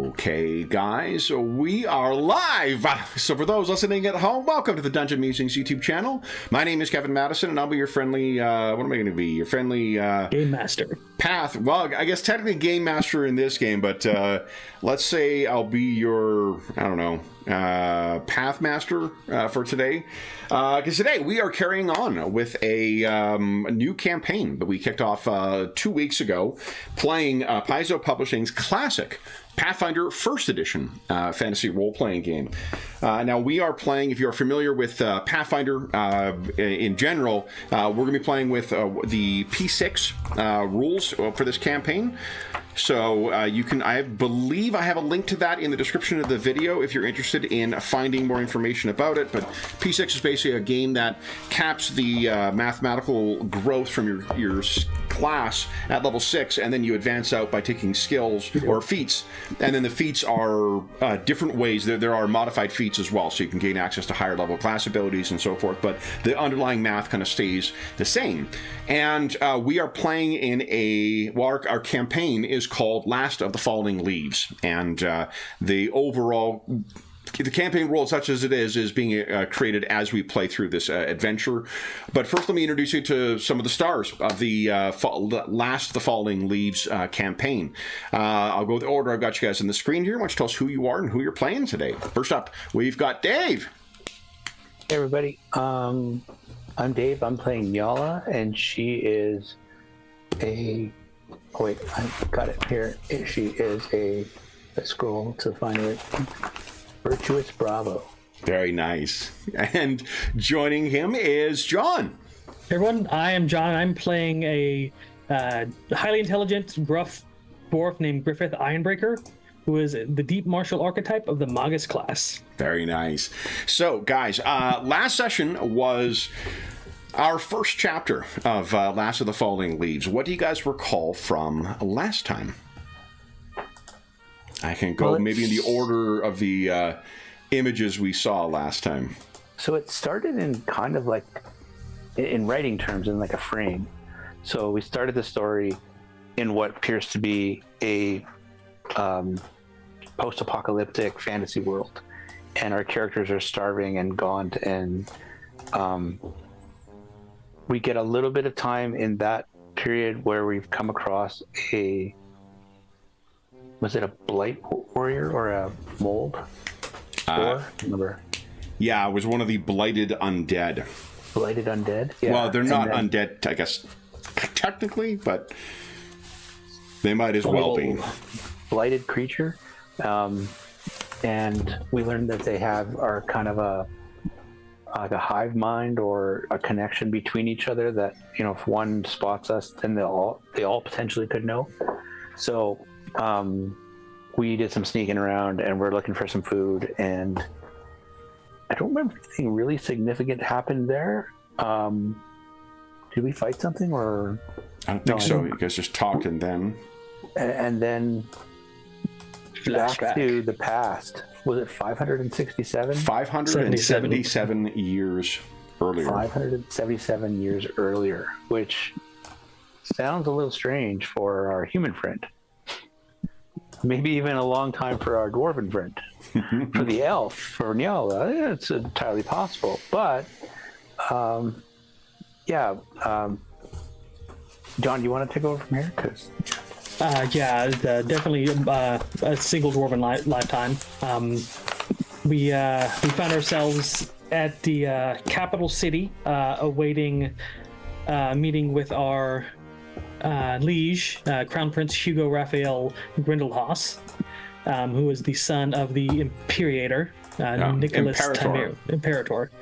Okay, guys, we are live. So for those listening at home, welcome to the Dungeon Musings YouTube channel. My name is Kevin Madison, and I'll be your friendly, what am I going to be? Your friendly... Game Master. Well, I guess technically Game Master in this game, but let's say I'll be your, I don't know, Path Master for today. Because today we are carrying on with a new campaign that we kicked off 2 weeks ago, playing Paizo Publishing's classic Pathfinder First Edition fantasy role-playing game. Now, we are playing, if you're familiar with Pathfinder in general, we're going to be playing with the P6 rules for this campaign. So you can, I believe I have a link to that in the description of the video if you're interested in finding more information about it. But P6 is basically a game that caps the mathematical growth from your class at level 6, and then you advance out by taking skills or feats. And then the feats are different ways. There are modified feats as well, so you can gain access to higher level class abilities and so forth. But the underlying math kind of stays the same. And we are playing in a, well, our campaign is called Last of the Falling Leaves, and the overall campaign world, such as it is being created as we play through this adventure. But first, let me introduce you to some of the stars of the Last of the Falling Leaves campaign. I'll go with the order I've got you guys on the screen here. Why don't you tell us who you are and who you're playing today? First up, we've got Dave. Hey, everybody. I'm Dave. I'm playing Nyala, and she is a... Oh, wait, I've got it here. She is a scroll to find it. Virtuous Bravo. Very nice. And joining him is John. Hey everyone, I am John. I'm playing a highly intelligent, gruff dwarf named Griffith Ironbreaker, who is the deep martial archetype of the Magus class. Very nice. So, guys, last session was our first chapter of Last of the Falling Leaves. What do you guys recall from last time? I can go maybe in the order of the images we saw last time. So it started in kind of like, in writing terms, in like a frame. So we started the story in what appears to be a post-apocalyptic fantasy world. And our characters are starving and gaunt, and we get a little bit of time in that period where we've come across a... Was it a blight warrior or a mold? Remember? Yeah, it was one of the blighted undead. Blighted undead? Yeah. Well, they're not undead, I guess, technically, but they might as well be. Blighted creature. And we learned that they are kind of like a hive mind or a connection between each other that, you know, if one spots us, then they all potentially could know. So we did some sneaking around, and we're looking for some food, and I don't remember if anything really significant happened there. Did we fight something, or? I don't think so. You guys just talked, and then back to the past. Was it 567? 577 years earlier. 577 years earlier, which sounds a little strange for our human friend. Maybe even a long time for our dwarven friend. For the elf, for Nyala, it's entirely possible. But, John, do you want to take over from here? Definitely a single dwarven lifetime. We found ourselves at the capital city, awaiting meeting with our liege, Crown Prince Hugo Raphael Grindlehaus, who is the son of the Imperator, Nicholas Imperator.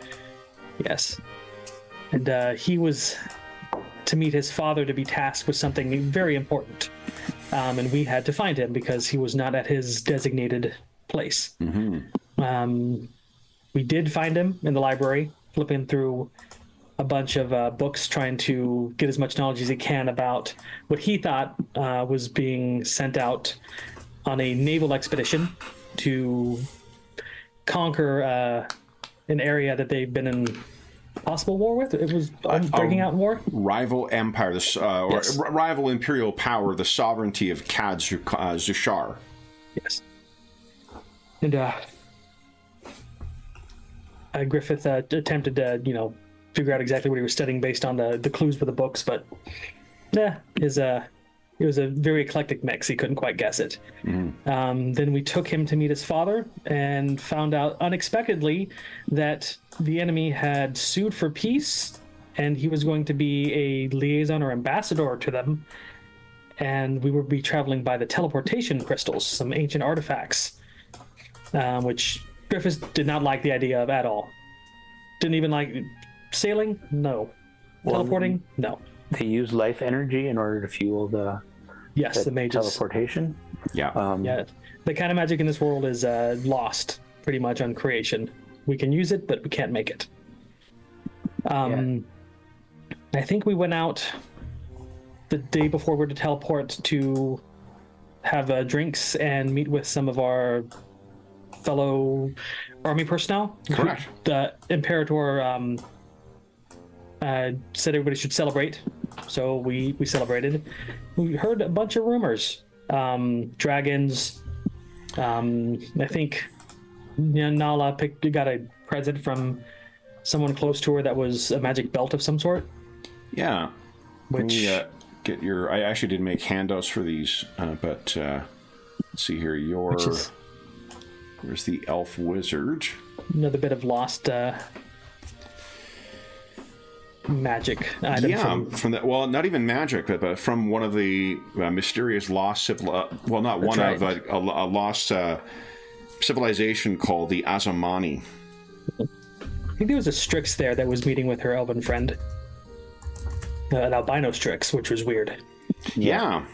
Yes. And he was to meet his father to be tasked with something very important. And we had to find him because he was not at his designated place. Mm-hmm. We did find him in the library, flipping through a bunch of books, trying to get as much knowledge as he can about what he thought was being sent out on a naval expedition to conquer an area that they've been in possible war with. It was breaking out in war. Rival empire, rival imperial power, the sovereignty of Zushar. Yes. And Griffith attempted to, figure out exactly what he was studying based on the clues for the books, but yeah, it was a very eclectic mix. He couldn't quite guess it. Then we took him to meet his father and found out unexpectedly that the enemy had sued for peace, and he was going to be a liaison or ambassador to them. And we would be traveling by the teleportation crystals, some ancient artifacts, which Griffith did not like the idea of at all. Didn't even like sailing? No. Teleporting? No. They use life energy in order to fuel the mages. Teleportation. Yeah. Yeah. The kind of magic in this world is lost pretty much on creation. We can use it, but we can't make it. I think we went out the day before we were to teleport to have drinks and meet with some of our fellow army personnel. Correct. The Imperator said everybody should celebrate, so we celebrated. We heard a bunch of rumors. Dragons. I think Nala got a present from someone close to her that was a magic belt of some sort. Yeah. Which Get your. I actually did make handouts for these, but let's see here. Where's the elf wizard? Another bit of lost magic item. Yeah, from that. Well, not even magic, but from one of the mysterious lost well, not one right. of a lost civilization called the Azamani. I think there was a Strix there that was meeting with her elven friend. An albino Strix, which was weird. Yeah.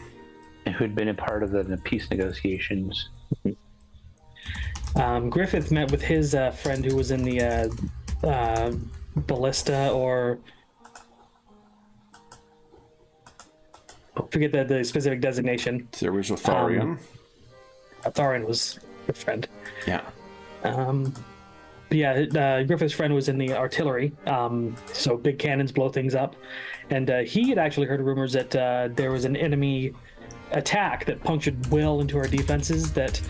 Who'd been a part of the peace negotiations. Griffith met with his friend who was in the ballista, or forget the specific designation. There was Otharian. Otharian was a friend. Yeah. Griffith's friend was in the artillery, so big cannons blow things up. And he had actually heard rumors that there was an enemy attack that punctured well into our defenses that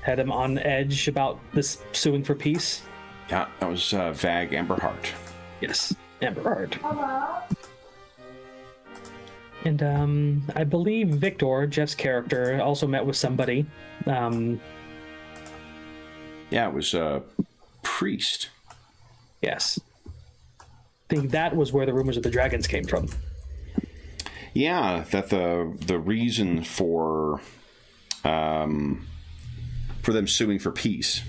had him on edge about this suing for peace. Yeah, that was Vag Amberheart. Yes, Amberheart. And I believe Victor, Jeff's character, also met with somebody. Yeah, it was a priest. Yes. I think that was where the rumors of the dragons came from. Yeah, that the reason for them suing for peace.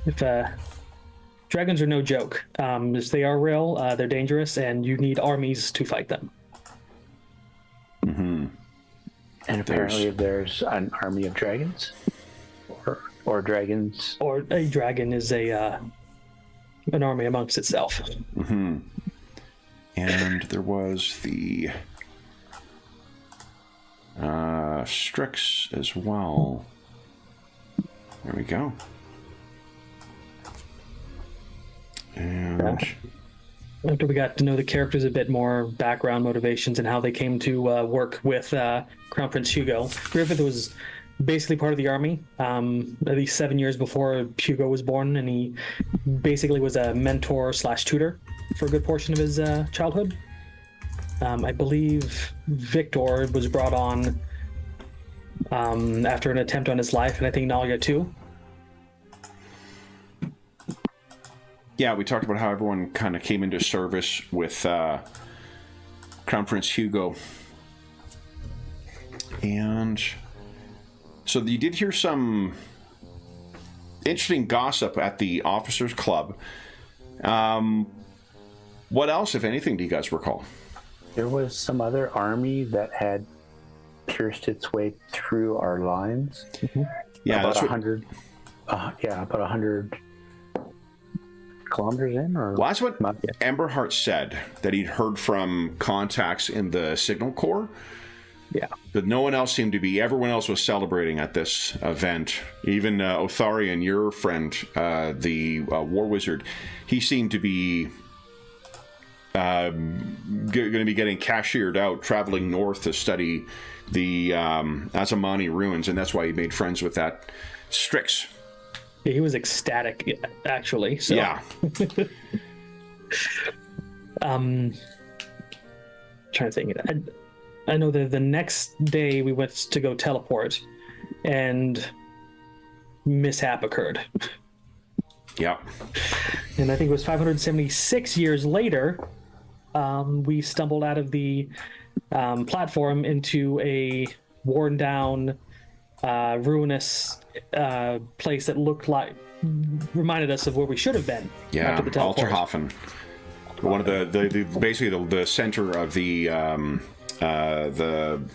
If dragons are no joke, if they are real, they're dangerous, and you need armies to fight them. Mm-hmm. And apparently, there's an army of dragons, or dragons, or a dragon is an army amongst itself. Mm-hmm. And there was the Strix as well. There we go. And after we got to know the characters a bit more, background, motivations, and how they came to work with Crown Prince Hugo, Griffith was basically part of the army, at least 7 years before Hugo was born, and he basically was a mentor / tutor for a good portion of his childhood. I believe Victor was brought on after an attempt on his life, and I think Nalia too. Yeah, we talked about how everyone kind of came into service with Crown Prince Hugo. And so you did hear some interesting gossip at the Officers Club. What else, if anything, do you guys recall? There was some other army that had pierced its way through our lines. Mm-hmm. Yeah, about that's 100. About 100 kilometers in, or well, that's what Amberheart said, that he'd heard from contacts in the Signal Corps. Yeah, but no one else seemed to be. Everyone else was celebrating at this event. Even Otharian, your friend, the War Wizard, he seemed to be going to be getting cashiered out, traveling north to study the Azamani ruins, and that's why he made friends with that Strix. Yeah, he was ecstatic, actually. So. Yeah. Trying to think. I know that the next day we went to go teleport, and mishap occurred. Yeah. And I think it was 576 years later, we stumbled out of the platform into a worn down, ruinous place that reminded us of where we should have been. Yeah, after the teleport. Alterhofen. One of the basically the center of the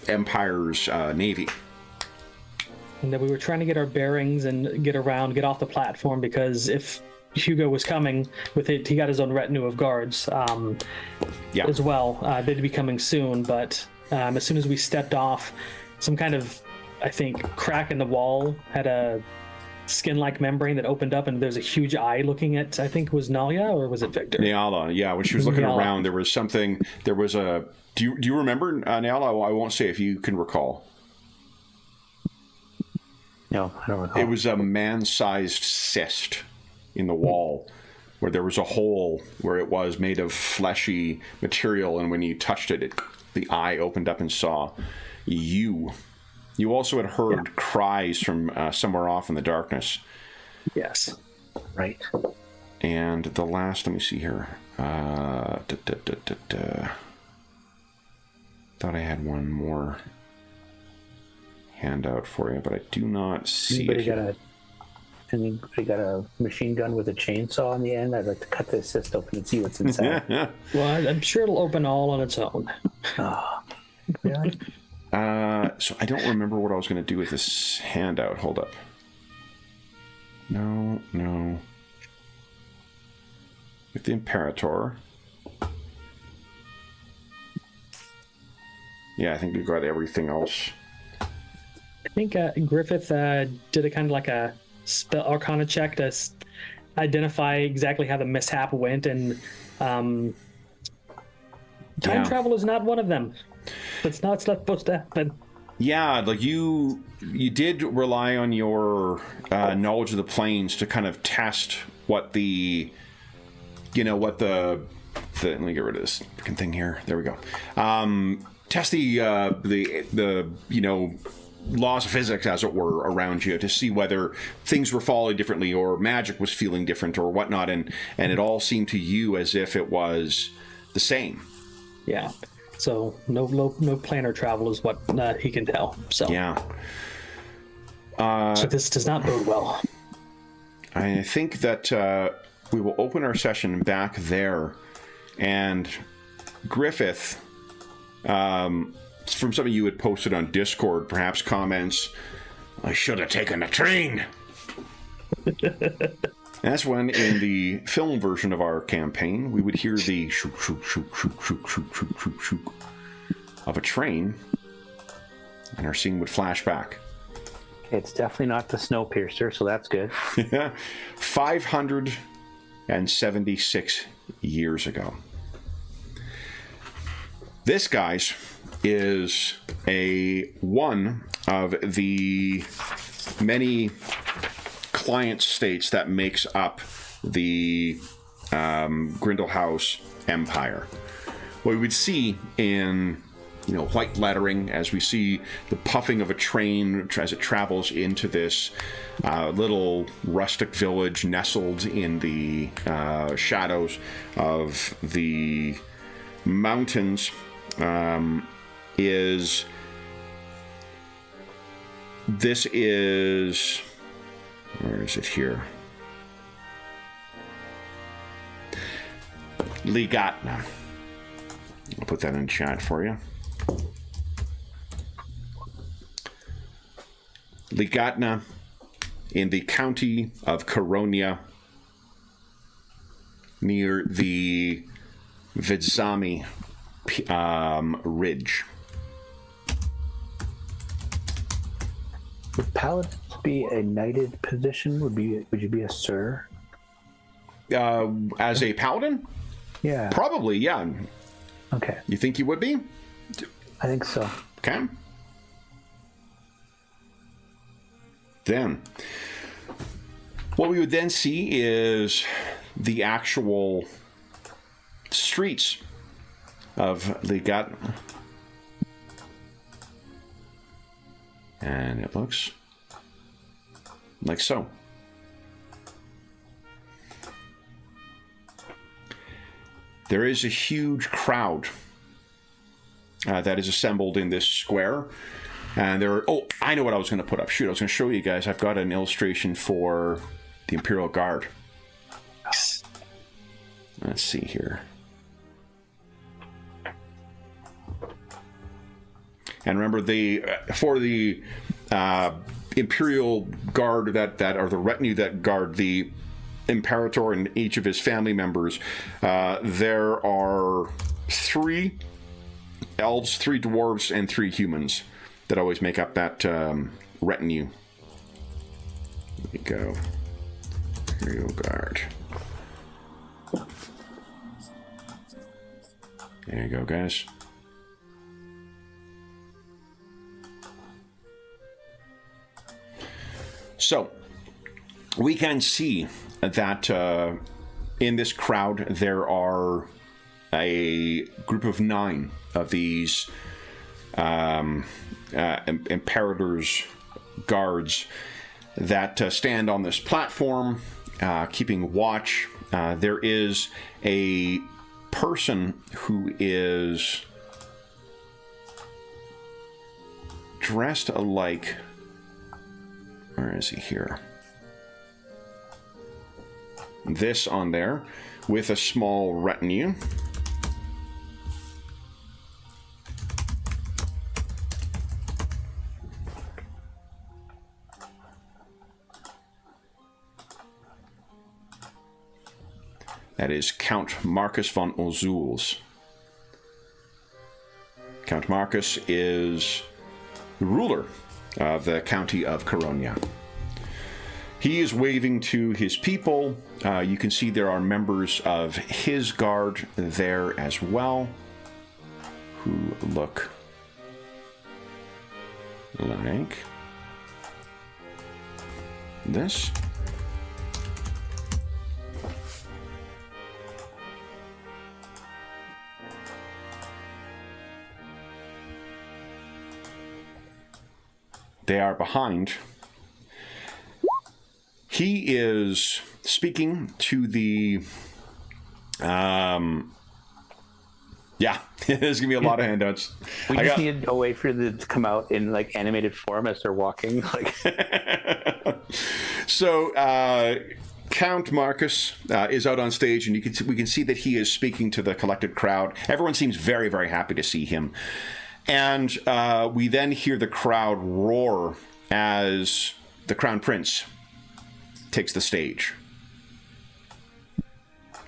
Empire's navy. And that we were trying to get our bearings and get off the platform, because if Hugo was coming with it, he got his own retinue of guards as well. They'd be coming soon, but as soon as we stepped off, some kind of, I think, crack in the wall had a skin-like membrane that opened up, and there's a huge eye looking at, I think it was Nalia, or was it Victor? Nyala, yeah. When she was looking around, there was something. There was a. Do you remember Nyala? I won't say if you can recall. No, I don't recall. It was a man-sized cyst in the wall, where there was a hole where it was made of fleshy material, and when you touched it, the eye opened up and saw you. You also had heard cries from somewhere off in the darkness. Yes. Right. And the last, let me see here. Thought I had one more handout for you, but I do not see it. Anybody got a machine gun with a chainsaw on the end? I'd like to cut this cyst open and see what's inside. Well, I'm sure it'll open all on its own. Oh, really? So I don't remember what I was going to do with this handout. Hold up. No. With the Imperator. Yeah, I think we've got everything else. I think Griffith did a kind of like a spell Arcana check to identify exactly how the mishap went, and time travel is not one of them. It's not supposed to happen. Yeah, like you did rely on your knowledge of the planes to kind of test what the let me get rid of this freaking thing here. There we go. Test the laws of physics, as it were, around you to see whether things were falling differently or magic was feeling different or whatnot, and it all seemed to you as if it was the same. Yeah. So no planar travel is what he can tell. So yeah. So this does not bode well. I think that we will open our session back there, and Griffith, from something you had posted on Discord, perhaps comments, "I should have taken a train." That's when, in the film version of our campaign, we would hear the shoot, shoot, shoot, shoot, shoot, shoot, shoot, shoot, shoot of a train, and our scene would flash back. It's definitely not the Snowpiercer, so that's good. 576 years ago. This, guys, is one of the many client states that makes up the Grindlehaus Empire. What we would see in white lettering, as we see the puffing of a train as it travels into this little rustic village nestled in the shadows of the mountains, is where is it here? Ligatna. I'll put that in chat for you. Ligatna, in the county of Koronia, near the Vidzami ridge. Would paladin be a knighted position? Would you be a sir? As a paladin? Yeah. Probably, yeah. Okay. You think you would be? I think so. Okay. Then, what we would then see is the actual streets of the gut. And it looks like so. There is a huge crowd that is assembled in this square. And there are... Oh, I know what I was going to put up. Shoot, I was going to show you guys. I've got an illustration for the Imperial Guard. Let's see here. And remember, for the Imperial Guard that or the retinue that guard the Imperator and each of his family members, there are 3 elves, 3 dwarves, and 3 humans that always make up that retinue. There we go. Imperial Guard. There you go, guys. So, we can see that in this crowd there are a group of 9 of these Imperator's guards that stand on this platform, keeping watch. There is a person who is dressed alike. Where is he here? This on there with a small retinue. That is Count Marcus von Ozuls. Count Marcus is the ruler of the county of Coronia. He is waving to his people. You can see there are members of his guard there as well, who look like this. They are behind. He is speaking to the... yeah, there's going to be a lot of handouts. We just need a way for them to come out in like animated form as they're walking. Like, So, Count Marcus is out on stage, and we can see that he is speaking to the collected crowd. Everyone seems very, very happy to see him. And we then hear the crowd roar as the Crown Prince takes the stage.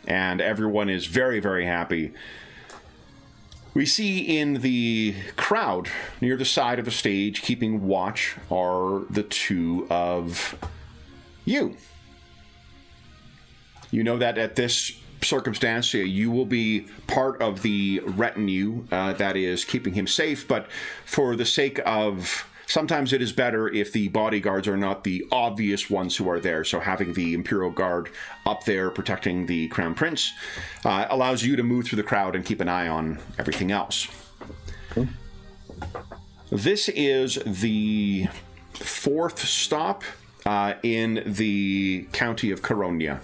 And everyone is very, very happy. We see in the crowd, near the side of the stage, keeping watch, are the 2 of you. You know that at this circumstance, you will be part of the retinue that is keeping him safe, but for the sake of... Sometimes it is better if the bodyguards are not the obvious ones who are there, so having the Imperial Guard up there protecting the Crown Prince allows you to move through the crowd and keep an eye on everything else. Okay. This is the 4th stop in the county of Coronia.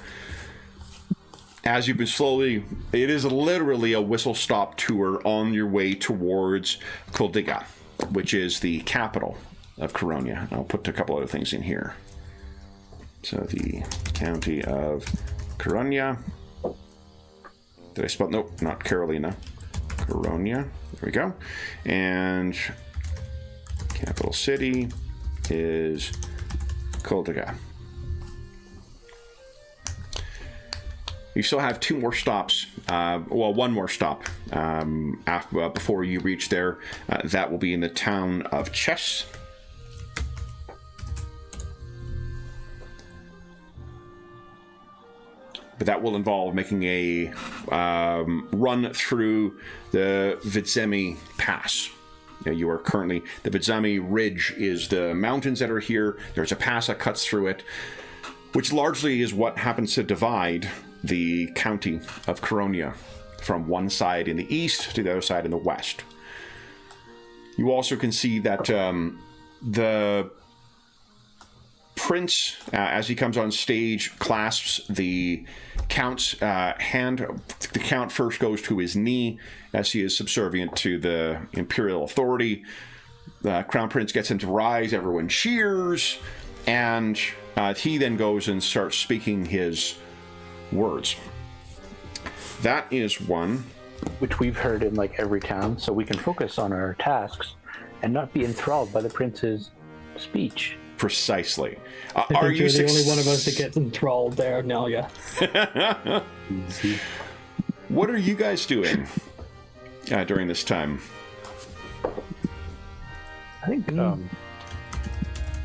As you've been slowly... It is literally a whistle-stop tour on your way towards Kuldiga, which is the capital of Coronia. I'll put a couple other things in here. So the county of Coronia. Did I spell? Nope, not Carolina. Coronia. There we go. And capital city is Kuldiga. You still have 2 more stops. Well, 1 more stop before you reach there. That will be in the town of Chess. but that will involve making a run through the Vidzemi Pass. You are currently, the Vidzemi Ridge is the mountains that are here. There's a pass that cuts through it, which largely is what happens to divide the county of Coronia from one side in the east to the other side in the west. You also can see that the prince, as he comes on stage, clasps the count's hand. The count first goes to his knee as he is subservient to the imperial authority. The crown prince gets him to rise, everyone cheers, and he then goes and starts speaking his words. That is one. Which we've heard in like every town, so we can focus on our tasks and not be enthralled by the prince's speech. Precisely. I think you're the only one of us that gets enthralled there, Nelia. What are you guys doing during this time? I think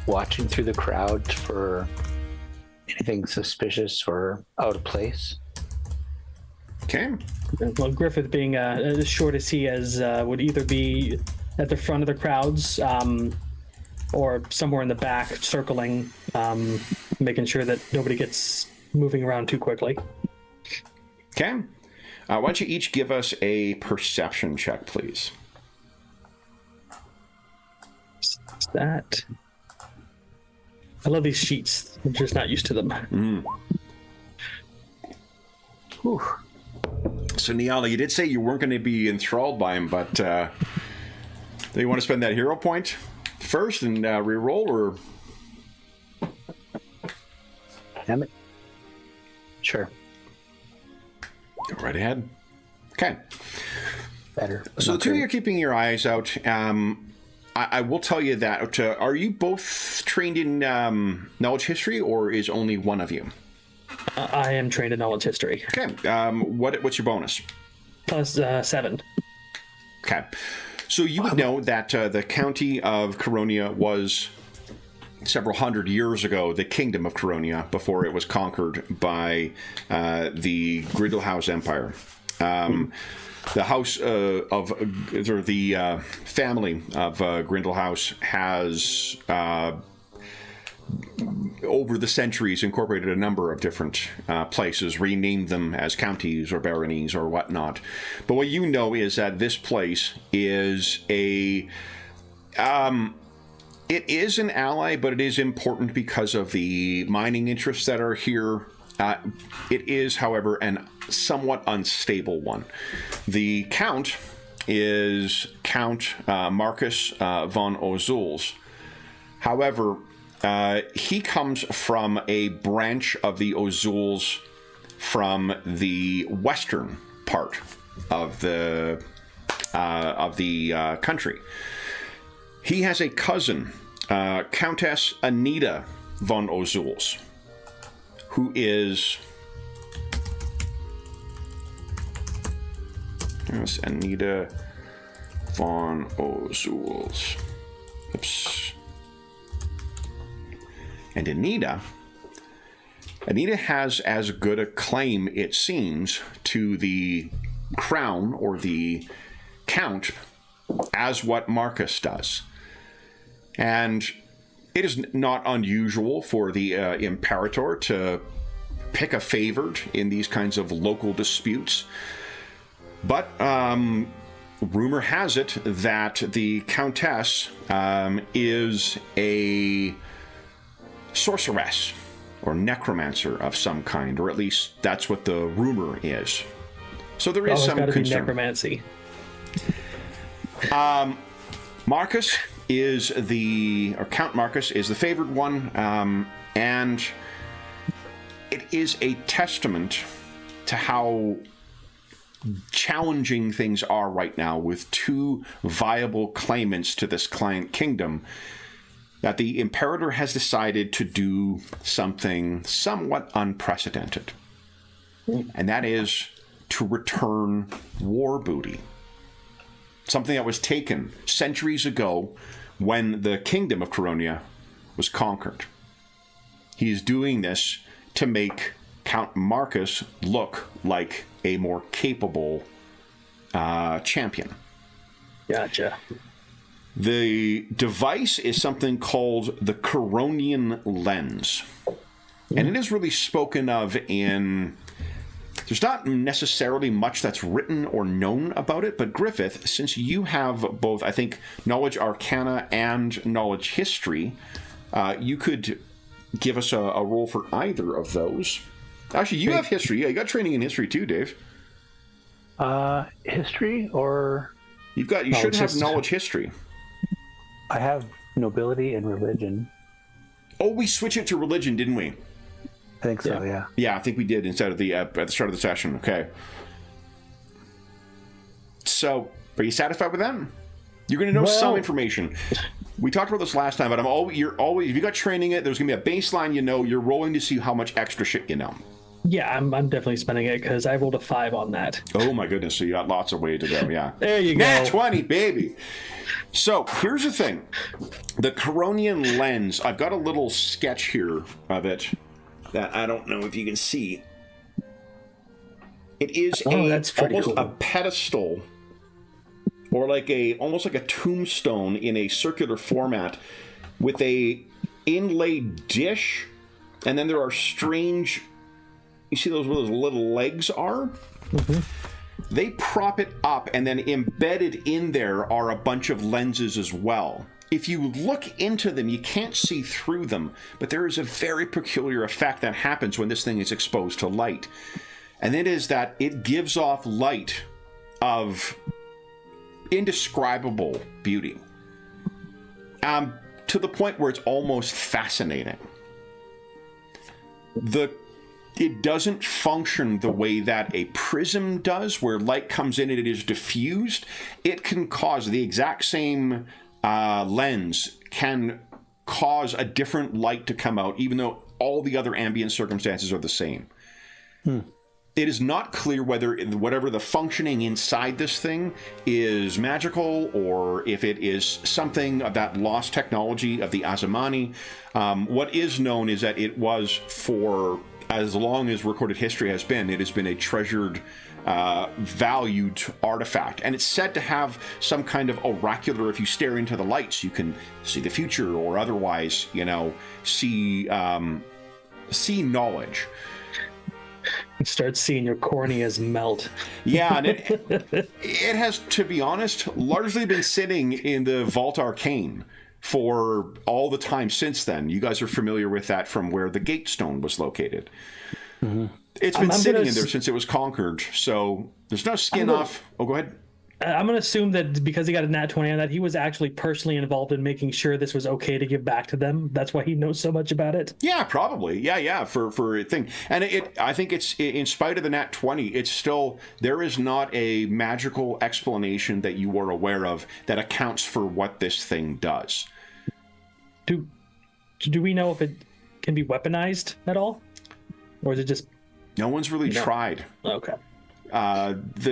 watching through the crowd for anything suspicious or out of place. Okay. Well, Griffith, being as short as he is, would either be at the front of the crowds or somewhere in the back, circling, making sure that nobody gets moving around too quickly. Okay. Why don't you each give us a perception check, please? What's that? I love these sheets. I'm just not used to them. Whew. So, Niala, you did say you weren't going to be enthralled by him, but do you want to spend that hero point first and re-roll, or? Damn it. Sure. Go right ahead. Okay. Better. So the two of you are keeping your eyes out. I will tell you that. Are you both trained in knowledge history, or is only one of you? I am trained in knowledge history. Okay. What's your bonus? Plus 7. Okay. So you would know that the county of Coronia was several hundred years ago the kingdom of Coronia before it was conquered by the Grindlehaus Empire. The house of the family of Grindlehaus has over the centuries incorporated a number of different places, renamed them as counties or baronies or whatnot. But what you know is that this place is a it is an ally, but it is important because of the mining interests that are here. It is, however, an somewhat unstable one. The count is Count Marcus von Ozuls. However, he comes from a branch of the Ozuls from the western part of the country. He has a cousin, Countess Anita von Ozuls, who is... Yes, Anita von Ozuls. Oops. And Anita has as good a claim, it seems, to the crown or the count as what Marcus does. And it is not unusual for the Imperator to pick a favored in these kinds of local disputes. But rumor has it that the Countess is a sorceress or necromancer of some kind, or at least that's what the rumor is. So there is some concern. Necromancy. Marcus is Count Marcus is the favored one, and it is a testament to how challenging things are right now with two viable claimants to this client kingdom, that the Imperator has decided to do something somewhat unprecedented. And that is to return war booty. Something that was taken centuries ago when the kingdom of Coronia was conquered. He is doing this to make Count Marcus look like a more capable champion. Gotcha. The device is something called the Coronian Lens. And it is really spoken of in... There's not necessarily much that's written or known about it, but Griffith, since you have both, I think, knowledge arcana and knowledge history, you could give us a roll for either of those. Actually, you have history. Yeah, you got training in history too, Dave. History or... You should have knowledge history. I have nobility and religion. Oh, we switched it to religion, didn't we? I think so, yeah. Yeah, I think we did instead of at the start of the session. Okay. So, are you satisfied with that? You're going to know some information. We talked about this last time, but you're always if you got training it, there's going to be a baseline. You're rolling to see how much extra shit you know. Yeah, I'm definitely spending it because I rolled a 5 on that. Oh my goodness! So you got lots of way to go. Yeah. There you go. Nat 20, baby. So here's the thing: the Coronian Lens. I've got a little sketch here of it that I don't know if you can see. It is almost cool. A pedestal, or almost like a tombstone in a circular format, with a inlaid dish, and then there are strange. You see where those little legs are? Mm-hmm. They prop it up, and then embedded in there are a bunch of lenses as well. If you look into them, you can't see through them, but there is a very peculiar effect that happens when this thing is exposed to light. And it is that it gives off light of indescribable beauty. To the point where it's almost fascinating. It doesn't function the way that a prism does, where light comes in and it is diffused. It can cause the exact same lens can cause a different light to come out, even though all the other ambient circumstances are the same. It is not clear whether whatever the functioning inside this thing is magical or if it is something of that lost technology of the Azamani. What is known is that it was for... as long as recorded history has been, it has been a treasured, valued artifact. And it's said to have some kind of oracular, if you stare into the lights, you can see the future or otherwise, see knowledge. You start seeing your corneas melt. Yeah, and it has, to be honest, largely been sitting in the Vault Arcane for all the time since then. You guys are familiar with that from where the Gatestone was located. Mm-hmm. It's been sitting in there since it was conquered, so there's no skin off. Oh, go ahead. I'm going to assume that because he got a nat 20 on that, he was actually personally involved in making sure this was okay to give back to them. That's why he knows so much about it. Yeah, probably. Yeah, for a thing. And I think it's, in spite of the nat 20, it's still, there is not a magical explanation that you are aware of that accounts for what this thing does. Do we know if it can be weaponized at all? Or is it just... No one's really tried. Okay.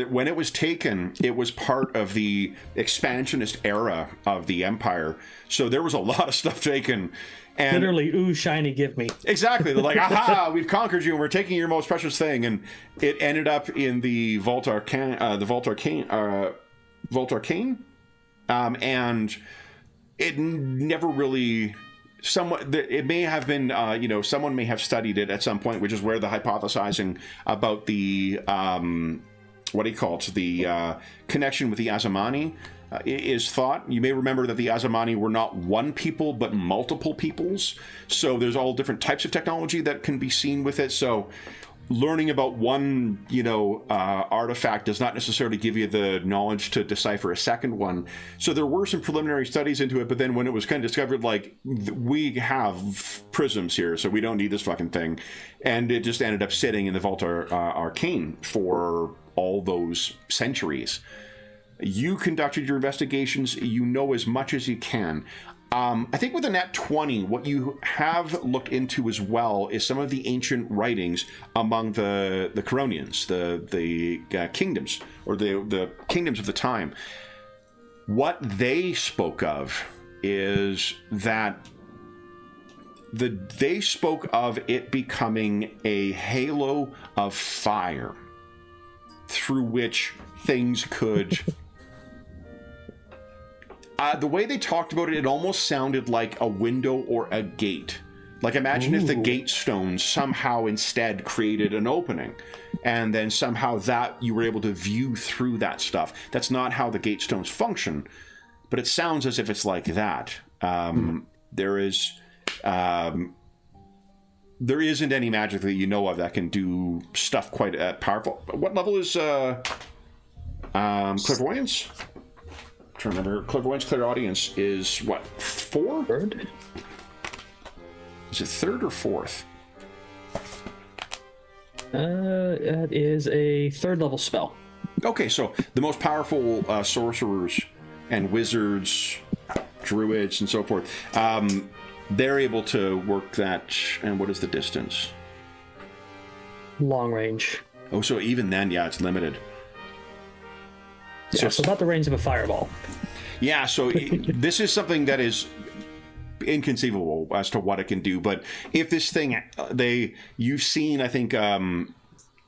When it was taken, it was part of the expansionist era of the Empire. So there was a lot of stuff taken. And literally, ooh, shiny, give me. Exactly. They're like, aha, we've conquered you, and we're taking your most precious thing. And it ended up in the Vault Arcane, and it never really... it may have been, someone may have studied it at some point, which is where the hypothesizing about the, the connection with the Azamani is thought. You may remember that the Azamani were not one people, but multiple peoples. So there's all different types of technology that can be seen with it. So learning about one, artifact does not necessarily give you the knowledge to decipher a second one. So there were some preliminary studies into it, but then when it was kind of discovered, we have prisms here, so we don't need this fucking thing. And it just ended up sitting in the Vault Arcane for all those centuries. You conducted your investigations. You know as much as you can. I think with the Nat 20, what you have looked into as well is some of the ancient writings among the Coronians, the kingdoms, or the kingdoms of the time. What they spoke of is that they spoke of it becoming a halo of fire through which things could. The way they talked about it, it almost sounded like a window or a gate. Like, imagine if the gate stones somehow instead created an opening, and then somehow that you were able to view through that stuff. That's not how the gate stones function, but it sounds as if it's like that. There isn't any magic that you know of that can do stuff quite powerful. What level is clairvoyance? I'm trying to remember. Clairvoyance, clairaudience is what? 4? Third? Is it 3rd or 4th? It is a 3rd level spell. Okay, so the most powerful sorcerers and wizards, druids, and so forth, they're able to work that. And what is the distance? Long range. Oh, so even then, yeah, it's limited. Yeah, so about the range of a fireball. Yeah, so this is something that is inconceivable as to what it can do. But if this thing, you've seen, I think,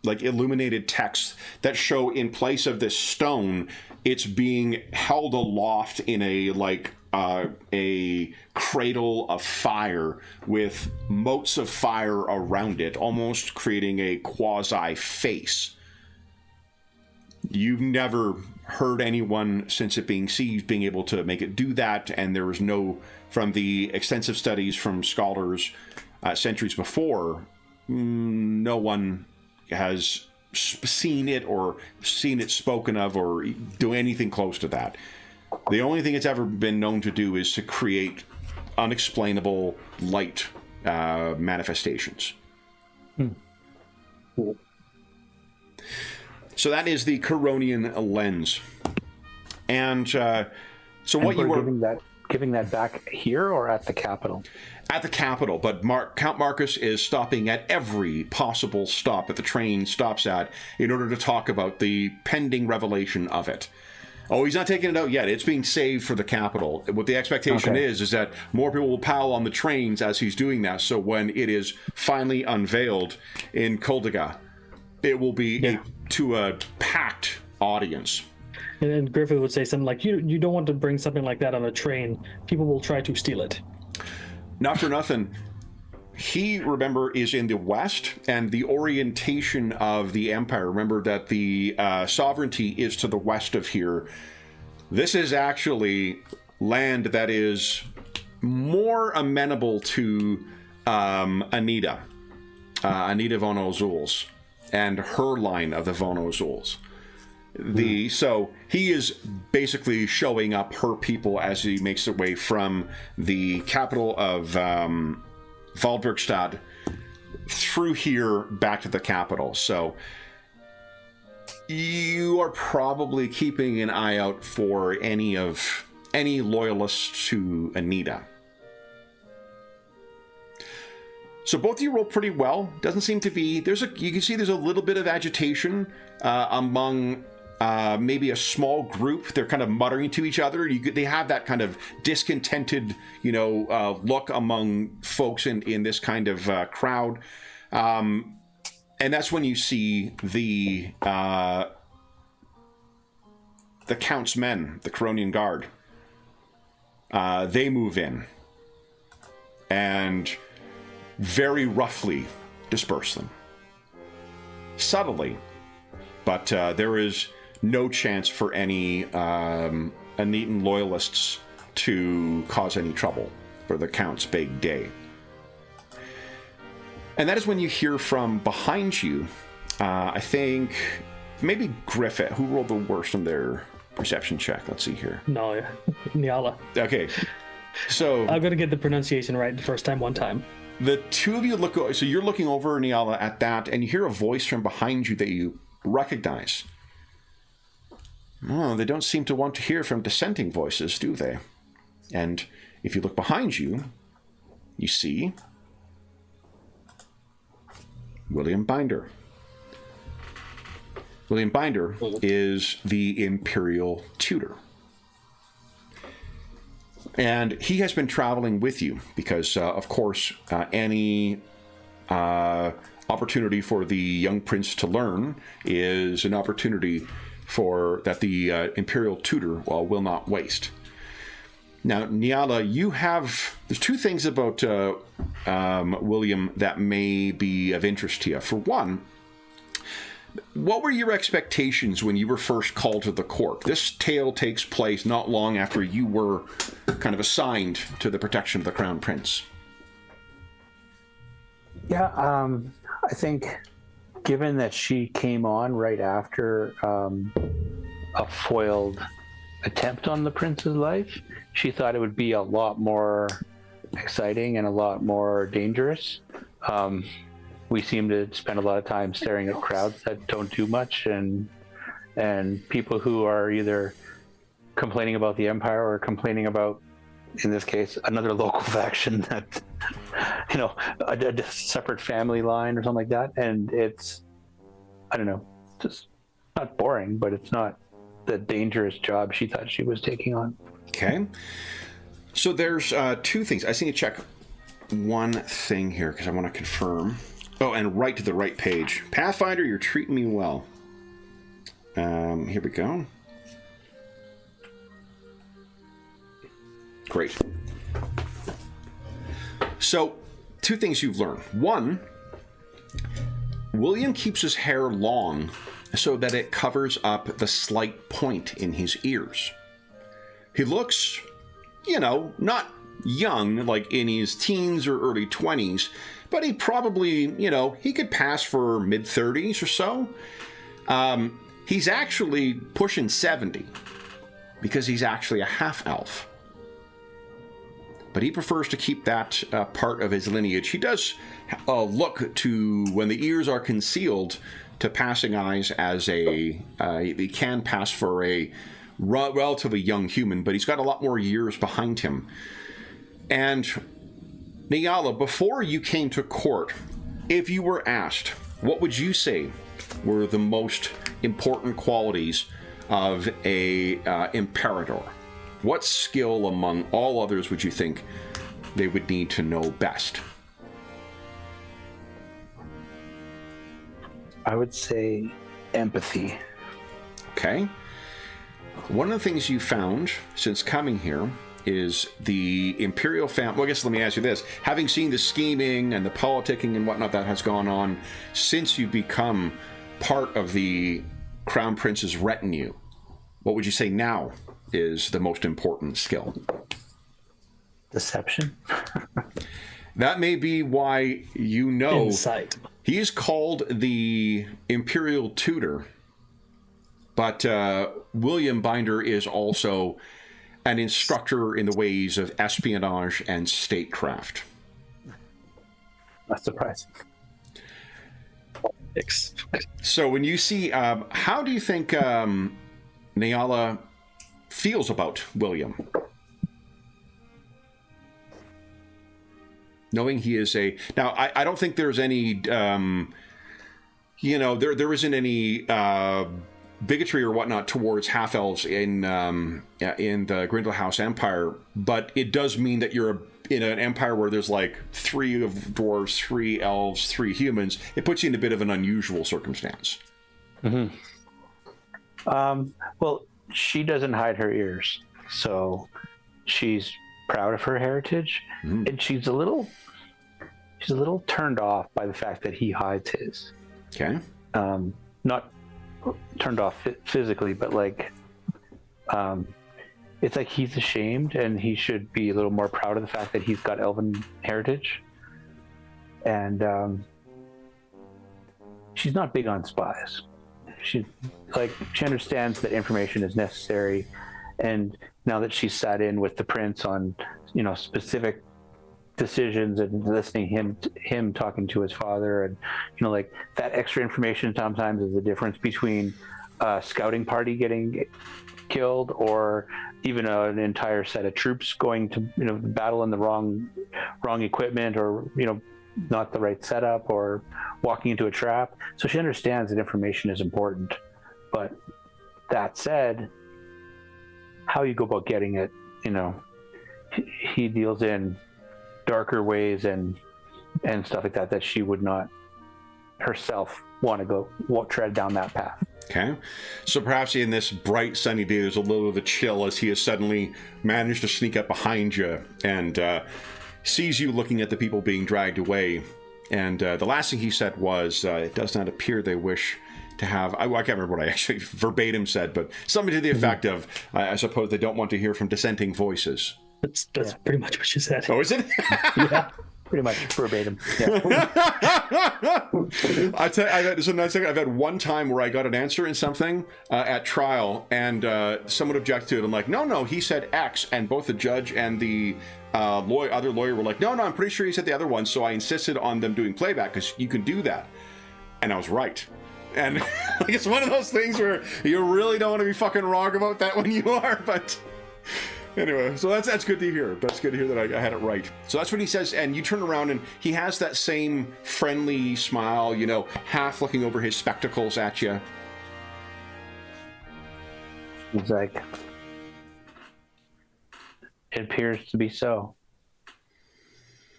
like illuminated texts that show in place of this stone, it's being held aloft in a cradle of fire with motes of fire around it, almost creating a quasi face. You've never heard anyone since it being seized being able to make it do that, and there was no, from the extensive studies from scholars centuries before, no one has seen it or seen it spoken of or do anything close to that. The only thing it's ever been known to do is to create unexplainable light manifestations. Cool. So that is the Coronian lens. And so what you were giving that back here or at the Capitol? At the Capitol, but Count Marcus is stopping at every possible stop that the train stops at in order to talk about the pending revelation of it. Oh, he's not taking it out yet. It's being saved for the Capitol. What the expectation is that more people will pile on the trains as he's doing that. So when it is finally unveiled in Koldiga, it will be to a packed audience. And then Griffith would say something like, you don't want to bring something like that on a train. People will try to steal it. Not for nothing. He, remember, is in the west, and the orientation of the empire, remember that the sovereignty is to the west of here. This is actually land that is more amenable to Anita von Ozuls, and her line of the von Ozuls. So he is basically showing up her people as he makes his way from the capital of Waldbergstadt through here back to the capital. So you are probably keeping an eye out for any loyalists to Anita. So both of you roll pretty well. Doesn't seem to be. You can see there's a little bit of agitation among maybe a small group. They're kind of muttering to each other. They have that kind of discontented, look among folks in this kind of crowd. And that's when you see the Count's men, the Coronian Guard. They move in and very roughly disperse them. Subtly, but there is no chance for any Anitan loyalists to cause any trouble for the Count's big day. And that is when you hear from behind you, I think, maybe Griffith, who rolled the worst on their perception check. Let's see here. No, Niala. Okay, so I'm going to get the pronunciation right the first time, one time. The two of you so you're looking over, Niala, at that, and you hear a voice from behind you that you recognize. Oh, they don't seem to want to hear from dissenting voices, do they? And if you look behind you, you see William Binder. William Binder is the Imperial Tutor. And he has been traveling with you because, of course, any opportunity for the young prince to learn is an opportunity for that the Imperial tutor will not waste. Now, Nyala, there's two things about William that may be of interest to you. For one, what were your expectations when you were first called to the court? This tale takes place not long after you were kind of assigned to the protection of the Crown Prince. Yeah, I think given that she came on right after a foiled attempt on the prince's life, she thought it would be a lot more exciting and a lot more dangerous. We seem to spend a lot of time staring at crowds that don't do much, and people who are either complaining about the Empire or complaining about, in this case, another local faction that, a separate family line or something like that. And it's, I don't know, just not boring, but it's not the dangerous job she thought she was taking on. Okay. So there's two things. I just need to check one thing here because I want to confirm. Oh, and right to the right page. Pathfinder, you're treating me well. Here we go. Great. So, two things you've learned. One, William keeps his hair long so that it covers up the slight point in his ears. He looks, not young, like in his teens or early 20s, but he probably, he could pass for mid-30s or so. He's actually pushing 70 because he's actually a half-elf. But he prefers to keep that part of his lineage. He does look to, when the ears are concealed, to passing eyes as he can pass for a relatively young human, but he's got a lot more years behind him. And Nyala, before you came to court, if you were asked, what would you say were the most important qualities of a imperator? What skill among all others would you think they would need to know best? I would say empathy. Okay. One of the things you found since coming here is the Imperial family. Well, I guess let me ask you this. Having seen the scheming and the politicking and whatnot that has gone on since you've become part of the Crown Prince's retinue, what would you say now is the most important skill? Deception. That may be why Insight. He's called the Imperial Tutor, but William Binder is also an instructor in the ways of espionage and statecraft. Not surprising. So when you see, how do you think Nyala feels about William? Knowing he is now, I don't think there's any, there isn't any bigotry or whatnot towards half-elves in the Grindlehaus Empire, but it does mean that you're in an empire where there's like 3 of dwarves, 3 elves, 3 humans. It puts you in a bit of an unusual circumstance. Mm-hmm. Well, she doesn't hide her ears, so she's proud of her heritage, and she's a little turned off by the fact that he hides his. Okay. Not turned off physically, but it's like he's ashamed, and he should be a little more proud of the fact that he's got elven heritage. And she's not big on spies. She understands that information is necessary, and now that she's sat in with the prince on specific decisions and listening him talking to his father, and that extra information sometimes is the difference between a scouting party getting killed or even an entire set of troops going to battle in the wrong equipment, or not the right setup, or walking into a trap. So she understands that information is important, but that said, how you go about getting it, he deals in darker ways and stuff like that she would not herself want to tread down that path. Okay, so perhaps in this bright sunny day, there's a little of a chill as he has suddenly managed to sneak up behind you and sees you looking at the people being dragged away. And the last thing he said was, "It does not appear they wish to have." I can't remember what I actually verbatim said, but something to the effect of, "I suppose they don't want to hear from dissenting voices." That's pretty much what you said. Oh, is it? Yeah. Pretty much verbatim. Yeah. I've had one time where I got an answer in something at trial, and someone objected to it. I'm like, no, he said X, and both the judge and the other lawyer were like, no, I'm pretty sure he said the other one. So I insisted on them doing playback because you can do that, and I was right. And it's one of those things where you really don't want to be fucking wrong about that when you are, but. Anyway, so that's good to hear. That's good to hear that I had it right. So that's what he says, and you turn around and he has that same friendly smile, half looking over his spectacles at you. He's like, it appears to be so.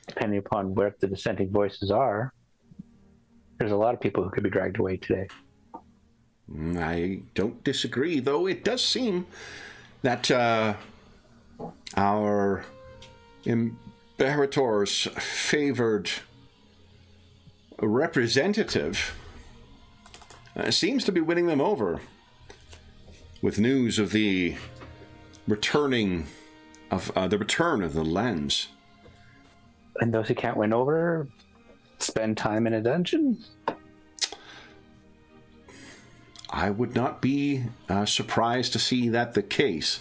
Depending upon where the dissenting voices are, there's a lot of people who could be dragged away today. I don't disagree, though it does seem that our Imperator's favored representative seems to be winning them over with news of the return of the lens. And those who can't win over spend time in a dungeon? I would not be surprised to see that the case.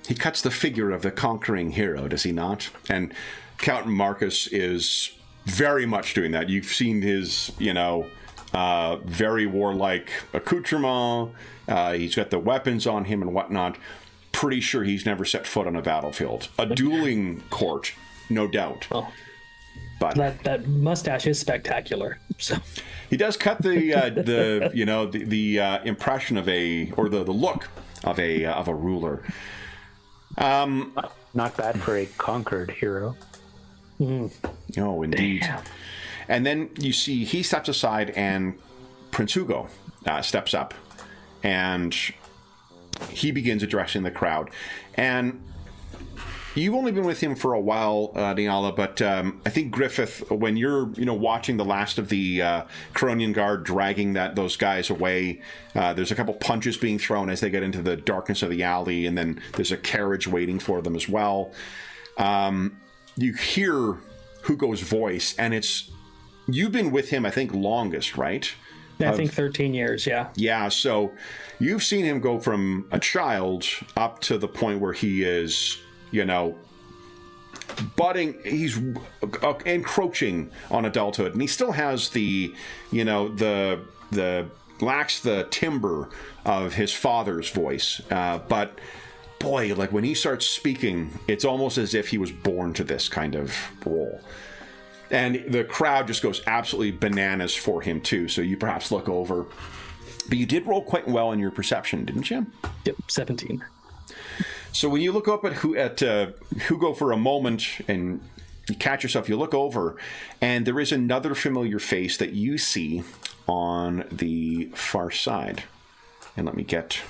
He cuts the figure of the conquering hero, does he not? And Count Marcus is very much doing that. You've seen his, very warlike accoutrement. He's got the weapons on him and whatnot. Pretty sure he's never set foot on a battlefield. A dueling court, no doubt. Oh. But that mustache is spectacular. So he does cut the impression of the look of a ruler. Not bad for a conquered hero. Oh, indeed. Damn. And then you see he steps aside and Prince Hugo steps up and he begins addressing the crowd. And you've only been with him for a while, Niala, but I think Griffith, when you're watching the last of the Coronian Guard dragging those guys away, there's a couple punches being thrown as they get into the darkness of the alley, and then there's a carriage waiting for them as well. You hear Hugo's voice, and you've been with him, I think, longest, right? I think 13 years, yeah. Yeah, so you've seen him go from a child up to the point where he is... he's encroaching on adulthood, and he still has lacks the timbre of his father's voice. But boy, like when he starts speaking, it's almost as if he was born to this kind of role. And the crowd just goes absolutely bananas for him too. So you perhaps look over, but you did roll quite well in your perception, didn't you? Yep, 17. So when you look up at Hugo for a moment and you catch yourself, you look over, and there is another familiar face that you see on the far side. And let me get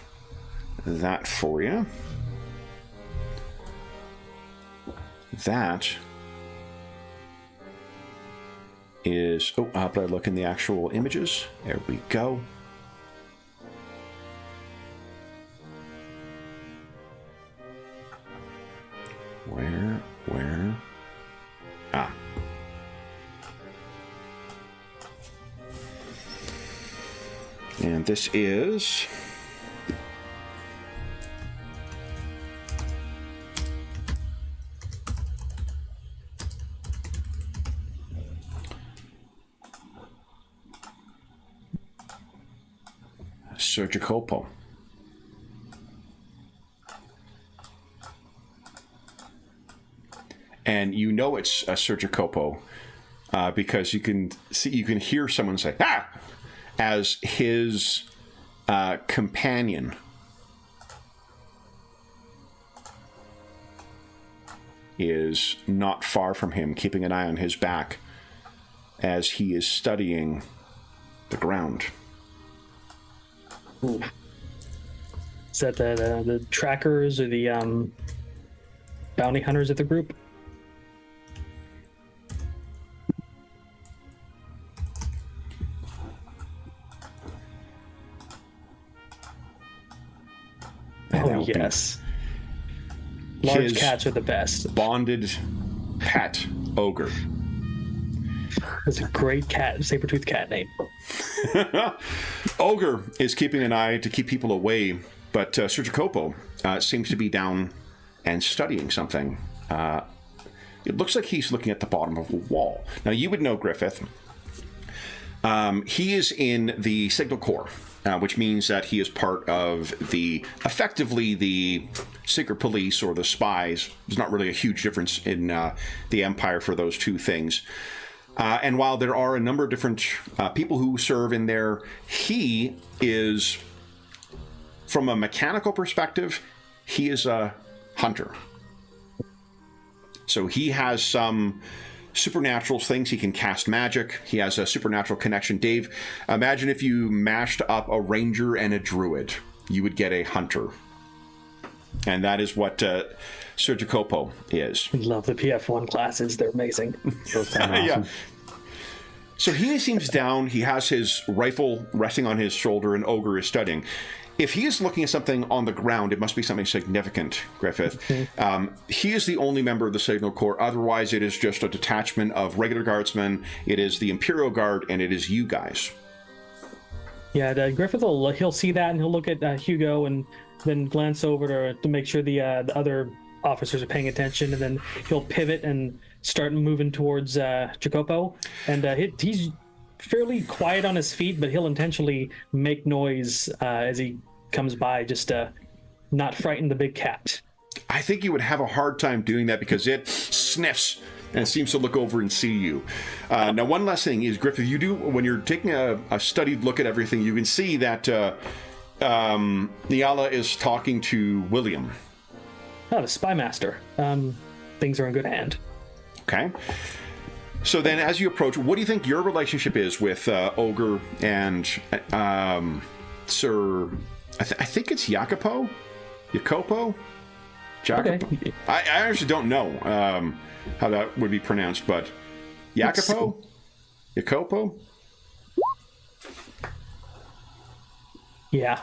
that for you. That is... Oh, how about I look in the actual images? There we go. Where? Ah. And this is... Ser Jacopo. And you know it's Ser Jacopo because you can hear someone say "ah!" as his companion is not far from him, keeping an eye on his back as he is studying the ground. Ooh. Is that the trackers or the bounty hunters of the group? Oh, yes. Large His cats are the best. bonded pet, Ogre. It's a great cat, saber-toothed cat name. Ogre is keeping an eye to keep people away, but Sir Jacopo seems to be down and studying something. It looks like he's looking at the bottom of a wall. Now, you would know Griffith. He is in the Signal Corps, which means that he is part of effectively the secret police or the spies. There's not really a huge difference in the Empire for those two things. And while there are a number of different people who serve in there, he is, from a mechanical perspective, he is a hunter. So he has some supernatural things. He can cast magic. He has a supernatural connection. Dave, imagine if you mashed up a ranger and a druid. You would get a hunter. And that is what Sir Jacopo is. I love the PF1 classes. They're amazing. Awesome. Yeah. So he seems down. He has his rifle resting on his shoulder, and Ogre is studying. If he is looking at something on the ground, it must be something significant, Griffith. He is the only member of the Signal Corps. Otherwise, it is just a detachment of regular guardsmen. It is the Imperial Guard, and it is you guys. Yeah, Griffith he'll see that, and he'll look at Hugo, and then glance over to make sure the other officers are paying attention, and then he'll pivot and start moving towards Jacopo. And he's fairly quiet on his feet, but he'll intentionally make noise as he comes by, just to not frighten the big cat. I think you would have a hard time doing that because it sniffs and it seems to look over and see you. Now, one last thing is, Griffith, you do, when you're taking a studied look at everything, you can see that Niala is talking to William. Oh, the spy master. Things are in good hand. Okay. So then, as you approach, what do you think your relationship is with Ogre and Sir? I think it's Jacopo. Jacopo. Okay. I actually don't know how that would be pronounced, but Jacopo. Jacopo. Yeah.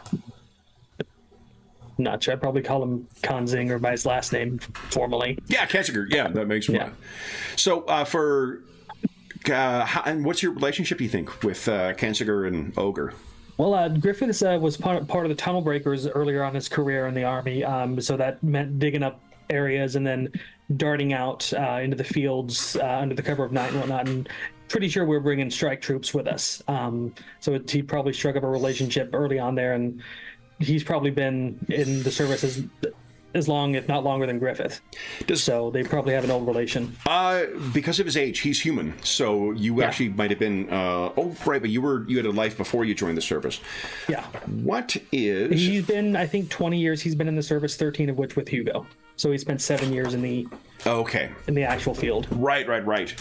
Not sure. I'd probably call him Kanzing or by his last name formally. Yeah, Kanziger. Yeah, that makes sense. Yeah. So and what's your relationship, you think, with Kanziger and Ogre? Well, Griffiths was part of the tunnel breakers earlier on in his career in the army, so that meant digging up areas and then darting out into the fields under the cover of night and whatnot. And pretty sure we're bringing strike troops with us. So he probably struck up a relationship early on there, and he's probably been in the service as long, if not longer, than Griffith. So they probably have an old relation. Because of his age, he's human. So you actually might have been. Right, but you had a life before you joined the service. Yeah. What is? He's been, I think, 20 years. He's been in the service, 13 of which with Hugo. So he spent 7 years in the actual field. Right.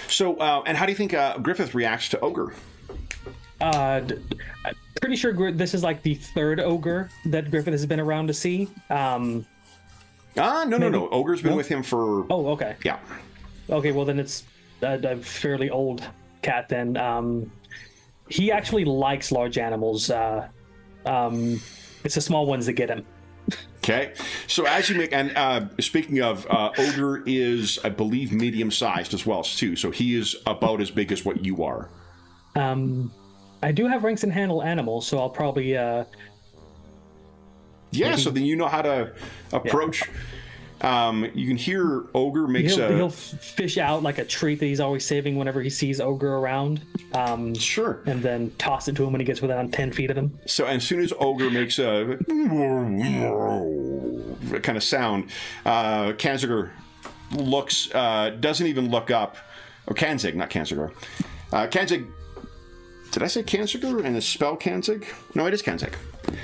So, and how do you think Griffith reacts to Ogre? I'm pretty sure this is like the third ogre that Griffith has been around to see. No. Ogre's been with him for... Oh, okay. Yeah. Okay, well then it's a fairly old cat then. He actually likes large animals. It's the small ones that get him. Okay. So as you make... And speaking of, Ogre is, I believe, medium-sized as well, too. So he is about as big as what you are. I do have ranks in handle animals, so I'll probably... so then you know how to approach. Yeah. You can hear Ogre makes he'll fish out like a treat that he's always saving whenever he sees Ogre around. Sure. And then toss it to him when he gets within 10 feet of him. So as soon as Ogre makes a kind of sound, Kanziger looks, doesn't even look up. Or Kanzig, not Kanziger. Kanzig. Did I say Kanziger and it's spelled Kanzig? No, it is Kanzig.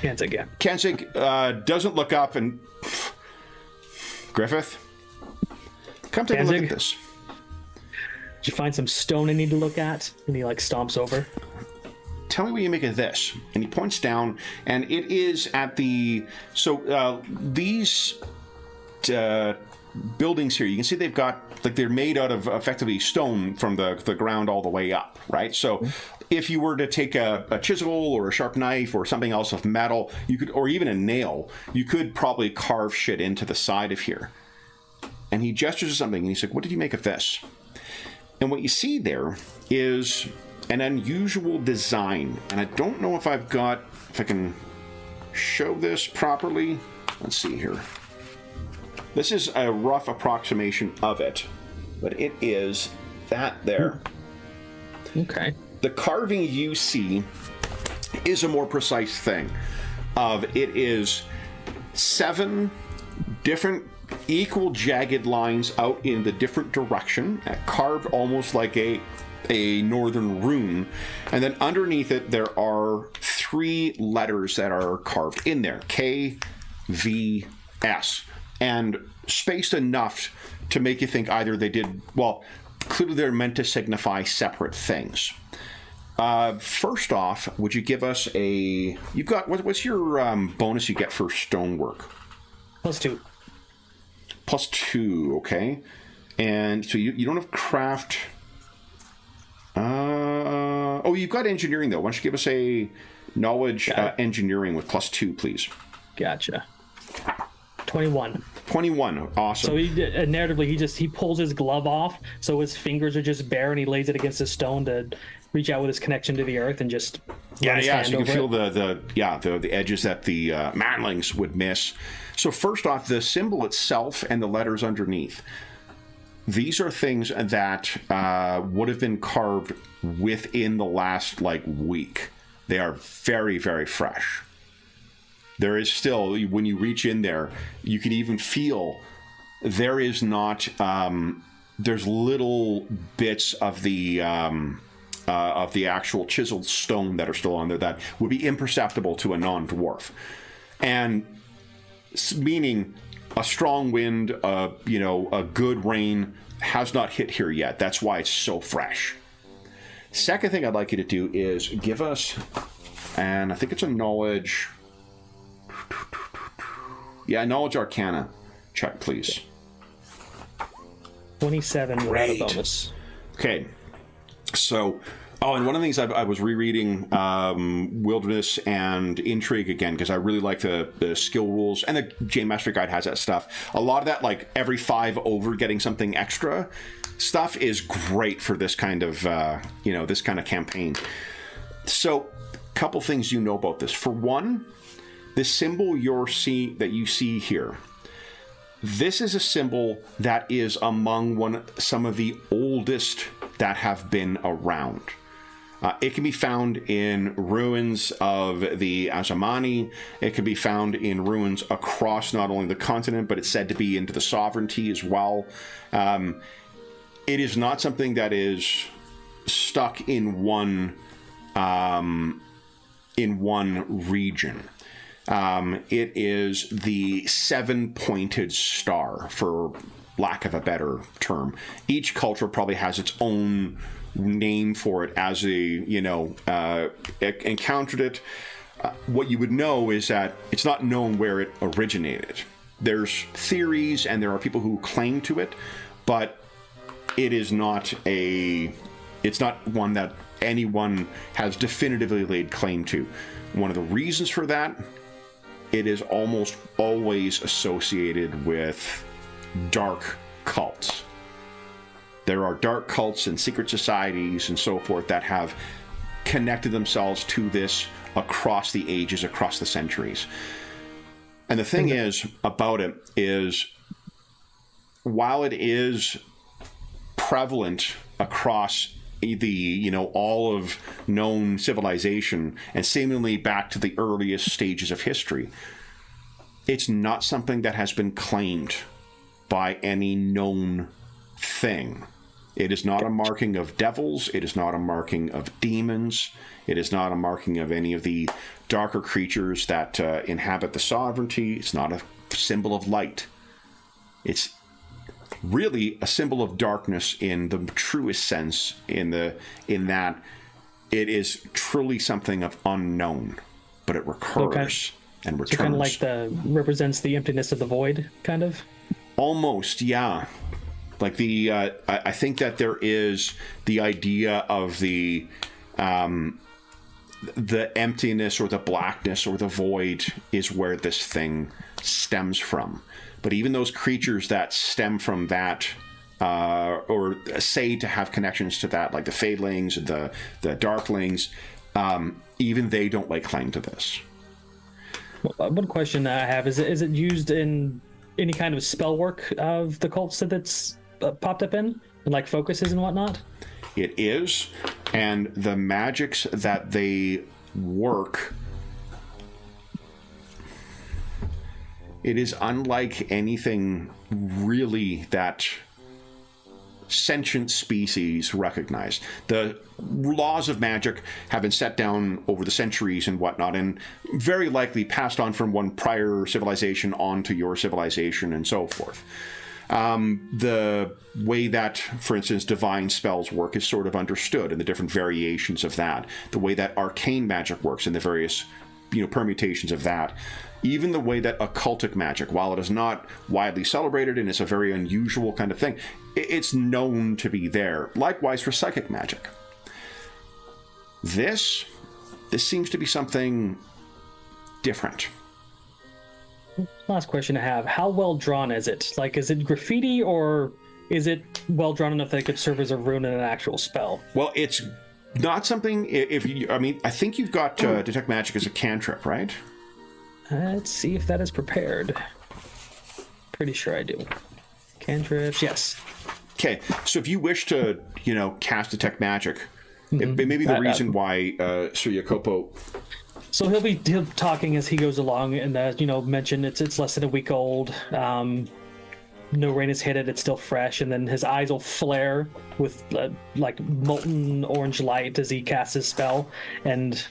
Kanzig, yeah. Kanzig doesn't look up and... Griffith, come take a look Danzig? at this. Did you find some stone I need to look at? And he like stomps over. Tell me what you make of this. And he points down, and it is at the... So these buildings here, you can see they've got... Like, they're made out of, effectively, stone from the ground all the way up, right? So if you were to take a chisel or a sharp knife or something else of metal, you could, or even a nail, you could probably carve shit into the side of here. And he gestures to something, and he's like, what did you make of this? And what you see there is an unusual design. And I don't know if I can show this properly. Let's see here. This is a rough approximation of it, but it is that there. Okay. The carving you see is a more precise thing. It is 7 different equal jagged lines out in the different direction, carved almost like a northern rune, and then underneath it there are 3 letters that are carved in there: K, V, S, and spaced enough to make you think either they did, well, clearly they're meant to signify separate things. First off, would you give us a... You've got... What's your bonus you get for stonework? +2. +2, okay. And so you don't have craft... Oh, you've got engineering, though. Why don't you give us a knowledge engineering with +2, please? Gotcha. 21. 21, awesome. So narratively, he pulls his glove off, so his fingers are just bare, and he lays it against a stone to reach out with his connection to the earth and just run his hand so you can feel it. the edges that the manlings would miss. So first off, the symbol itself and the letters underneath. These are things that would have been carved within the last week. They are very, very fresh. There is still, when you reach in there, you can even feel there is not. There's little bits of the actual chiseled stone that are still on there that would be imperceptible to a non-dwarf, and meaning a strong wind, a good rain has not hit here yet. That's why it's so fresh. Second thing I'd like you to do is give us, and I think it's a knowledge. Yeah, knowledge arcana check, please. 27 without a bonus. Okay. So, and one of the things I was rereading Wilderness and Intrigue again, because I really like the skill rules, and the Game Master Guide has that stuff. A lot of that, every 5 over getting something extra stuff is great for this kind of, this kind of campaign. So, couple things you know about this. For one, the symbol that you see here, this is a symbol that is among some of the oldest that have been around. It can be found in ruins of the Azamani. It can be found in ruins across not only the continent, but it's said to be into the sovereignty as well. It is not something that is stuck in one region. It is the 7-pointed star, for lack of a better term. Each culture probably has its own name for it as encountered it. What you would know is that it's not known where it originated. There's theories, and there are people who claim to it, but it is not it's not one that anyone has definitively laid claim to. One of the reasons for that, it is almost always associated with dark cults. There are dark cults and secret societies and so forth that have connected themselves to this across the ages, across the centuries. And the thing is about it is, while it is prevalent across all of known civilization and seemingly back to the earliest stages of history, it's not something that has been claimed by any known thing. It is not a marking of devils. It is not a marking of demons. It is not a marking of any of the darker creatures that inhabit the sovereignty. It's not a symbol of light. It's really a symbol of darkness in the truest sense, in that it is truly something of unknown, but it recurs and returns. So kind of like represents the emptiness of the void, kind of? Almost, yeah. Like I think that there is the idea of the emptiness or the blackness or the void is where this thing stems from. But even those creatures that stem from that, or say to have connections to that, like the Fadelings, the Darklings, even they don't lay claim to this. Well, one question I have is it used in any kind of spell work of the cults that's popped up in, like focuses and whatnot? It is, and the magics that they work, it is unlike anything really that sentient species recognize. The laws of magic have been set down over the centuries and whatnot, and very likely passed on from one prior civilization on to your civilization and so forth. The way that, for instance, divine spells work is sort of understood, and the different variations of that. The way that arcane magic works and the various, permutations of that. Even the way that occultic magic, while it is not widely celebrated and it's a very unusual kind of thing, it's known to be there. Likewise for psychic magic. This seems to be something different. Last question I have. How well drawn is it? Like, is it graffiti, or is it well drawn enough that it could serve as a rune in an actual spell? Well, it's not something, I think you've got Detect Magic as a cantrip, right? Let's see if that is prepared. Pretty sure I do. Cantrips, yes. Okay, so if you wish to, cast Detect Magic, it may be the reason why Sir Jacopo... So he'll be talking as he goes along, and mention it's less than a week old. No rain has hit it; it's still fresh, and then his eyes will flare with like molten orange light as he casts his spell, and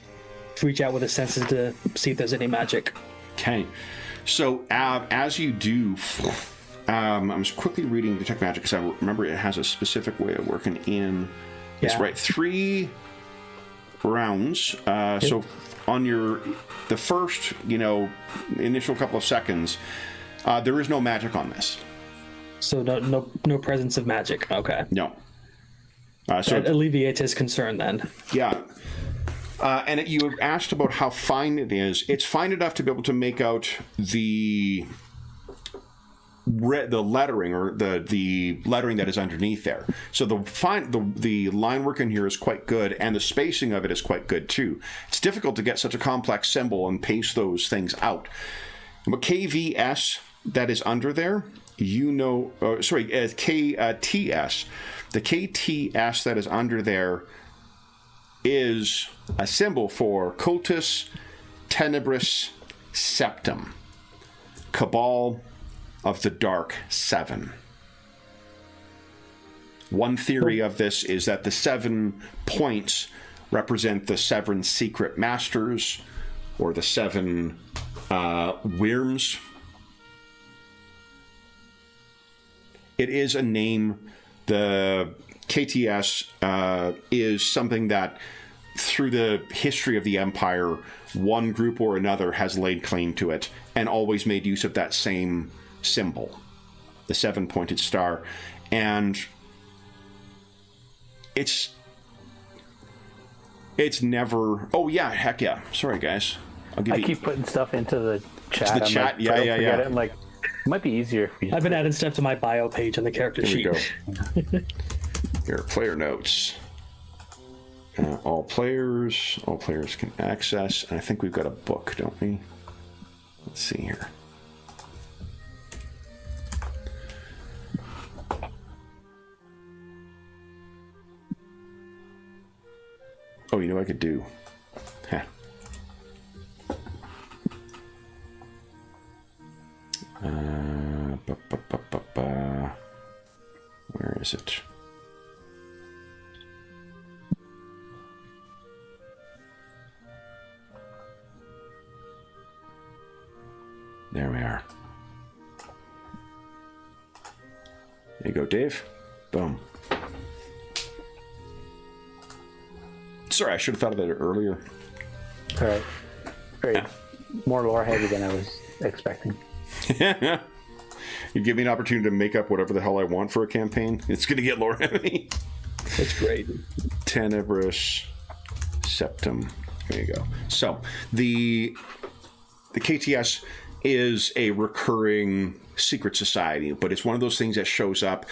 reach out with his senses to see if there's any magic. Okay, so as you do, I'm just quickly reading Detect Magic because I remember it has a specific way of working in. It's right 3 rounds. Yep. So on the first, initial couple of seconds, there is no magic on this. So no presence of magic. Okay. No. So that alleviates his concern then. Yeah. And you asked about how fine it is. It's fine enough to be able to make out the lettering, or the lettering that is underneath there. So the line work in here is quite good, and the spacing of it is quite good too. It's difficult to get such a complex symbol and paste those things out. But KVS that is under there, KTS. The KTS that is under there is a symbol for Cultus Tenebris Septum, Cabal of the Dark 7. One theory of this is that the 7 points represent the 7 secret masters, or the 7 Wyrms. It is a name. The KTS is something that, through the history of the Empire, one group or another has laid claim to it and always made use of that same symbol, the 7-pointed star. And it's never... Oh, yeah, heck yeah. Sorry, guys. I keep putting stuff into the chat. To the chat, like, yeah. I'm like, it might be easier if we... I've been adding stuff to my bio page on the character sheet. Here we go. Here are player notes. All players can access. And I think we've got a book, don't we? Let's see here. Oh, you know what I could do? Huh. Where is it? There we are. There you go, Dave. Boom. Sorry, I should have thought of that earlier. All right. Great. More lore heavy than I was expecting. You give me an opportunity to make up whatever the hell I want for a campaign. It's going to get lore heavy. That's great. Tenebris Septum. There you go. So the KTS is a recurring secret society, but it's one of those things that shows up.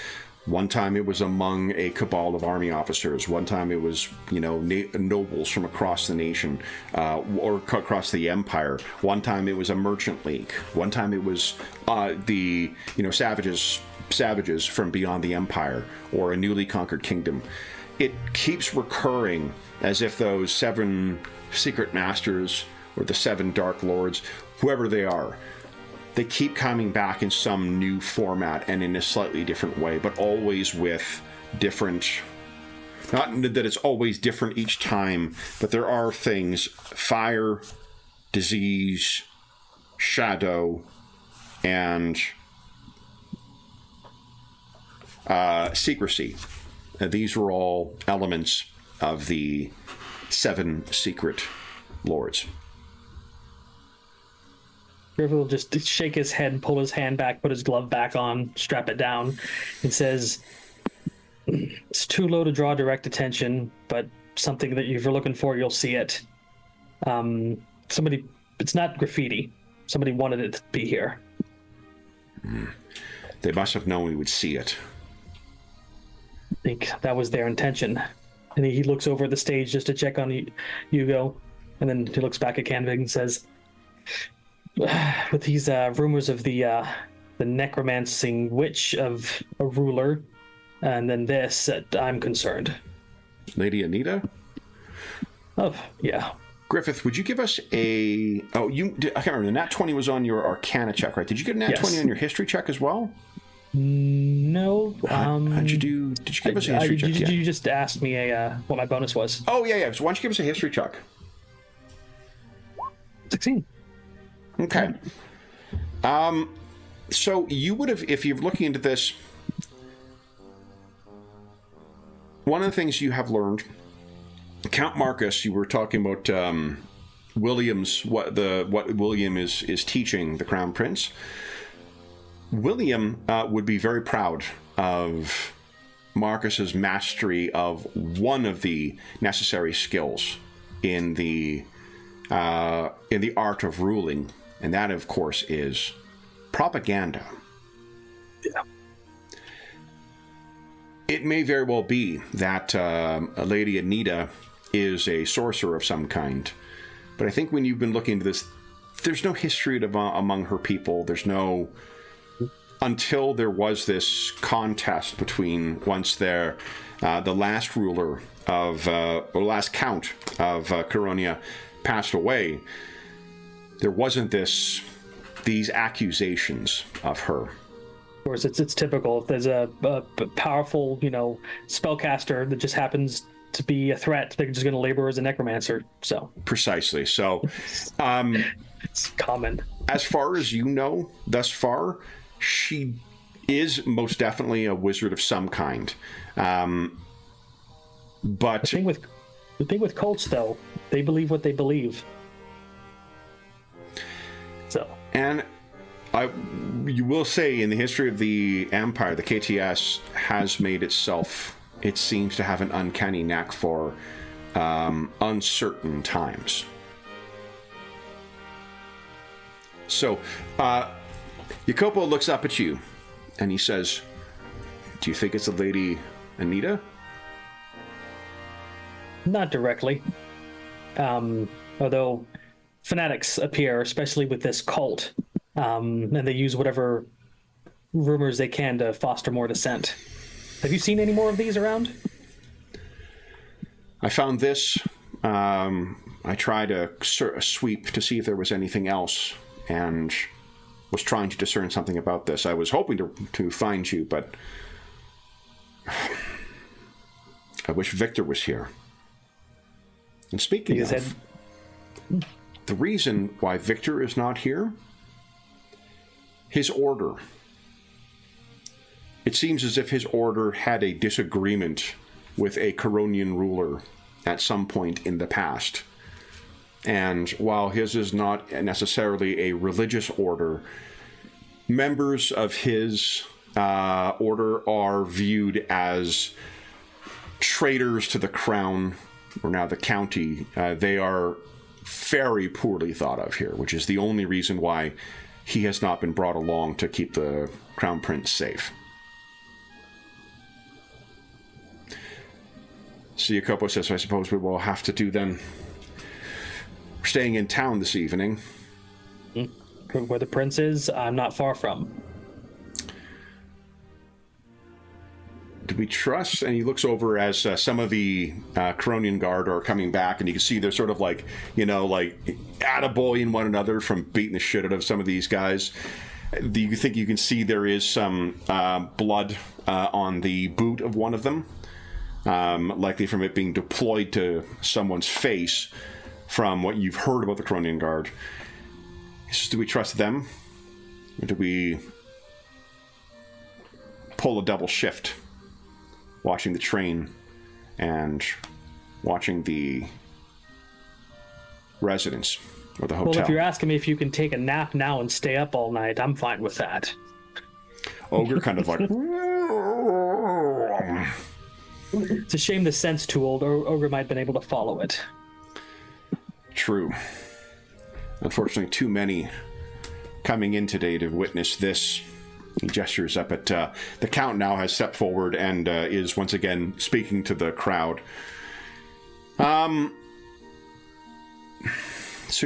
One time it was among a cabal of army officers. One time it was, nobles from across the nation or across the empire. One time it was a merchant league. One time it was savages from beyond the empire or a newly conquered kingdom. It keeps recurring as if those 7 secret masters or the 7 dark lords, whoever they are, they keep coming back in some new format and in a slightly different way, but always with different... Not that it's always different each time, but there are things: fire, disease, shadow, and secrecy. These were all elements of the 7 secret lords. Griffith will just shake his head and pull his hand back, put his glove back on, strap it down, and says, "It's too low to draw direct attention, but something that if you're looking for, you'll see it. It's not graffiti. Somebody wanted it to be here." They must have known we would see it. I think that was their intention. And he looks over at the stage just to check on Hugo, and then he looks back at Canvig and says, "With these rumors of the necromancing witch of a ruler, and then this, I'm concerned." Lady Anita? Oh, yeah. Griffith, would you give us a... I can't remember. The Nat 20 was on your Arcana check, right? Did you get a Nat 20 on your History check as well? No. How'd you do? Did you give us a History check? You just asked me what my bonus was. Oh, yeah. So why don't you give us a History check? 16. Okay. So you would have, if you're looking into this, one of the things you have learned, Count Marcus, you were talking about William's what William is teaching the Crown Prince. William would be very proud of Marcus's mastery of one of the necessary skills in the art of ruling. And that, of course, is propaganda. Yeah. It may very well be that Lady Anita is a sorcerer of some kind. But I think when you've been looking into this, there's no history among her people. There's no... Until there was this contest between the last ruler of... or last count of Coronia passed away, there wasn't these accusations of her. Of course, it's typical. If there's a powerful, spellcaster that just happens to be a threat, they're just going to label her as a necromancer. So precisely. So, it's common. As far as you know, thus far, she is most definitely a wizard of some kind. But the thing with cults, though, they believe what they believe. So, and you will say, in the history of the Empire, the KTS has made itself, it seems to have an uncanny knack for uncertain times. So, Jacopo looks up at you, and he says, "Do you think it's a Lady Anita?" Not directly. Although fanatics appear, especially with this cult, and they use whatever rumors they can to foster more dissent. Have you seen any more of these around? I found this. I tried a sweep to see if there was anything else, and was trying to discern something about this. I was hoping to find you, but I wish Victor was here. And speaking of, the reason why Victor is not here, his order it seems as if his order had a disagreement with a Coronian ruler at some point in the past. And while his is not necessarily a religious order, members of his order are viewed as traitors to the crown, or now the county. They are very poorly thought of here, which is the only reason why he has not been brought along to keep the crown prince safe. So Jacopo says, I suppose we will have to do then. We're staying in town this evening. Where the prince is, I'm not far from. Do we trust? And he looks over as some of the Coronian guard are coming back, and you can see they're sort of like, attaboying one another from beating the shit out of some of these guys. Do you think you can see there is some blood on the boot of one of them? Likely from it being deployed to someone's face from what you've heard about the Coronian guard. Do we trust them? Or do we pull a double shift? Watching the train and watching the residence or the hotel. Well, if you're asking me if you can take a nap now and stay up all night, I'm fine with that. Ogre kind of like... It's a shame the scent's too old. Ogre might have been able to follow it. True. Unfortunately, too many coming in today to witness this. He gestures up at the Count now has stepped forward and is once again speaking to the crowd. So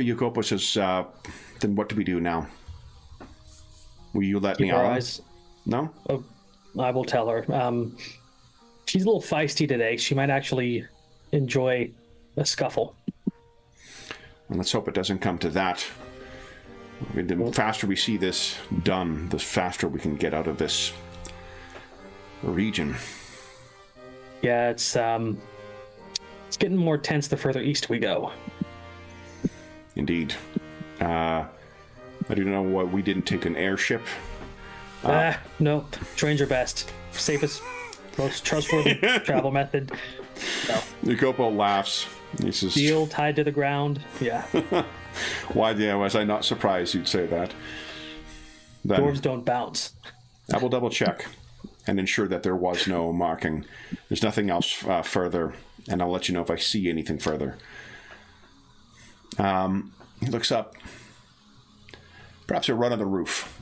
Jacopo says, then what do we do now? Will you let me out? No? Oh, I will tell her. She's a little feisty today. She might actually enjoy a scuffle. And let's hope it doesn't come to that. I mean, the faster we see this done, the faster we can get out of this region. Yeah, it's getting more tense the further east we go. Indeed. I do know why we didn't take an airship. No. Trains are best. Safest, most trustworthy travel method. No. Jacopo laughs. He says, steel tied to the ground. Yeah. Why was I not surprised you'd say that? Then, dwarves don't bounce. I will double check and ensure that there was no marking. There's nothing else further, and I'll let you know if I see anything further. He looks up. Perhaps a run on the roof.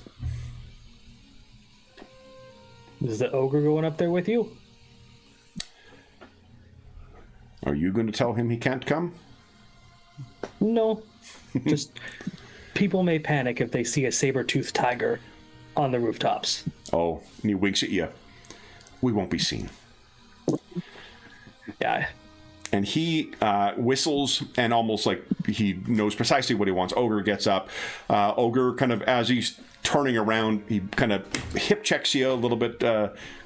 Is the ogre going up there with you? Are you going to tell him he can't come? No. Just people may panic if they see a saber-toothed tiger on the rooftops. Oh, and he winks at you. We won't be seen. Yeah. And he whistles, and almost like he knows precisely what he wants. Ogre gets up. Ogre kind of, as he's turning around, he kind of hip checks you a little bit,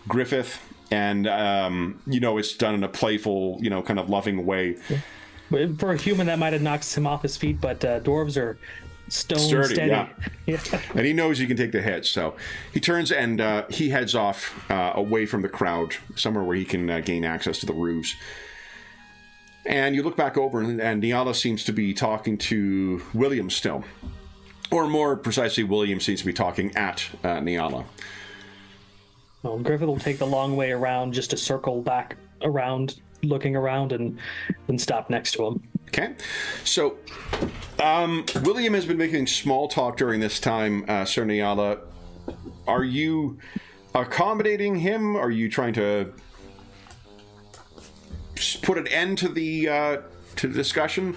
Griffith, and it's done in a playful, kind of loving way. Yeah. For a human, that might have knocked him off his feet, but dwarves are stone steady. Yeah. Yeah. And he knows he can take the hit, so he turns and he heads off away from the crowd, somewhere where he can gain access to the roofs. And you look back over, and Niala seems to be talking to William still. Or more precisely, William seems to be talking at Niala. Well, Griffith will take the long way around just to circle back around, looking around, and then stop next to him. Okay. So, William has been making small talk during this time, Sir Niala. Are you accommodating him? Are you trying to put an end to the discussion?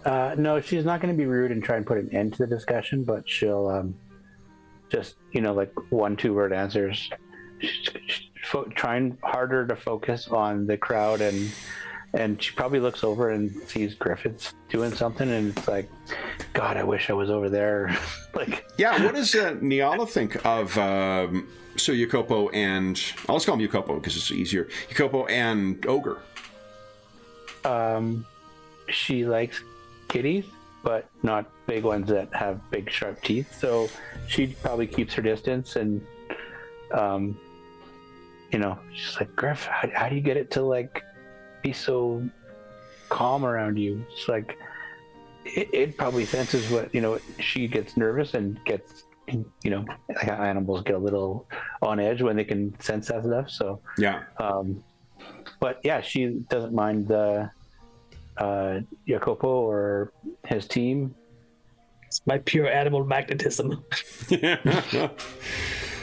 No, she's not going to be rude and try and put an end to the discussion, but she'll just, like 1-2 word answers. Trying harder to focus on the crowd, and she probably looks over and sees Griffith's doing something, and it's like, God, I wish I was over there. Yeah, what does Niala think of Sir Jacopo and... Let's call him Jacopo because it's easier. Jacopo and Ogre. She likes kitties, but not big ones that have big sharp teeth, so she probably keeps her distance and she's like, Griff, how do you get it to like be so calm around you? It's like it probably senses what she gets nervous and gets like how animals get a little on edge when they can sense that stuff. So yeah. But yeah, she doesn't mind the Jacopo or his team. It's my pure animal magnetism.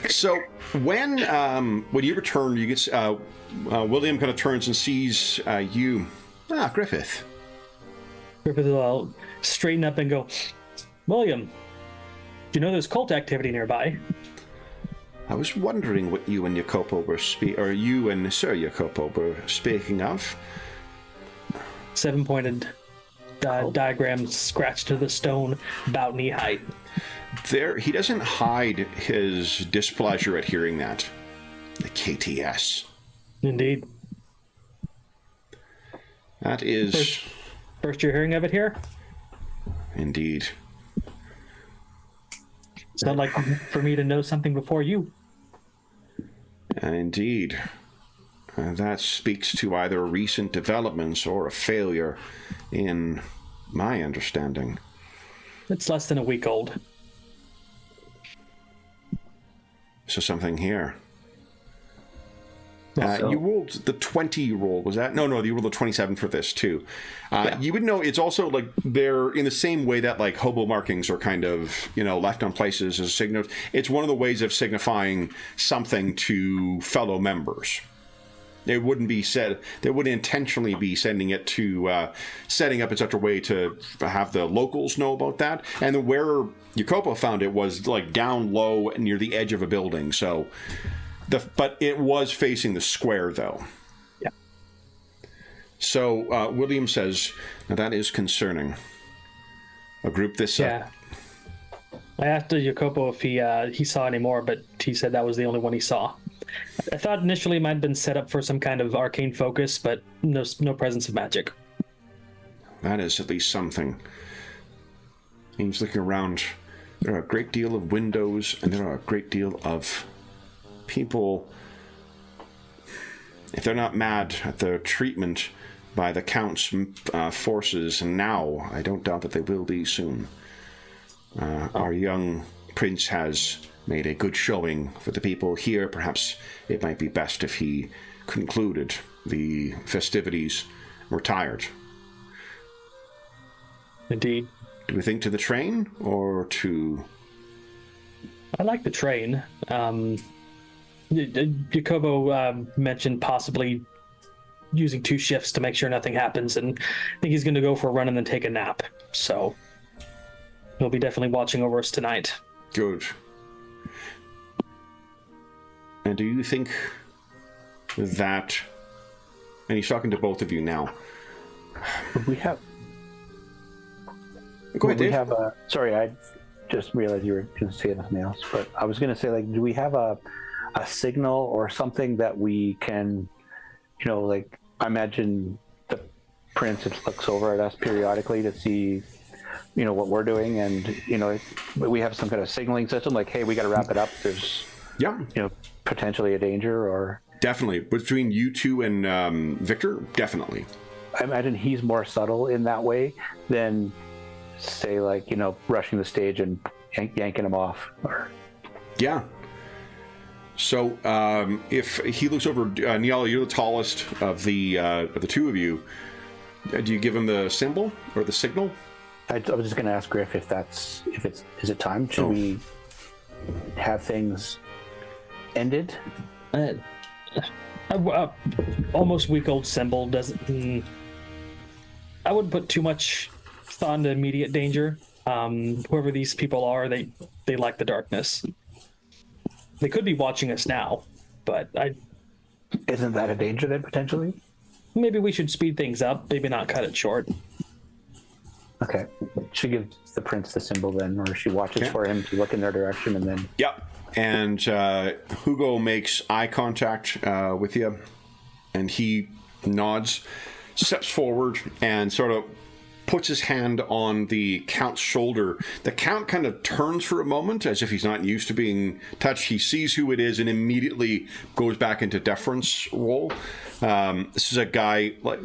So when you return, you get William kind of turns and sees you. Griffith. Griffith will straighten up and go, William, do you know there's cult activity nearby? I was wondering what you and Jacopo were you and Sir Jacopo were speaking of. 7-pointed diagram scratched to the stone, about knee height. He doesn't hide his displeasure at hearing that. The KTS. Indeed. That is... First you're hearing of it here? Indeed. It's not like for me to know something before you. Indeed. That speaks to either recent developments or a failure in my understanding. It's less than a week old. So something here. So, you rolled the 20 roll, was that? No, you rolled the 27 for this, too. Yeah. You would know it's also, like, they're in the same way that, like, hobo markings are kind of, left on places as signals. It's one of the ways of signifying something to fellow members. It wouldn't be said, they wouldn't intentionally be sending it to, setting up in such a way to have the locals know about that. And where Jacopo found it was, like, down low near the edge of a building, so... But it was facing the square, though. Yeah. So William says, now that is concerning. A group this... Yeah. I asked Jacopo if he saw any more, but he said that was the only one he saw. I thought initially it might have been set up for some kind of arcane focus, but no presence of magic. That is at least something. He's looking around. There are a great deal of windows, and there are a great deal of... people, if they're not mad at the treatment by the Count's forces now, I don't doubt that they will be soon. Our young prince has made a good showing for the people here. Perhaps it might be best if he concluded the festivities, retired. Indeed. Do we think to the train or to... I like the train. Jacobo mentioned possibly using 2 shifts to make sure nothing happens, and I think he's going to go for a run and then take a nap. So he'll be definitely watching over us tonight. Good. And do you think that... And he's talking to both of you now. we have... Go ahead, Dave. We have a... Sorry, I just realized you were going to say something else, but I was going to say, like, do we have a signal or something that we can, like, I imagine the prince looks over at us periodically to see, what we're doing, and, we have some kind of signaling system, like, hey, we got to wrap it up. There's, potentially a danger, or... Definitely. Between you two and Victor, definitely. I imagine he's more subtle in that way than, say, like, rushing the stage and yanking him off, or... Yeah. So, if he looks over, Niala, you're the tallest of the two of you. Do you give him the symbol or the signal? I was just going to ask Griff is it time? Should we have things ended? Almost week-old symbol doesn't. I wouldn't put too much thought into immediate danger. Whoever these people are, they like the darkness. They could be watching us now, but Isn't that a danger then, potentially? Maybe we should speed things up, maybe not cut it short. Okay. She gives the prince the symbol then, or she watches for him to look in their direction and then... Yep. And Hugo makes eye contact with you, and he nods, steps forward, and sort of puts his hand on the Count's shoulder. The Count kind of turns for a moment as if he's not used to being touched. He sees who it is and immediately goes back into deference role. This is a guy like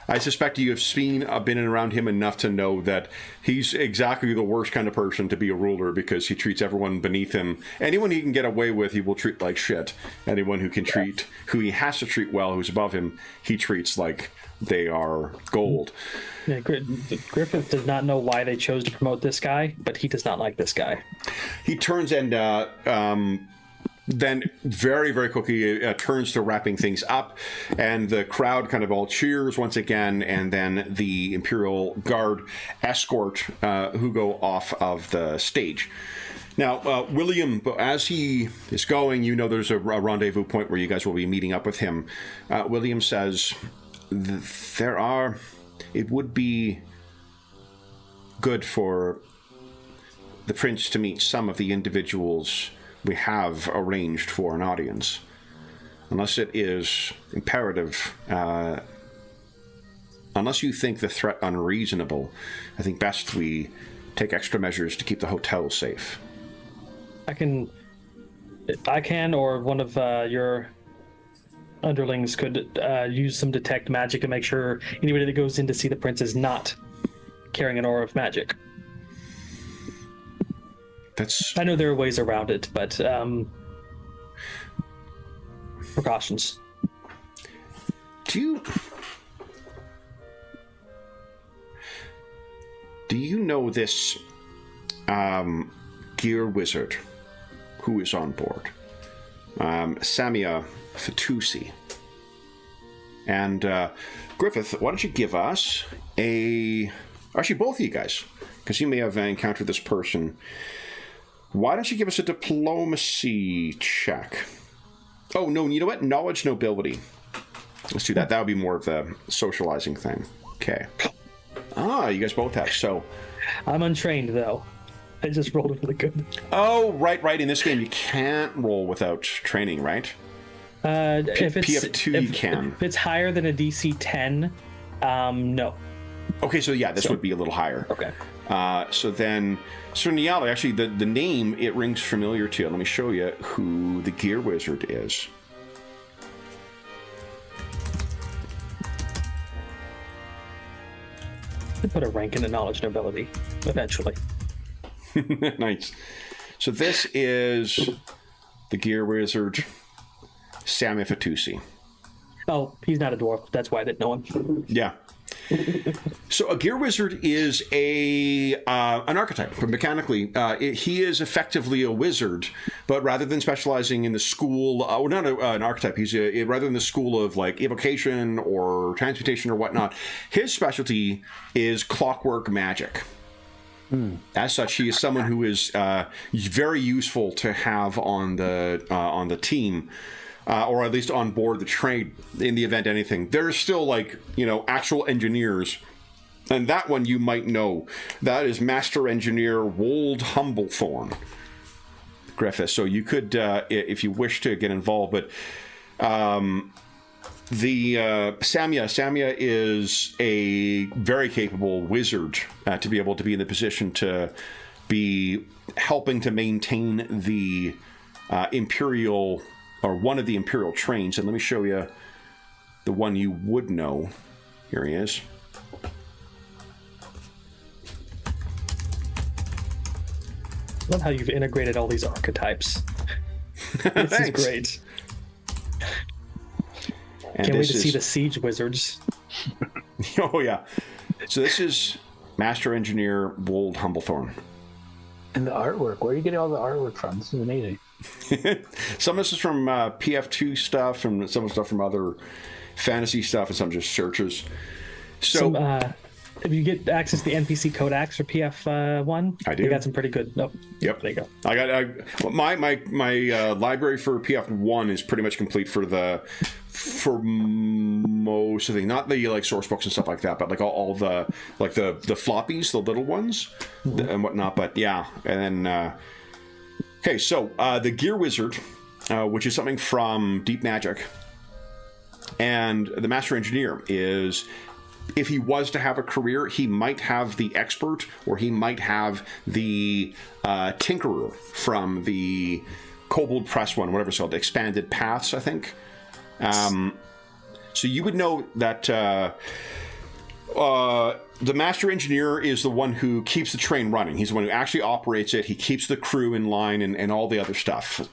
I suspect you have been around him enough to know that he's exactly the worst kind of person to be a ruler, because he treats everyone beneath him. Anyone he can get away with, he will treat like shit. Anyone who who he has to treat well, who's above him, he treats like they are gold. Yeah, Griffith does not know why they chose to promote this guy, but he does not like this guy. He turns and then very, very quickly turns to wrapping things up, and the crowd kind of all cheers once again, and then the Imperial Guard escort who go off of the stage. Now, William, as he is going, there's a rendezvous point where you guys will be meeting up with him. William says, it would be good for the prince to meet some of the individuals we have arranged for an audience. Unless it is imperative, unless you think the threat unreasonable, I think best we take extra measures to keep the hotel safe. I can, or one of your underlings could use some detect magic to make sure anybody that goes in to see the prince is not carrying an aura of magic. I know there are ways around it, but precautions. Do you know this gear wizard who is on board? Samia Fatusi. And Griffith, why don't you give us actually both of you guys, because you may have encountered this person. Why don't you give us a diplomacy check? Oh, no, you know what? Knowledge nobility. Let's do that. That would be more of the socializing thing. Okay. You guys both have, so... I'm untrained, though. I just rolled really good. Oh, right. In this game, you can't roll without training, right? If it's PF2, you can. If it's higher than a DC 10, no. Okay, so yeah, this would be a little higher. Okay. So Niala, actually, the name, it rings familiar to you. Let me show you who the gear wizard is. I'd put a rank in the knowledge nobility, eventually. Nice. So this is the gear wizard, Samia Fatusi. Oh, he's not a dwarf. That's why I didn't know him. Yeah. So a gear wizard is an archetype. Mechanically, he is effectively a wizard, but rather than specializing in the school, not an archetype, he's rather than the school of like evocation or transmutation or whatnot, his specialty is clockwork magic. As such, he is someone who is very useful to have on the team. Or at least on board the train in the event anything. There's still actual engineers. And that one you might know. That is Master Engineer Wold Humblethorn, Griffith. So you could, if you wish to get involved, but Samia is a very capable wizard to be able to be in the position to be helping to maintain the Imperial... or one of the Imperial trains, and let me show you the one you would know. Here he is. I love how you've integrated all these archetypes. This is great. Can't wait to see the siege wizards. Oh, yeah. So this is Master Engineer Wold Humblethorn. And the artwork. Where are you getting all the artwork from? This is amazing. Some of this is from PF2 stuff, and some of the stuff from other fantasy stuff, and some just searches. So, if you get access to the NPC Codex for PF1, I do. You got some pretty good. Oh, yep, there you go. I got my library for PF1 is pretty much complete for most of the, not the source books and stuff like that, but all the the floppies, the little ones, and whatnot. But yeah, and then. Okay, so the Gear Wizard, which is something from Deep Magic, and the Master Engineer is if he was to have a career, he might have the expert, or he might have the tinkerer from the Kobold Press one, whatever it's called, Expanded Paths, I think. So you would know that the master engineer is the one who keeps the train running. He's the one who actually operates it. He keeps the crew in line and all the other stuff.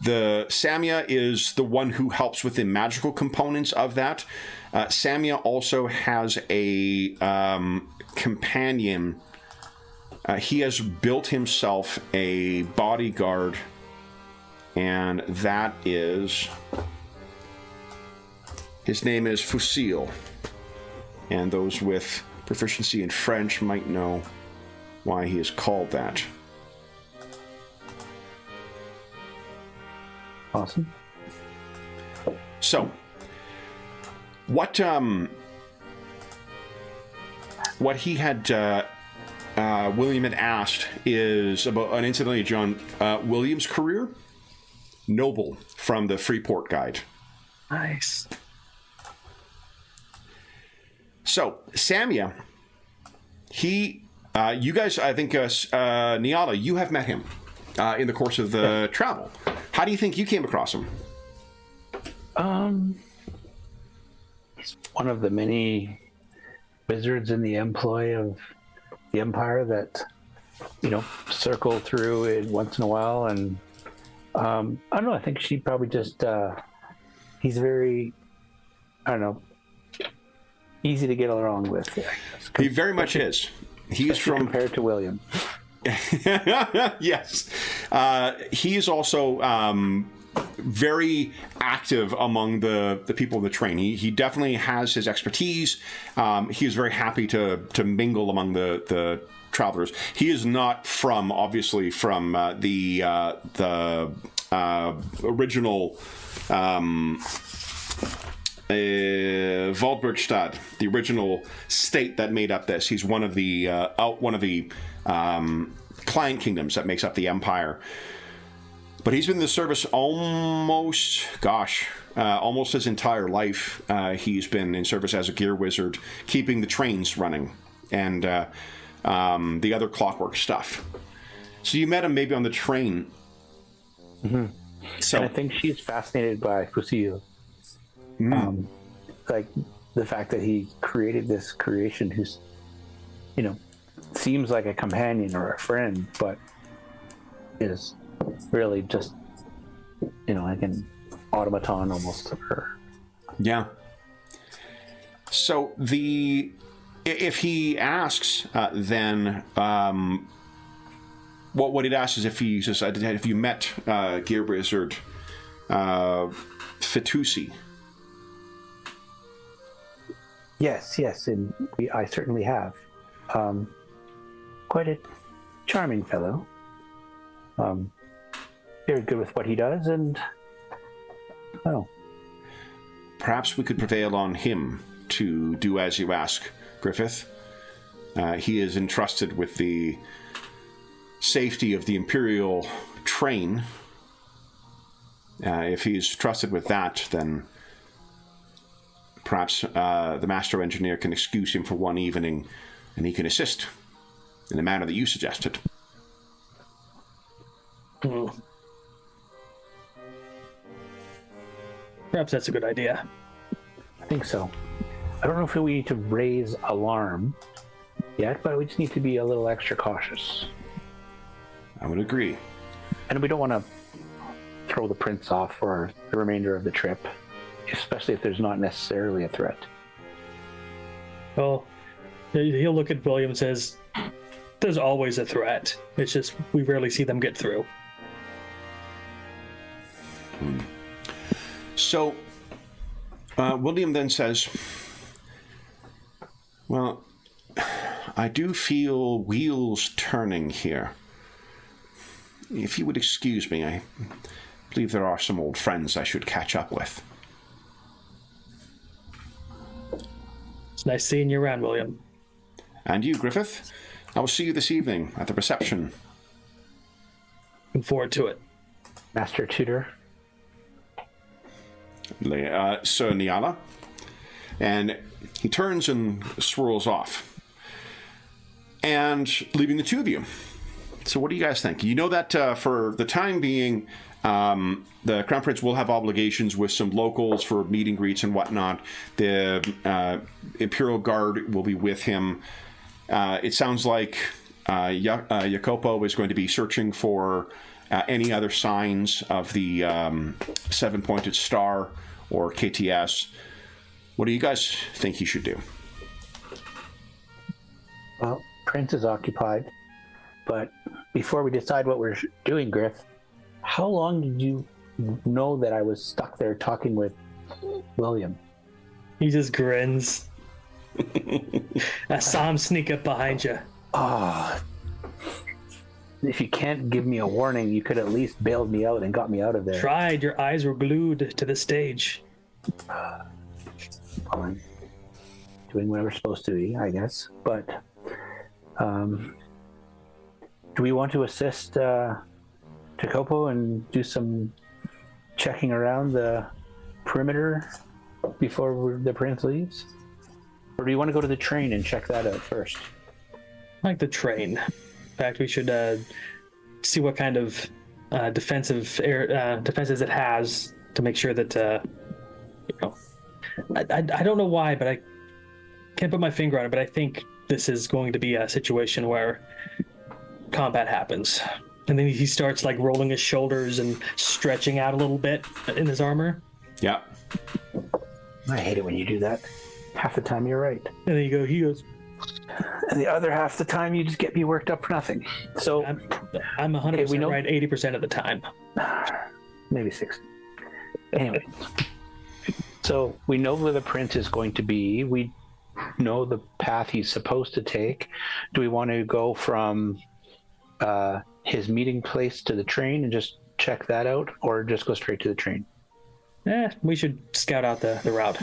The Samia is the one who helps with the magical components of that. Samia also has a companion. He has built himself a bodyguard, and that is... his name is Fusil. And those with proficiency in French might know why he is called that. Awesome. So, what he had William had asked is about, and incidentally, John, William's career, noble from the Freeport Guide. Nice. So, Samia, you guys, I think, Niala, you have met him in the course of the travel. How do you think you came across him? He's one of the many wizards in the employ of the Empire that, circle through it once in a while. And I don't know, I think she probably just, he's very, I don't know, easy to get along with. He very much is. He's from compared to William. Yes. He is also very active among the people in the train. He definitely has his expertise. He is very happy to mingle among the travelers. He is not obviously from the original Waldbergstadt, the original state that made up this. He's one of the client kingdoms that makes up the empire. But he's been in the service almost his entire life. He's been in service as a gear wizard, keeping the trains running and the other clockwork stuff. So you met him maybe on the train. Mm-hmm. So and I think she's fascinated by Fusil. Like the fact that he created this creation who's, seems like a companion or a friend, but is really just, like an automaton almost of her. Yeah. So if he asks, then what he'd ask is if he says, "Have you met Gear Wizard Fitusi?" Yes, and I certainly have. Quite a charming fellow. Very good with what he does, and perhaps we could prevail on him to do as you ask, Griffith. He is entrusted with the safety of the Imperial train. If he's trusted with that, then perhaps the Master Engineer can excuse him for one evening, and he can assist in the manner that you suggested. Perhaps that's a good idea. I think so. I don't know if we need to raise alarm yet, but we just need to be a little extra cautious. I would agree. And we don't want to throw the prince off for the remainder of the trip, especially if there's not necessarily a threat. Well, he'll look at William and says, "There's always a threat. It's just we rarely see them get through." So, William then says, "Well, I do feel wheels turning here. If you would excuse me, I believe there are some old friends I should catch up with." It's nice seeing you around, William. And you, Griffith. I will see you this evening at the reception. Looking forward to it. Master Tutor. Sir Niala. And he turns and swirls off, and leaving the two of you. So what do you guys think? You know that for the time being, the Crown Prince will have obligations with some locals for meet and greets and whatnot. The Imperial Guard will be with him. It sounds like Jacopo is going to be searching for any other signs of the seven-pointed star or KTS. What do you guys think he should do? Well, Prince is occupied, but before we decide what we're doing, Griff, how long did you know that I was stuck there talking with William? He just grins. I saw him sneak up behind you. Ah, if you can't give me a warning, you could at least bailed me out and got me out of there. Tried. Your eyes were glued to the stage. Fine. Doing what we're supposed to be, I guess. But do we want to assist Jacopo and do some checking around the perimeter before the Prince leaves? Or do you want to go to the train and check that out first? I like the train. In fact, we should see what kind of defenses it has to make sure that I don't know why, but I can't put my finger on it. But I think this is going to be a situation where combat happens, and then he starts like rolling his shoulders and stretching out a little bit in his armor. Yeah. I hate it when you do that. Half the time you're right, And then he goes. and the other half the time you just get me worked up for nothing. So I'm 100% right 80% of the time. maybe 60. Anyway, so we know where the Prince is going to be. We know the path he's supposed to take. Do we want to go from his meeting place to the train and just check that out, or just go straight to the train? We should scout out the route.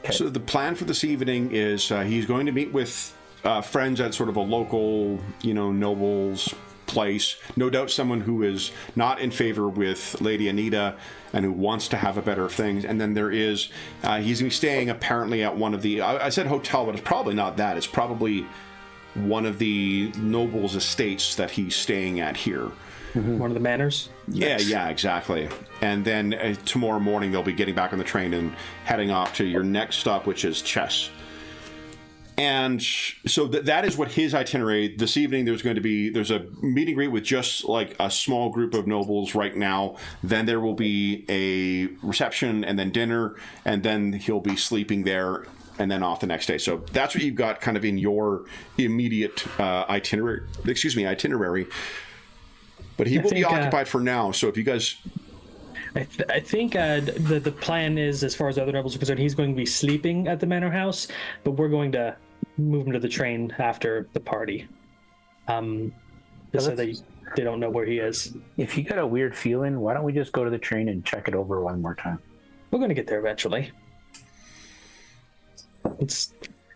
Okay. So the plan for this evening is he's going to meet with friends at sort of a local, noble's place. No doubt someone who is not in favor with Lady Anita and who wants to have a better thing. And then there is, he's going to be staying apparently at one of the, I said hotel, but it's probably not that. It's probably one of the noble's estates that he's staying at here. Mm-hmm. One of the manors? Yeah, exactly. And then tomorrow morning they'll be getting back on the train and heading off to your next stop, which is Chess. And so that is what his itinerary. This evening there's a meet and greet with just like a small group of nobles right now. Then there will be a reception and then dinner, and then he'll be sleeping there and then off the next day. So that's what you've got kind of in your immediate itinerary. But he will be occupied for now. So if you guys... I think the plan is, as far as other nobles are concerned, he's going to be sleeping at the manor house, but we're going to move him to the train after the party. So they don't know where he is. If you got a weird feeling, why don't we just go to the train and check it over one more time? We're going to get there eventually. Let's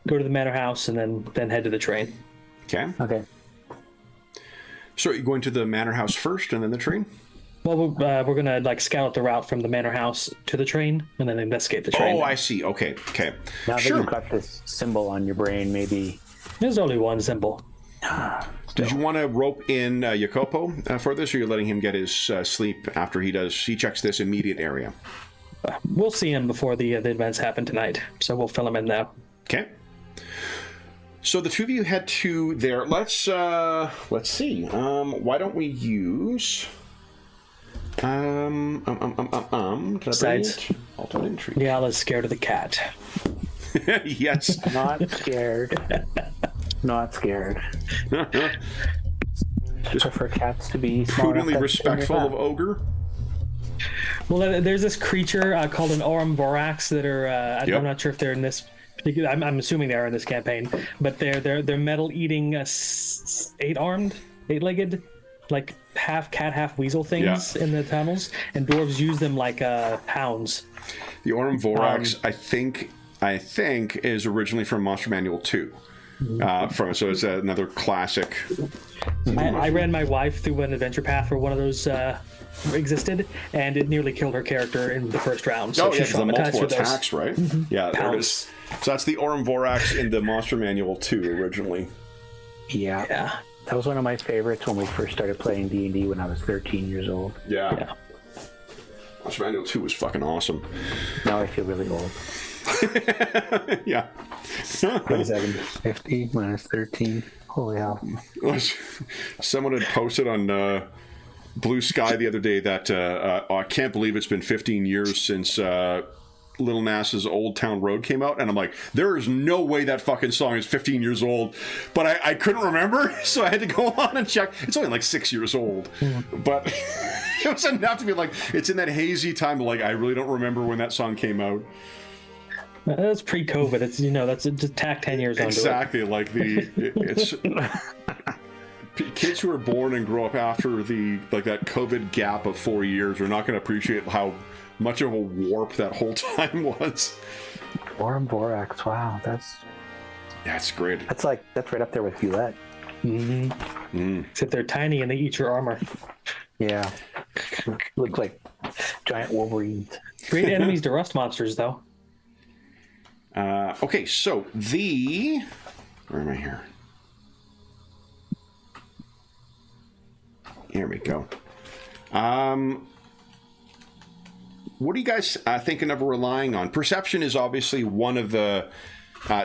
go to the manor house and then head to the train. Okay. So you're going to the manor house first and then the train? Well, we're going to scout the route from the manor house to the train and then investigate the train. Oh, I see. Okay. Now that Sure. you've got this symbol on your brain, maybe... There's only one symbol. Did you want to rope in Jacopo for this, or you're letting him get his sleep after he checks this immediate area? We'll see him before the events happen tonight, so we'll fill him in now. Okay. So the two of you head to there. Let's see. Why don't we use Besides, ultimate intrigue. Liala's scared of the cat. Yes. Not scared. Not scared. Just prefer cats to be Prudently respectful of ogre. Well, there's this creature called an Aurum Vorax that are. Yep. I'm not sure if they're in this. I'm assuming they are in this campaign, but they're metal-eating, eight-legged, like half cat, half weasel things in the tunnels, and dwarves use them like hounds. The Aurum Vorax, I think, is originally from Monster Manual 2. from it. So it's another classic. I ran my wife through an adventure path where one of those existed, and it nearly killed her character in the first round. So she's the traumatized multiple with those. attacks, right? Yeah, there it is. So that's the Orem Vorax in the Monster Manual 2 originally. Yeah. That was one of my favorites when we first started playing D&D when I was 13 years old. Yeah. Monster Manual 2 was fucking awesome. Now I feel really old. Yeah. 50 when I was 13. Holy hell. Someone had posted on Blue Sky the other day that I can't believe it's been 15 years since Lil Nas's Old Town Road came out, and I'm like, there is no way that fucking song is 15 years old, but I couldn't remember, so I had to go on and check. It's only like 6 years old, but it was enough to be like, it's in that hazy time, like, I really don't remember when that song came out. That's pre-COVID. It's that's just tack 10 years onto it. Exactly, like it's kids who are born and grow up after that COVID gap of 4 years are not going to appreciate how much of a warp that whole time was. Orem Vorax, wow, it's great. That's right up there with Goulet. Except they're tiny and they eat your armor. Yeah, look like giant wolverines. Great enemies to rust monsters, though. Okay, so where am I here? Here we go. What are you guys thinking of relying on? Perception is obviously one of the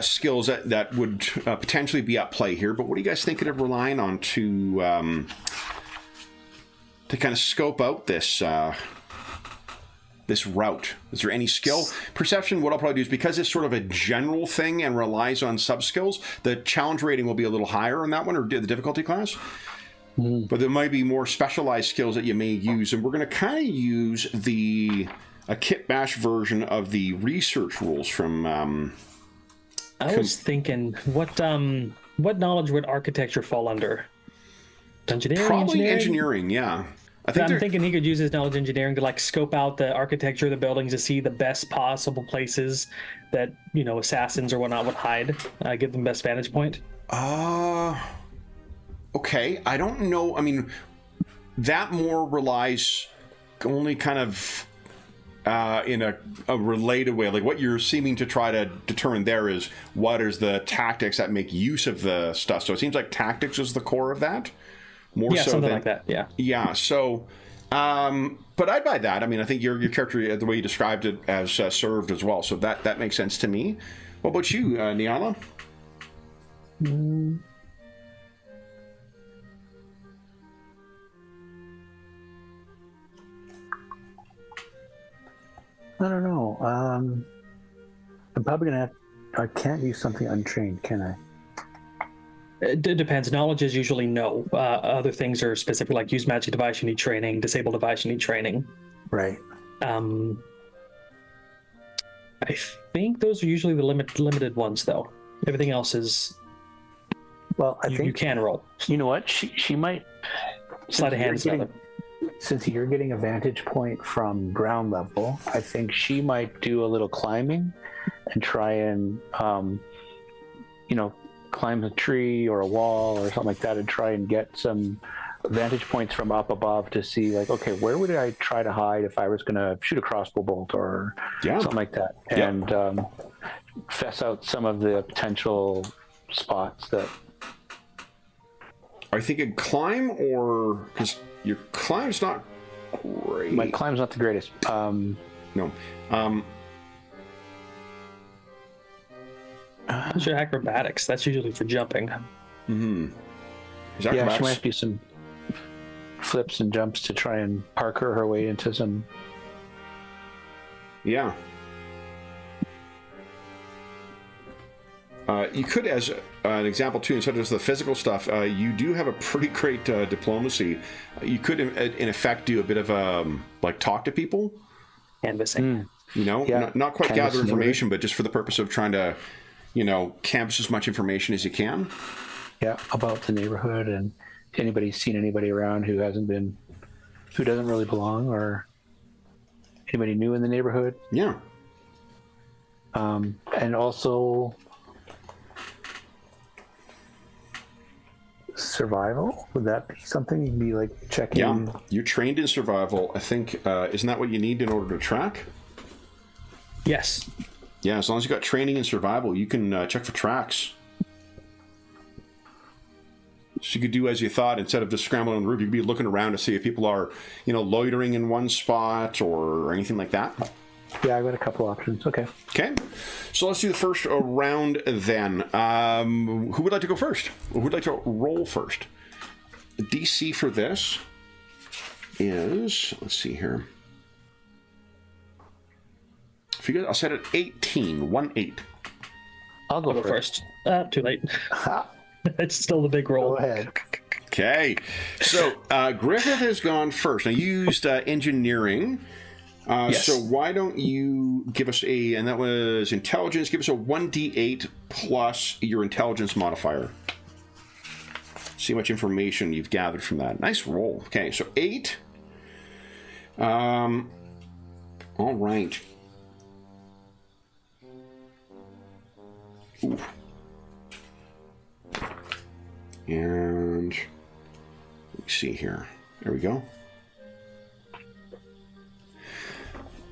skills that would potentially be at play here, but what are you guys thinking of relying on to kind of scope out this route? Is there any skill? Perception, what I'll probably do is, because it's sort of a general thing and relies on sub-skills, the challenge rating will be a little higher on that one, or the difficulty class. But there might be more specialized skills that you may use, and we're going to kind of use a kit bash version of the research rules from. I was thinking, what knowledge would architecture fall under? Engineering, probably engineering, yeah. I'm thinking he could use his knowledge engineering to scope out the architecture of the buildings to see the best possible places that assassins or whatnot would hide, give them best vantage point. Okay, I don't know. I mean, that more relies only kind of in a related way. Like, what you're seeming to try to determine there is what is the tactics that make use of the stuff. So it seems like tactics is the core of that. More so something than, like that. Yeah. Yeah. So, but I'd buy that. I mean, I think your character, the way you described it, as served as well. So that makes sense to me. What about you, Niala? I don't know. I'm probably gonna I can't use something untrained, can I? It depends. Knowledge is usually no. Other things are specific, like use magic device, you need training. Disable device, you need training. Right. I think those are usually the limited ones, though. Everything else is. Well, I think you can roll. You know what? She might. Sleight of hand is another. Since you're getting a vantage point from ground level, I think she might do a little climbing and try and, climb a tree or a wall or something like that and try and get some vantage points from up above to see, like, okay, where would I try to hide if I was going to shoot a crossbow bolt or something like that, and fess out some of the potential spots that. Are you thinking climb, or because your climb's not great? My climb's not the greatest. No. What's your acrobatics? That's usually for jumping. Mm-hmm. Yeah, she might do some flips and jumps to try and parkour her way into some. Yeah. You could, as an example too, instead of the physical stuff, you do have a pretty great diplomacy. You could, in effect, do a bit of talk to people. Canvassing. Not quite gather information, but just for the purpose of trying to, canvass as much information as you can. Yeah, about the neighborhood, and if anybody's seen anybody around who doesn't really belong, or anybody new in the neighborhood. Yeah. And also, Survival? Would that be something you'd be like checking? Yeah, you're trained in survival. I think, isn't that what you need in order to track? Yes. Yeah, as long as you got training in survival, you can check for tracks. So you could do as you thought. Instead of just scrambling on the roof, you could be looking around to see if people are, loitering in one spot or anything like that. Yeah, I got a couple options. Okay. Okay, so let's do the first round then. Who would like to go first? Who would like to roll first? The DC for this is, let's see here. If you guys, I'll set it 18, 1-8. I'll go first. Too late. It's still the big roll. Go ahead. Okay, so Griffith has gone first. Now, you used engineering. Yes. So why don't you give us and that was intelligence, give us a 1d8 plus your intelligence modifier. See how much information you've gathered from that. Nice roll. Okay, so 8. All right. Ooh. And let me see here. There we go.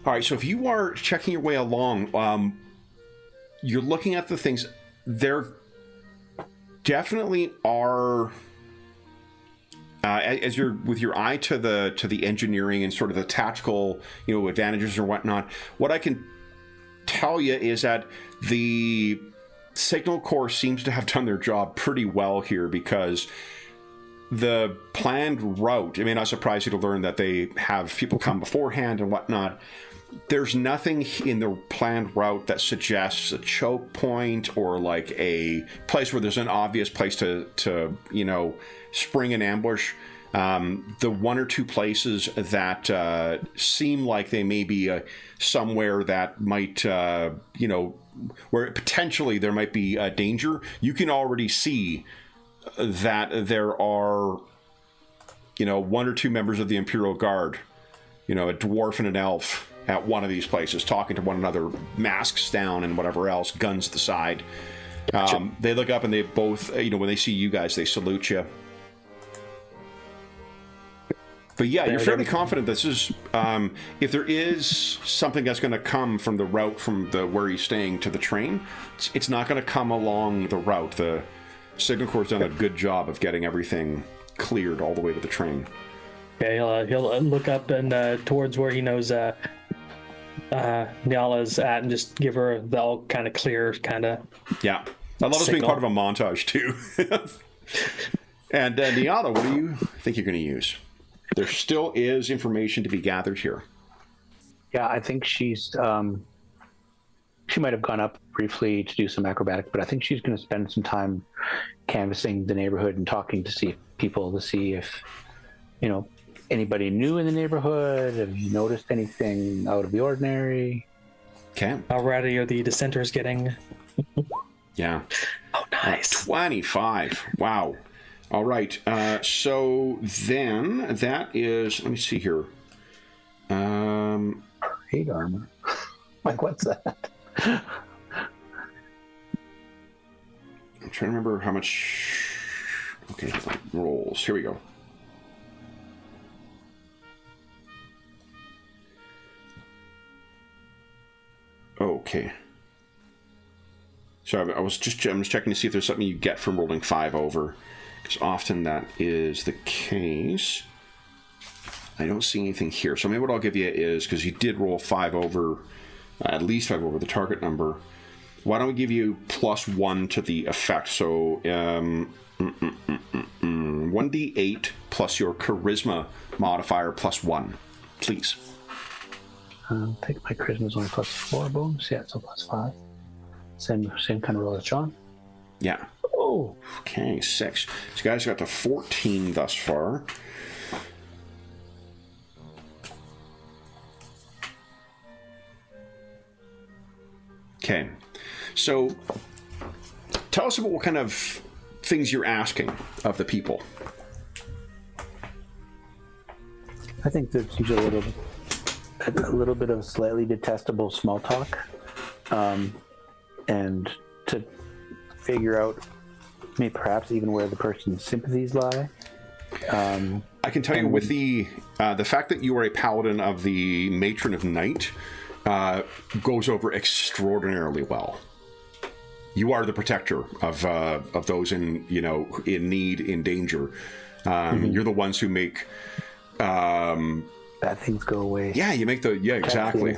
All right, so if you are checking your way along, you're looking at the things. There definitely are, as you're with your eye to the engineering and sort of the tactical, advantages or whatnot. What I can tell you is that the Signal Corps seems to have done their job pretty well here, because the planned route, I mean, I'm surprised you to learn that they have people come beforehand and whatnot. There's nothing in the planned route that suggests a choke point or like a place where there's an obvious place to spring an ambush. The one or two places that seem like they may be somewhere that might, where potentially there might be danger, you can already see that there are, one or two members of the Imperial Guard, a dwarf and an elf at one of these places, talking to one another, masks down and whatever else, guns to the side. They look up and they both, when they see you guys, they salute you. But yeah, you're fairly confident this is, if there is something that's going to come from the route from where he's staying to the train, it's not going to come along the route. The Signal Corps has done a good job of getting everything cleared all the way to the train. Yeah, he'll look up and towards where he knows Nyala's at, and just give her the all kind of clear kind of. Yeah, I love this being part of a montage too. And Nyala, what do you think you're going to use? There still is information to be gathered here. Yeah, I think she's. She might have gone up briefly to do some acrobatics, but I think she's going to spend some time canvassing the neighborhood and talking to people to see if, anybody new in the neighborhood. Have you noticed anything out of the ordinary? Okay. How ready are the dissenters getting? Yeah. Oh, nice. 25. Wow. All right. So then that is. Let me see here. Hate armor. Like, what's that? I'm trying to remember how much. Okay, rolls. Here we go. Okay. So I'm just checking to see if there's something you get from rolling 5 over, because often that is the case. I don't see anything here. So maybe what I'll give you is, because you did roll 5 over, at least 5 over the target number, why don't we give you +1 to the effect? So 1d8 plus your charisma modifier +1, please. I think my charisma is only +4 bonus. Yeah, so +5. Same kind of roll as John. Yeah. Oh. Okay, 6. So you guys got to 14 thus far. Okay. So tell us about what kind of things you're asking of the people. I think there's usually a little bit of slightly detestable small talk, and to figure out maybe perhaps even where the person's sympathies lie. I can tell you with the fact that you are a paladin of the Matron of Night goes over extraordinarily well. You are the protector of those in need, in danger. You're the ones who make bad things go away. Yeah, you make exactly.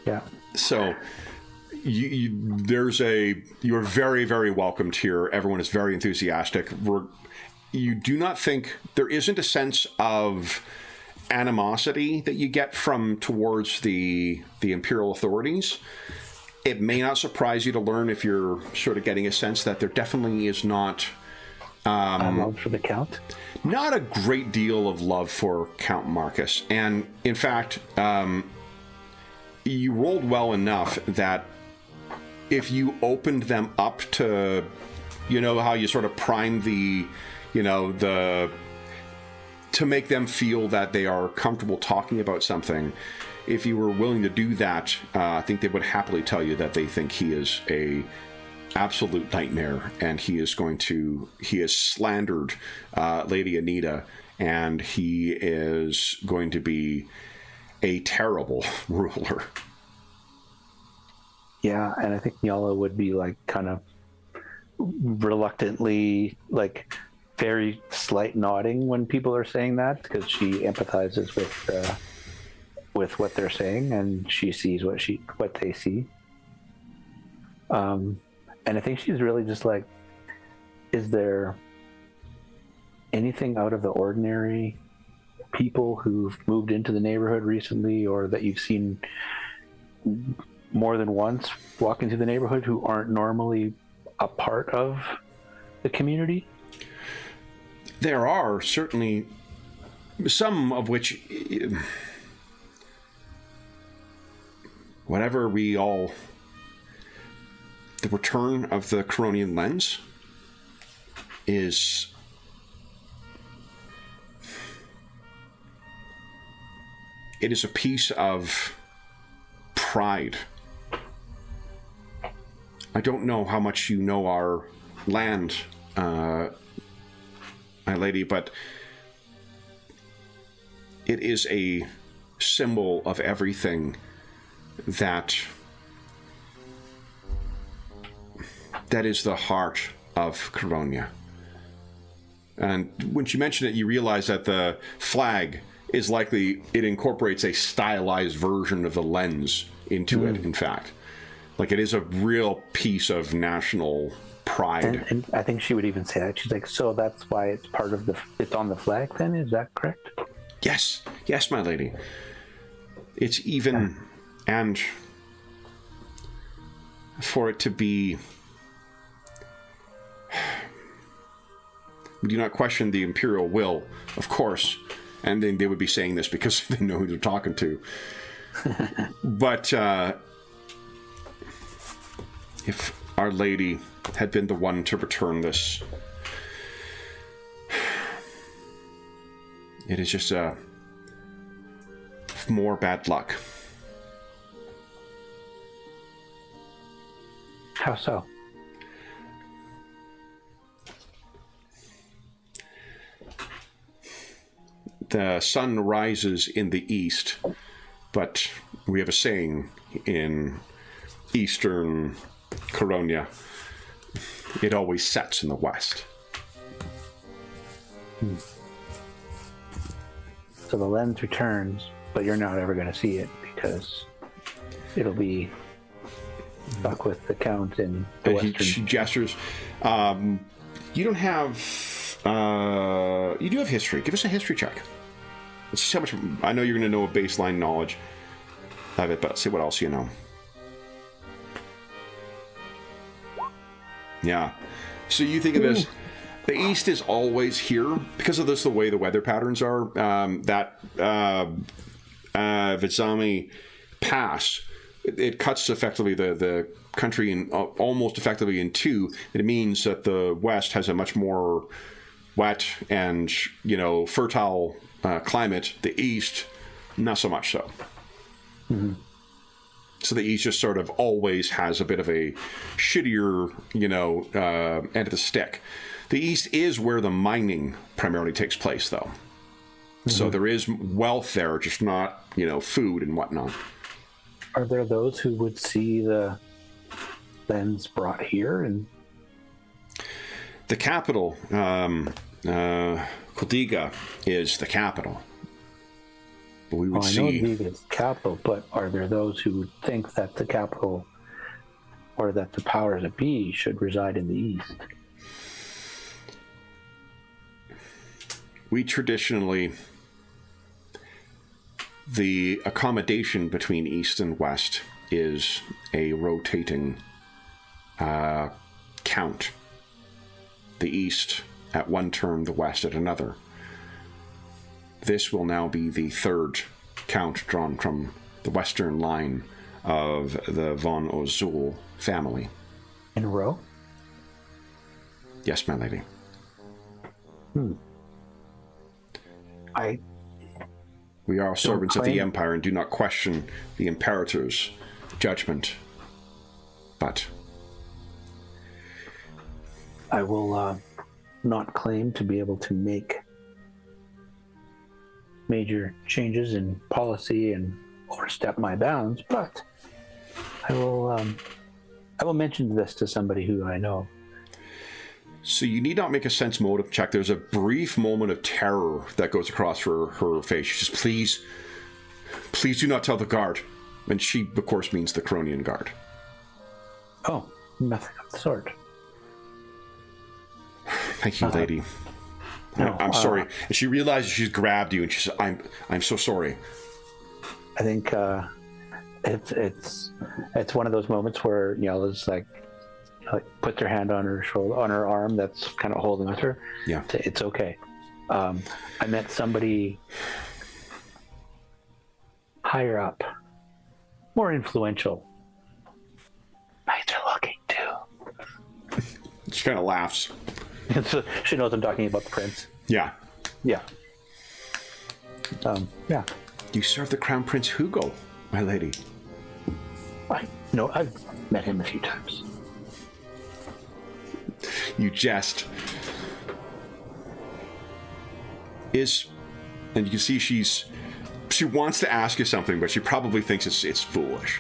Yeah. So you are very, very welcomed here. Everyone is very enthusiastic. You do not think there isn't a sense of animosity that you get from towards the imperial authorities. It may not surprise you to learn if you're sort of getting a sense that there definitely is not love for the Count. Not a great deal of love for Count Marcus. And in fact, you rolled well enough that if you opened them up to, how you sort of prime to make them feel that they are comfortable talking about something, if you were willing to do that, I think they would happily tell you that they think he is a absolute nightmare, and he has slandered Lady Anita, and he is going to be a terrible ruler. Yeah, and I think Nyala would be kind of reluctantly, very slight nodding when people are saying that, because she empathizes with what they're saying, and she sees what they see. And I think she's really just is there anything out of the ordinary people who've moved into the neighborhood recently, or that you've seen more than once walk into the neighborhood, who aren't normally a part of the community? There are certainly some of which, the return of the Coronian lens is a piece of pride. I don't know how much you know our land, my lady, but it is a symbol of everything that is the heart of Coronia. And when she mentioned it, you realize that the flag is likely, it incorporates a stylized version of the lens into it, in fact. It is a real piece of national pride. And I think she would even say that. She's like, so that's why it's part of it's on the flag then? Is that correct? Yes, my lady. It's even, and for it to be, we do not question the imperial will, of course, and then they would be saying this because they know who they're talking to. But if Our Lady had been the one to return this, it is just more bad luck. How so? The sun rises in the east, but we have a saying in eastern Coronia, it always sets in the west. So the lens returns, but you're not ever going to see it because it'll be stuck with the Count in the western. She gestures. You don't have... you do have history. Give us a history check. Let's see how much... I know you're going to know a baseline knowledge of it, but let's see what else you know. Yeah. So you think of this... The east is always here because of this, the way the weather patterns are. That Vizami Pass, it cuts effectively the country in almost effectively in two. It means that the west has a much more wet and fertile climate. The east, not so much so. Mm-hmm. So the east just sort of always has a bit of a shittier, end of the stick. The east is where the mining primarily takes place, though. So there is wealth there, just not, food and whatnot. Are there those who would see the lens brought here? And the capital, Kuldiga, is the capital. But we would I know see. Kuldiga is the capital, but are there those who would think that the capital, or that the powers that be, should reside in the east? We traditionally, the accommodation between east and west is a rotating count. The east at one turn, the west at another. This will now be the third count drawn from the western line of the von Ozul family. In a row? Yes, my lady. We are servants of the Empire and do not question the Imperator's judgment. But I will not claim to be able to make major changes in policy and overstep my bounds, but I will mention this to somebody who I know. so you need not make a sense motive check. There's a brief moment of terror that goes across her face. She says, please do not tell the guard. And she, of course, means the Cronian guard. Oh, nothing of the sort. Thank you, lady. No, I'm sorry. And she realizes she's grabbed you, and she says, I'm so sorry. I think it's one of those moments where Yela's like put their hand on her shoulder, on her arm that's kind of holding with her. Yeah. It's okay. I met somebody higher up, more influential. Nice looking too. She kind of laughs. So she knows I'm talking about the prince. Yeah. Yeah. Yeah. You serve the Crown Prince Hugo, my lady. I've met him a few times. You jest. And you can see she wants to ask you something, but she probably thinks it's foolish.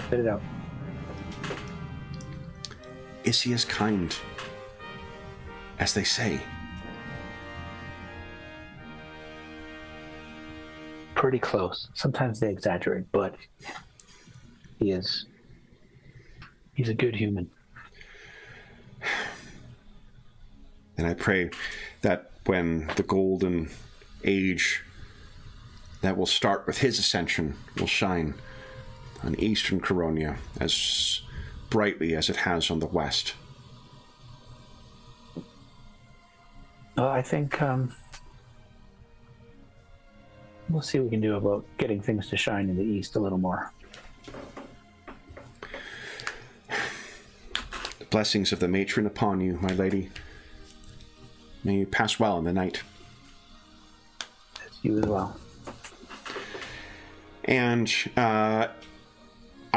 Spit it out. Is he as kind as they say? Pretty close. Sometimes they exaggerate, but he's a good human. And I pray that when the golden age that will start with his ascension will shine on eastern Coronia as brightly as it has on the west. I think we'll see what we can do about getting things to shine in the east a little more. The blessings of the matron upon you, my lady. May you pass well in the night. You as well. And I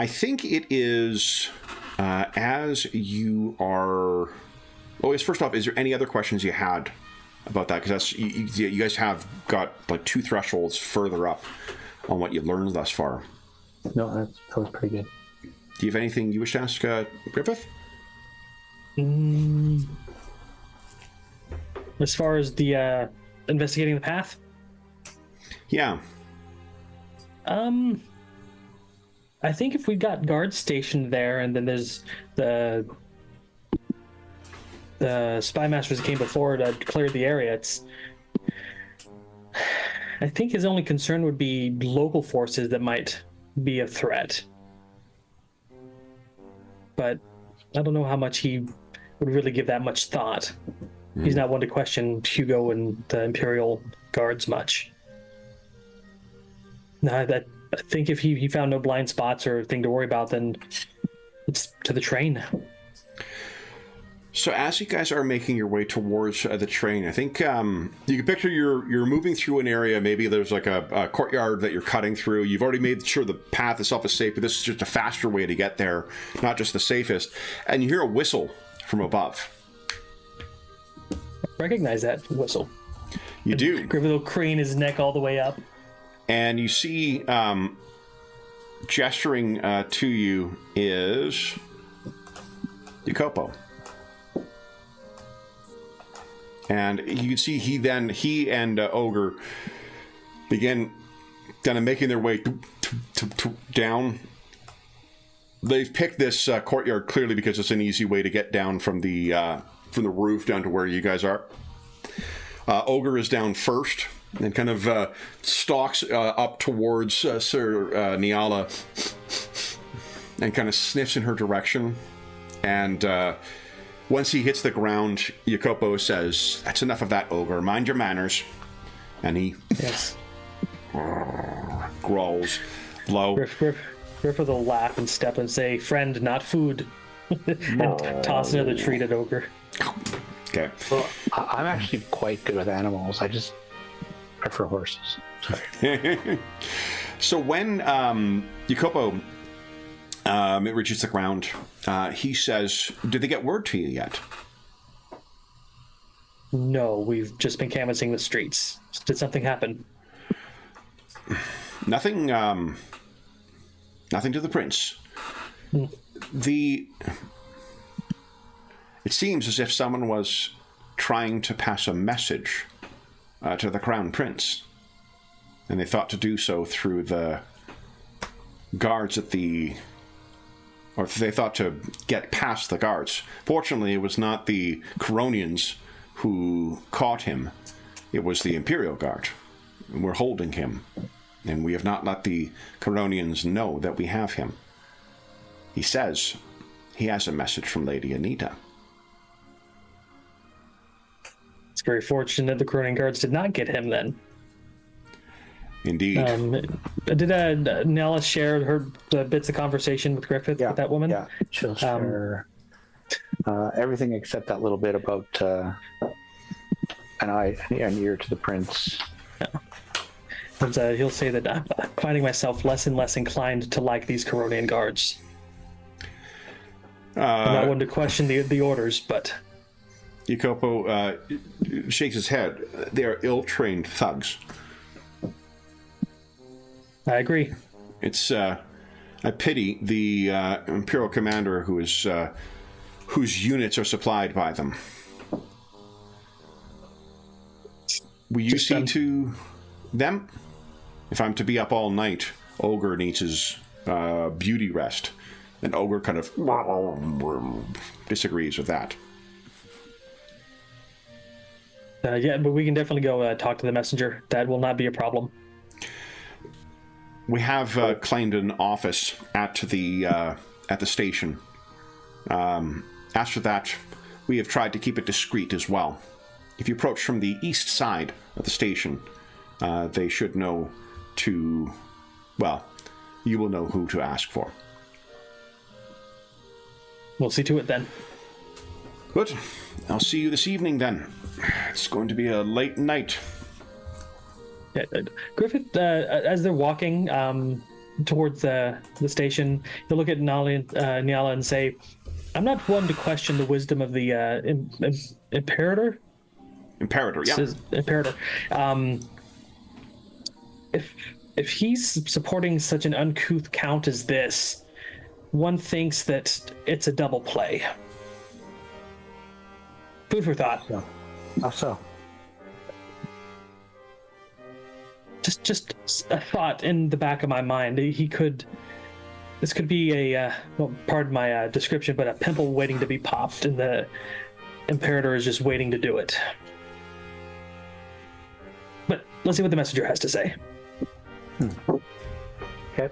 think it is as you are... Oh, yes, first off, is there any other questions you had about that? Because that's you guys have got like 2 thresholds further up on what you've learned thus far. No, that was pretty good. Do you have anything you wish to ask Griffith? As far as the investigating the path? Yeah. I think if we got guards stationed there, and then there's the spy masters that came before to clear the area, I think his only concern would be local forces that might be a threat. But I don't know how much he would really give that much thought. He's not one to question Hugo and the Imperial guards much. No, I think if he found no blind spots or thing to worry about, then it's to the train. So as you guys are making your way towards the train, I think you can picture you're moving through an area. Maybe there's like a courtyard that you're cutting through. You've already made sure the path itself is safe, but this is just a faster way to get there, not just the safest. And you hear a whistle from above. recognize that whistle. You do. Griffith will crane his neck all the way up. And you see, gesturing to you is Jacopo. And you can see he and Ogre begin kind of making their way down. They've picked this courtyard clearly because it's an easy way to get down from the roof down to where you guys are. Ogre is down first and kind of stalks up towards Sir Niala and kind of sniffs in her direction. And once he hits the ground, Jacopo says, "That's enough of that, Ogre. Mind your manners." And he growls low. Griffith will laugh and step and say, "Friend, not food," and toss another treat at Ogre. Okay. Well, I'm actually quite good with animals. I just prefer horses. Sorry. So when Jacopo reaches the ground, he says, "Did they get word to you yet?" No, we've just been canvassing the streets. Did something happen? Nothing. Nothing to the prince. It seems as if someone was trying to pass a message to the crown prince, and they thought to do so through the guards or they thought to get past the guards. Fortunately, it was not the Coronians who caught him. It was the Imperial Guard. And we're holding him, and we have not let the Coronians know that we have him. He says he has a message from Lady Anita. It's very fortunate the Coronian guards did not get him then. Indeed. Did Nella share the bits of conversation with Griffith, with that woman? Yeah, she'll share everything except that little bit about an ear to the prince. Yeah. But, he'll say that I'm finding myself less and less inclined to like these Coronian guards. I'm not one to question the orders, but... Jacopo shakes his head. They are ill-trained thugs. I agree. It's I pity the Imperial commander whose units are supplied by them. Will you see to them? If I'm to be up all night, Ogre needs his beauty rest. And Ogre kind of disagrees with that. Yeah, but we can definitely go talk to the messenger. That will not be a problem. We have claimed an office at the station. After that, we have tried to keep it discreet as well. If you approach from the east side of the station, they should know to... Well, you will know who to ask for. We'll see to it then. Good. I'll see you this evening then. It's going to be a late night. Yeah, Griffith, as they're walking towards the station, he'll look at Nyala and say, "I'm not one to question the wisdom of the Imperator." Imperator, yeah. Imperator. If he's supporting such an uncouth count as this, one thinks that it's a double play. Food for thought. Yeah. How so? Just a thought in the back of my mind. This could be a, well, pardon my description, but a pimple waiting to be popped, and the Imperator is just waiting to do it. But let's see what the messenger has to say. Okay.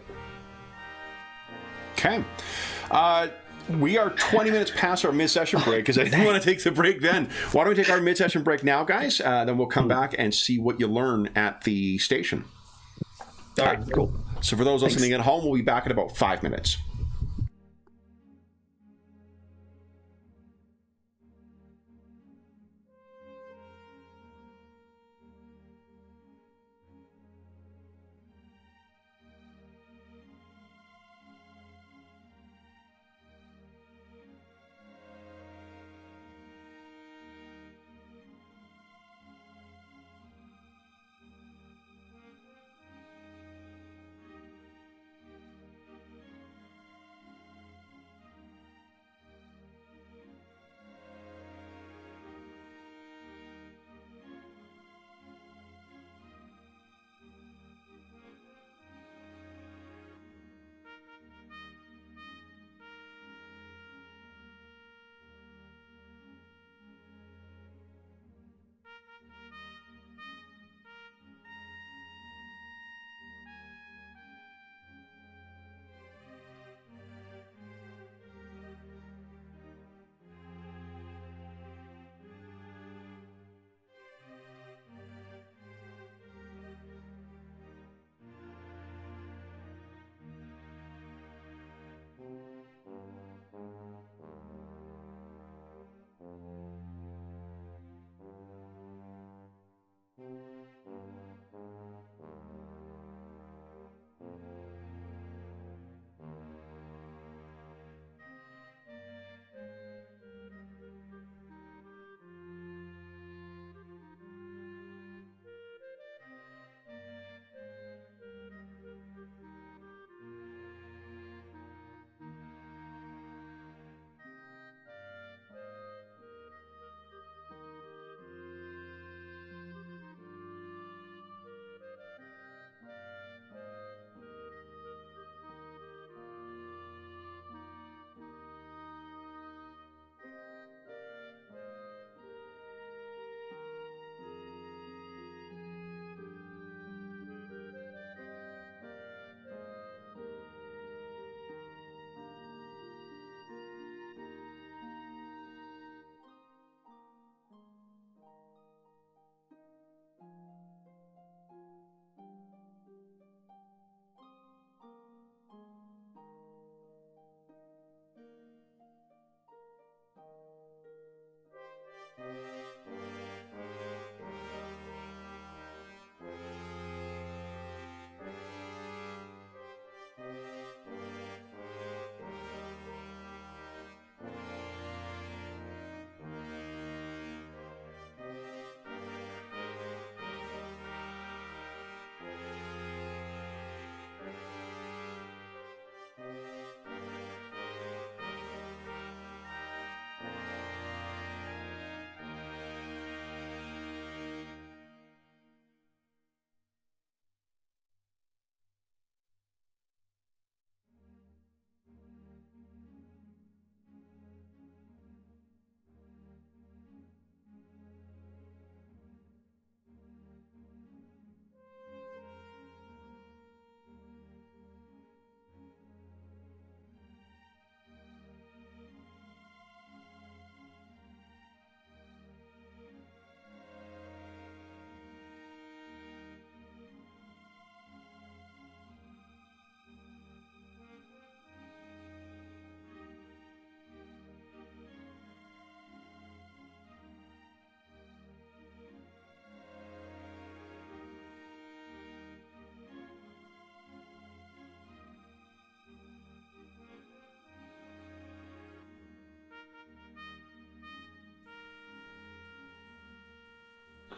Okay. We are 20 minutes past our mid-session break because I didn't want to take the break then. Why don't we take our mid-session break now, guys? Then we'll come back and see what you learn at the station. All right, cool. So for those listening at home, we'll be back in about 5 minutes.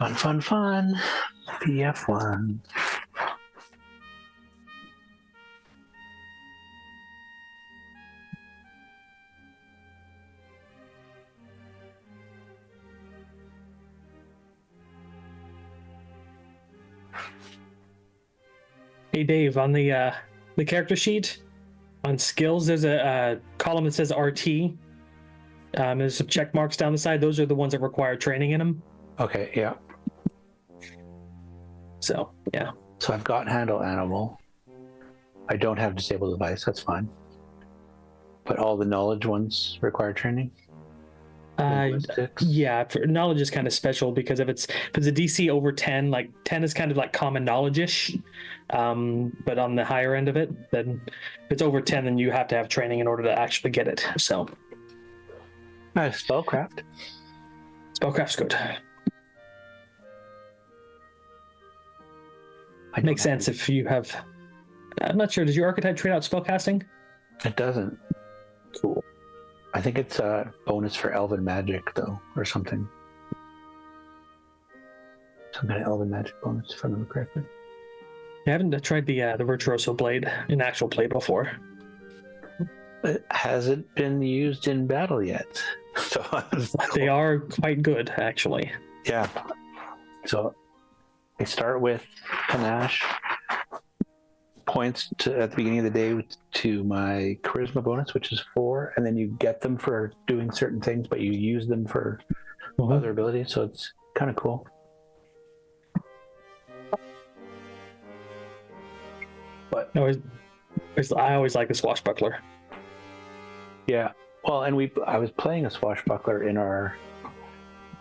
Fun, fun, fun. PF1. Hey Dave, on the character sheet on skills, there's a column that says RT. There's some check marks down the side. Those are the ones that require training in them. Okay, yeah. So yeah. So I've got handle animal. I don't have disable device. That's fine. But all the knowledge ones require training. Linguistics. Yeah, knowledge is kind of special because if it's a DC over 10, like 10 is kind of like common knowledge-ish, but on the higher end of it, then if it's over 10, then you have to have training in order to actually get it. So Spellcraft. Spellcraft's good. Makes sense if you have. I'm not sure. Does your archetype trade out spellcasting? It doesn't. Cool. I think it's a bonus for Elven Magic, though, or something. Some kind of Elven Magic bonus, if I remember correctly. I haven't tried the Virtuoso Blade in actual play before. It hasn't been used in battle yet. So they are quite good, actually. Yeah. So I start with panache. Points at the beginning of the day to my charisma bonus, which is 4, and then you get them for doing certain things, but you use them for other abilities, so it's kind of cool. But I always like the swashbuckler. Yeah, well, and I was playing a swashbuckler in our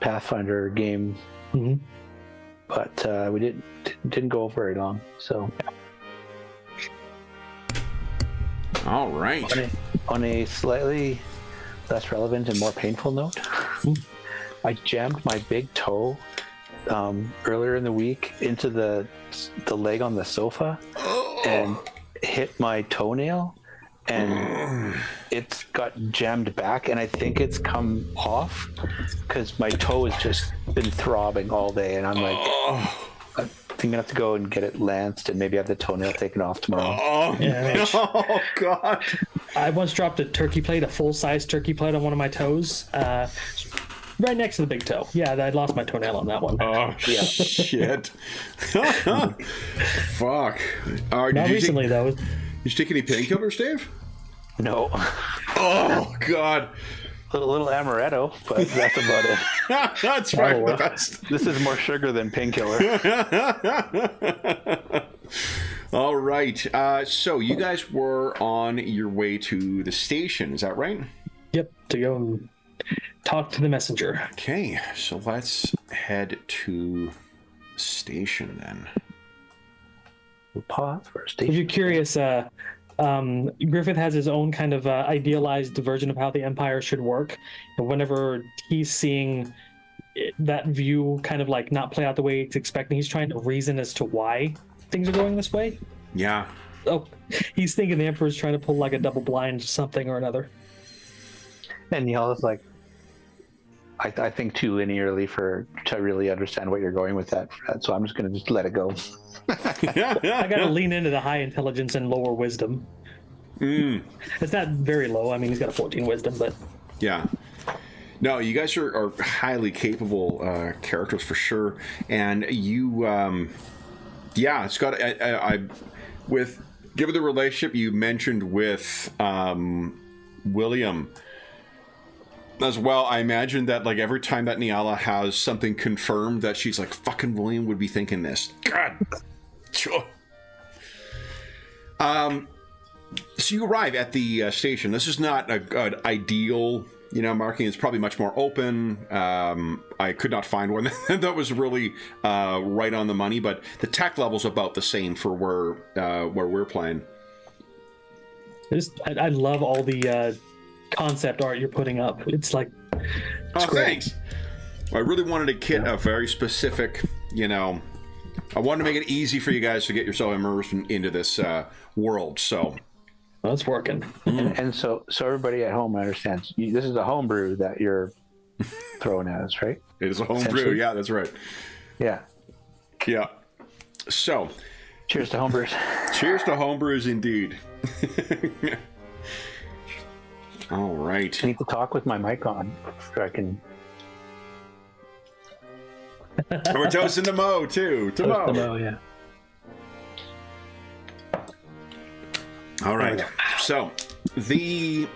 Pathfinder game, but we didn't go very long, so. All right. On a slightly less relevant and more painful note. I jammed my big toe earlier in the week into the leg on the sofa and hit my toenail, and it's got jammed back, and I think it's come off because my toe has just been throbbing all day, and I'm like, I think I have to go and get it lanced and maybe have the toenail taken off tomorrow. Oh God! I once dropped a full-size turkey plate on one of my toes, right next to the big toe. Yeah, I lost my toenail on that one. Oh shit! Fuck. Not recently, though. Did you take any painkillers, Dave? No. Oh God! A little amaretto, but that's about it. That's right. The best. This is more sugar than painkiller. All right. So you guys were on your way to the station. Is that right? Yep. To go and talk to the messenger. Okay. So let's head to the station then. We'll pause for a If station. you're curious, Griffith has his own kind of idealized version of how the Empire should work. And whenever he's seeing that view kind of like not play out the way he's expecting, he's trying to reason as to why things are going this way. Yeah. Oh, he's thinking the Emperor's trying to pull like a double blind something or another. And y'all like, I think too linearly to really understand what you're going with that. So I'm just going to just let it go. I got to lean into the high intelligence and lower wisdom. It's not very low. I mean, he's got a 14 wisdom, but Yeah. No, you guys are highly capable characters for sure, and you, yeah, it's got. With given the relationship you mentioned with William as well, I imagine that like every time that Niala has something confirmed, that she's like, "Fucking William would be thinking this." God. Sure. So you arrive at the station. This is not a good ideal, marking. It's probably much more open. I could not find one that was really right on the money, but the tech level's about the same for where we're playing. I love all the concept art you're putting up. It's like, oh, thanks. I really wanted to kit a very specific, I wanted to make it easy for you guys to get yourself immersed into this world. So. Well, it's working. And so everybody at home understands. This is a homebrew that you're throwing at us, right? It is a homebrew. Yeah, that's right. Yeah. Yeah. So. Cheers to homebrews. Cheers to homebrews, indeed. All right. I need to talk with my mic on so I can. And we're toasting to Mo too. To Mo. Mo, yeah. All right. So, the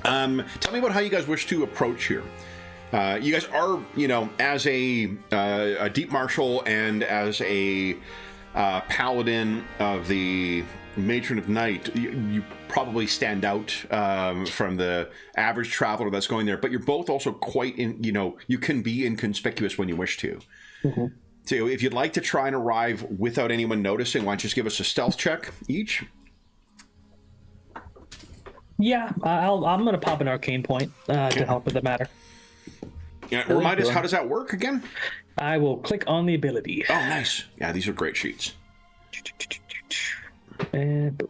tell me about how you guys wish to approach here. You guys are, as a deep marshal and as a paladin of the Matron of Night, you probably stand out from the average traveler that's going there. But you're both also quite you can be inconspicuous when you wish to. Mm-hmm. So, if you'd like to try and arrive without anyone noticing, why don't you just give us a stealth check each? Yeah, I'm going to pop an arcane point to help with the matter. Yeah, remind us, how does that work again? I will click on the ability. Oh, nice. Yeah, these are great sheets. And boom.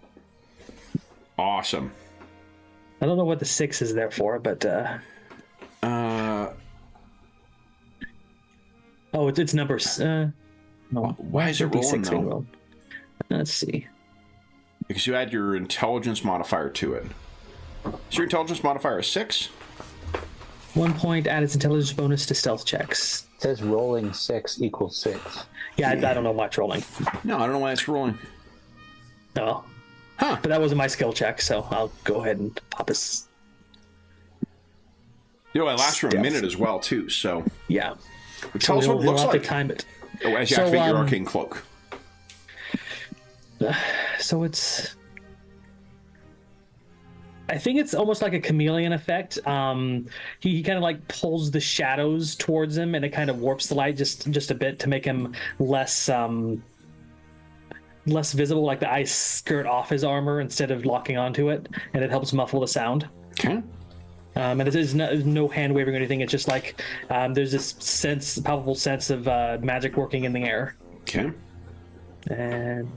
Awesome. I don't know what the 6 is there for, but... Oh, it's numbers. No. Why is it rolling, though? Let's see. Because you add your intelligence modifier to it. So your intelligence modifier is 6? 1 point, add its intelligence bonus to stealth checks. It says rolling 6 equals 6. Yeah, I don't know much rolling. No, I don't know why it's rolling. No. Huh. But that wasn't my skill check, so I'll go ahead and pop this. It lasts for a minute as well, too, so... Yeah. Tell us what it looks like. To time it. Oh, as you activate your arcane cloak. So it's... I think it's almost like a chameleon effect. He kind of like pulls the shadows towards him, and it kind of warps the light just a bit to make him less visible. Like the eyes skirt off his armor instead of locking onto it, and it helps muffle the sound. Okay. And there's no hand waving or anything. It's just like there's this palpable sense of magic working in the air. Okay. And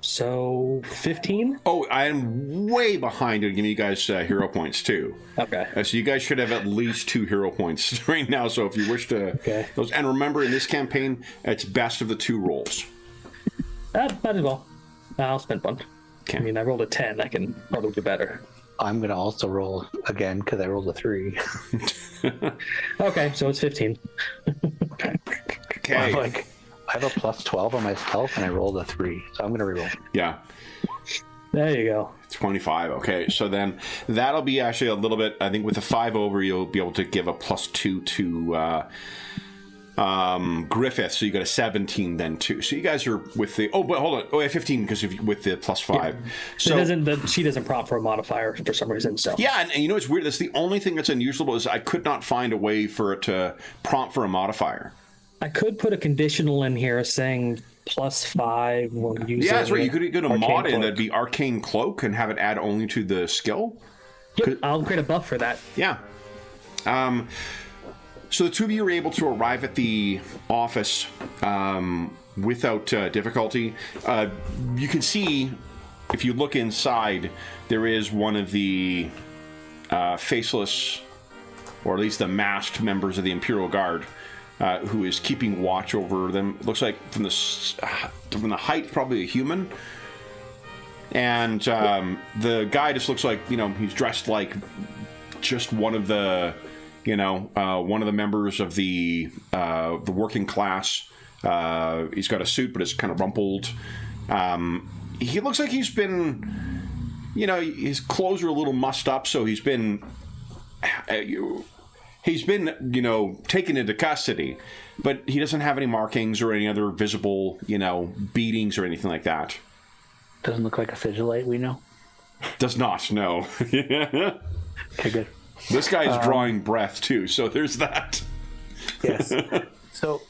so 15. Oh, I am way behind in giving you guys hero points too. Okay. So you guys should have at least 2 hero points right now. So if you wish to, those, and remember in this campaign, it's best of the 2 rolls. Might as well. I'll spend one. Okay. I mean, I rolled a 10. I can probably do better. I'm going to also roll again because I rolled a 3. Okay, so it's 15. Okay. I have a plus 12 on my stealth and I rolled a 3, so I'm going to reroll. Yeah. There you go. 25. Okay, so then that'll be actually a little bit. I think with the 5 over, you'll be able to give a +2 to Griffith. So you got a 17 then too. So you guys are with the. Oh, but hold on. Oh, yeah, 15 because with the +5. Yeah. So she doesn't prompt for a modifier for some reason. So yeah, and you know it's weird. That's the only thing that's unusual is I could not find a way for it to prompt for a modifier. I could put a conditional in here saying +5 when using. Yeah, that's right. You could get a mod in Cloak. that'd be Arcane Cloak and have it add only to the skill. Yep, I'll create a buff for that. Yeah. So the 2 of you are able to arrive at the office without difficulty. You can see, if you look inside, there is one of the faceless, or at least the masked members of the Imperial Guard, who is keeping watch over them. It looks like from the height, probably a human. And the guy just looks like, he's dressed like just one of the, one of the members of the working class. He's got a suit, but it's kind of rumpled. He looks like he's been, his clothes are a little mussed up, so he's been taken into custody, but he doesn't have any markings or any other visible, beatings or anything like that. Doesn't look like a sigillite, we know. Does not, no. Okay, good. This guy's drawing breath too, so there's that. Yes. So,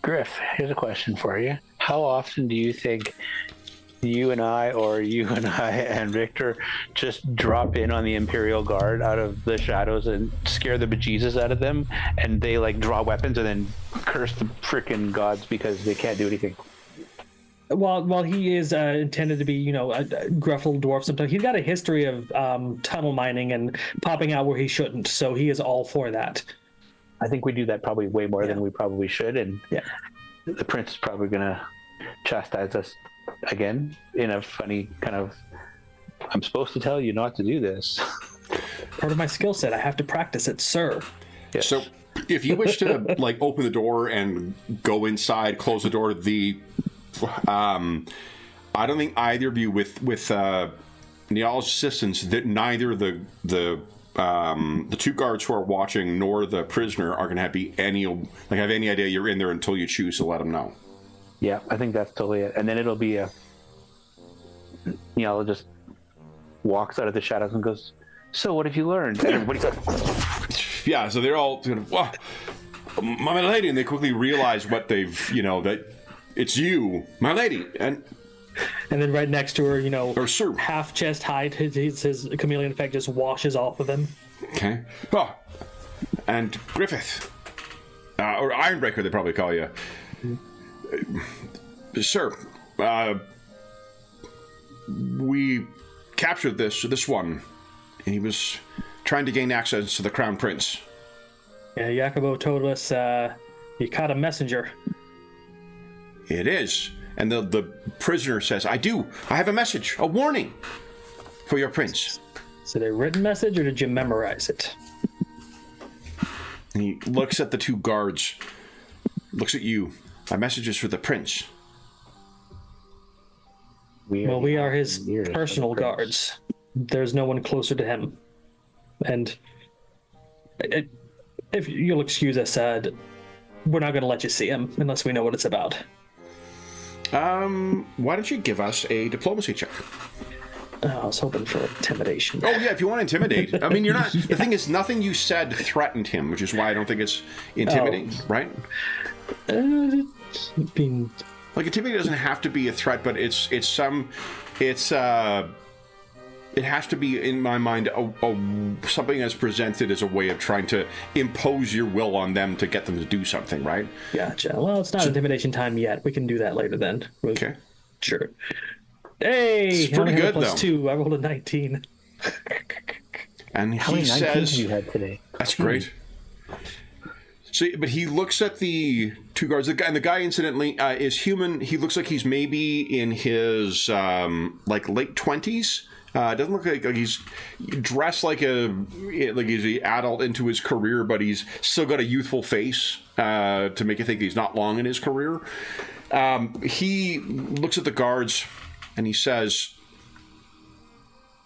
Griff, here's a question for you. How often do you think you and I and Victor just drop in on the Imperial Guard out of the shadows and scare the bejesus out of them, and they draw weapons and then curse the freaking gods because they can't do anything? While he is intended to be, a gruff little dwarf, sometimes he's got a history of tunnel mining and popping out where he shouldn't. So he is all for that. I think we do that probably way more than we probably should, and the prince is probably going to chastise us again in a funny kind of, I'm supposed to tell you not to do this. Part of my skill set. I have to practice it, sir. Yes. So if you wish to open the door and go inside, close the door, I don't think either of you with Niall's assistance, that neither the 2 guards who are watching nor the prisoner are going to have any idea you're in there until you choose to let them know. Yeah, I think that's totally it. And then it'll be Niall just walks out of the shadows and goes, "So what have you learned?" And everybody's like, yeah, so they're all kind of, my lady, and they quickly realize what they've, that it's you, my lady, and then right next to her, or sir, half chest height, his chameleon effect just washes off of him. Okay. Oh, and Griffith, or Ironbreaker, they probably call you. Sir, we captured this one, and he was trying to gain access to the Crown Prince. Yeah, Jacobo told us you caught a messenger. It is. And the prisoner says, I have a message, a warning for your prince. Is it a written message, or did you memorize it? And he looks at the 2 guards, looks at you. My message is for the prince. We are his personal guards. There's no one closer to him. And if you'll excuse us, we're not going to let you see him unless we know what it's about. Why don't you give us a diplomacy check? I was hoping for intimidation. Oh, yeah, if you want to intimidate. I mean, you're not... The thing is, nothing you said threatened him, which is why I don't think it's intimidating, right? Being... Intimidating doesn't have to be a threat, but it's it has to be, in my mind, something that's presented as a way of trying to impose your will on them to get them to do something, right? Gotcha. Well, it's not intimidation time yet. We can do that later then. Okay. Sure. Hey, it's pretty good, plus though. 2. I rolled a 19. And How many 19s says, you had today? That's great. So, but he looks at the 2 guards. And the guy, incidentally, is human. He looks like he's maybe in his late 20s. Doesn't look like he's dressed like he's an adult into his career, but he's still got a youthful face to make you think he's not long in his career. He looks at the guards and he says,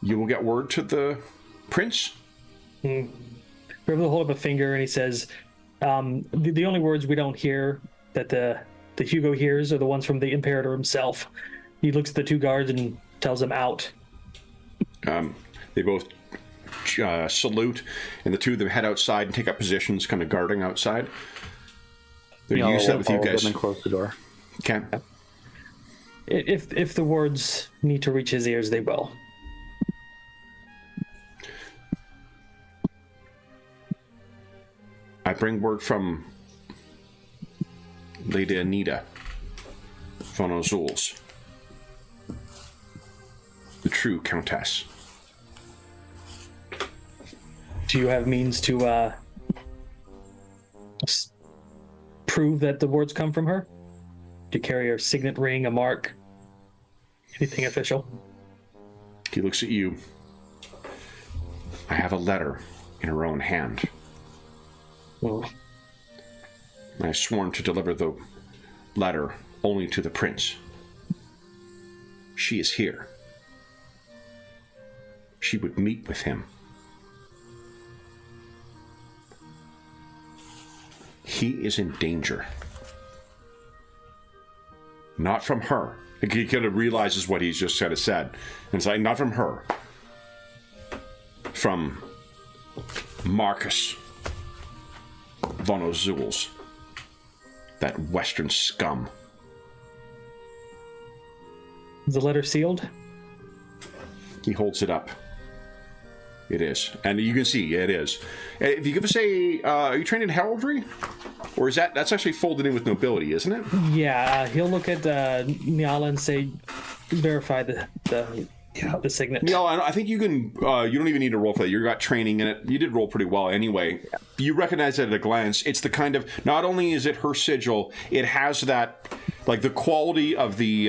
"You will get word to the prince." River will hold up a finger and he says, the only words we don't hear that the Hugo hears are the ones from the Imperator himself. He looks at the 2 guards and tells them out. They both salute, and the 2 of them head outside and take up positions, kind of guarding outside. They're used to that with you guys. And close the door. Okay. If the words need to reach his ears, they will. I bring word from Lady Anita von Ozuls, the true countess. Do you have means to prove that the words come from her? Do you carry her signet ring, a mark, anything official? He looks at you. I have a letter in her own hand. Oh. I have sworn to deliver the letter only to the prince. She is here. She would meet with him. He is in danger. Not from her. He kind of realizes what he's just kind of said. And it's like, not from her. From Marcus von Ozuls. That western scum. Is the letter sealed? He holds it up. It is. And you can see, it is. If you give us are you trained in heraldry? Or is that's actually folded in with nobility, isn't it? Yeah, he'll look at Nyala and say, verify the signet. Nyala, I think you can, you don't even need to roll for that. You got training in it. You did roll pretty well anyway. Yeah. You recognize it at a glance. It's the kind of, not only is it her sigil, it has that, like the quality of the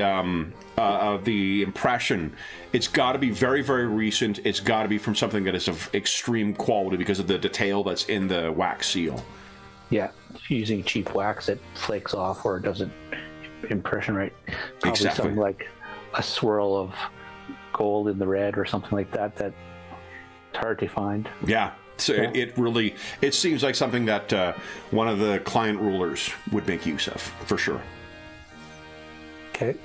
impression. It's got to be very, very recent. It's got to be from something that is of extreme quality because of the detail that's in the wax seal. Yeah, using cheap wax, it flakes off or it doesn't impression right. Probably exactly. Something like a swirl of gold in the red or something like that. That's hard to find. Yeah. So yeah. It really seems like something that one of the client rulers would make use of, for sure. Okay.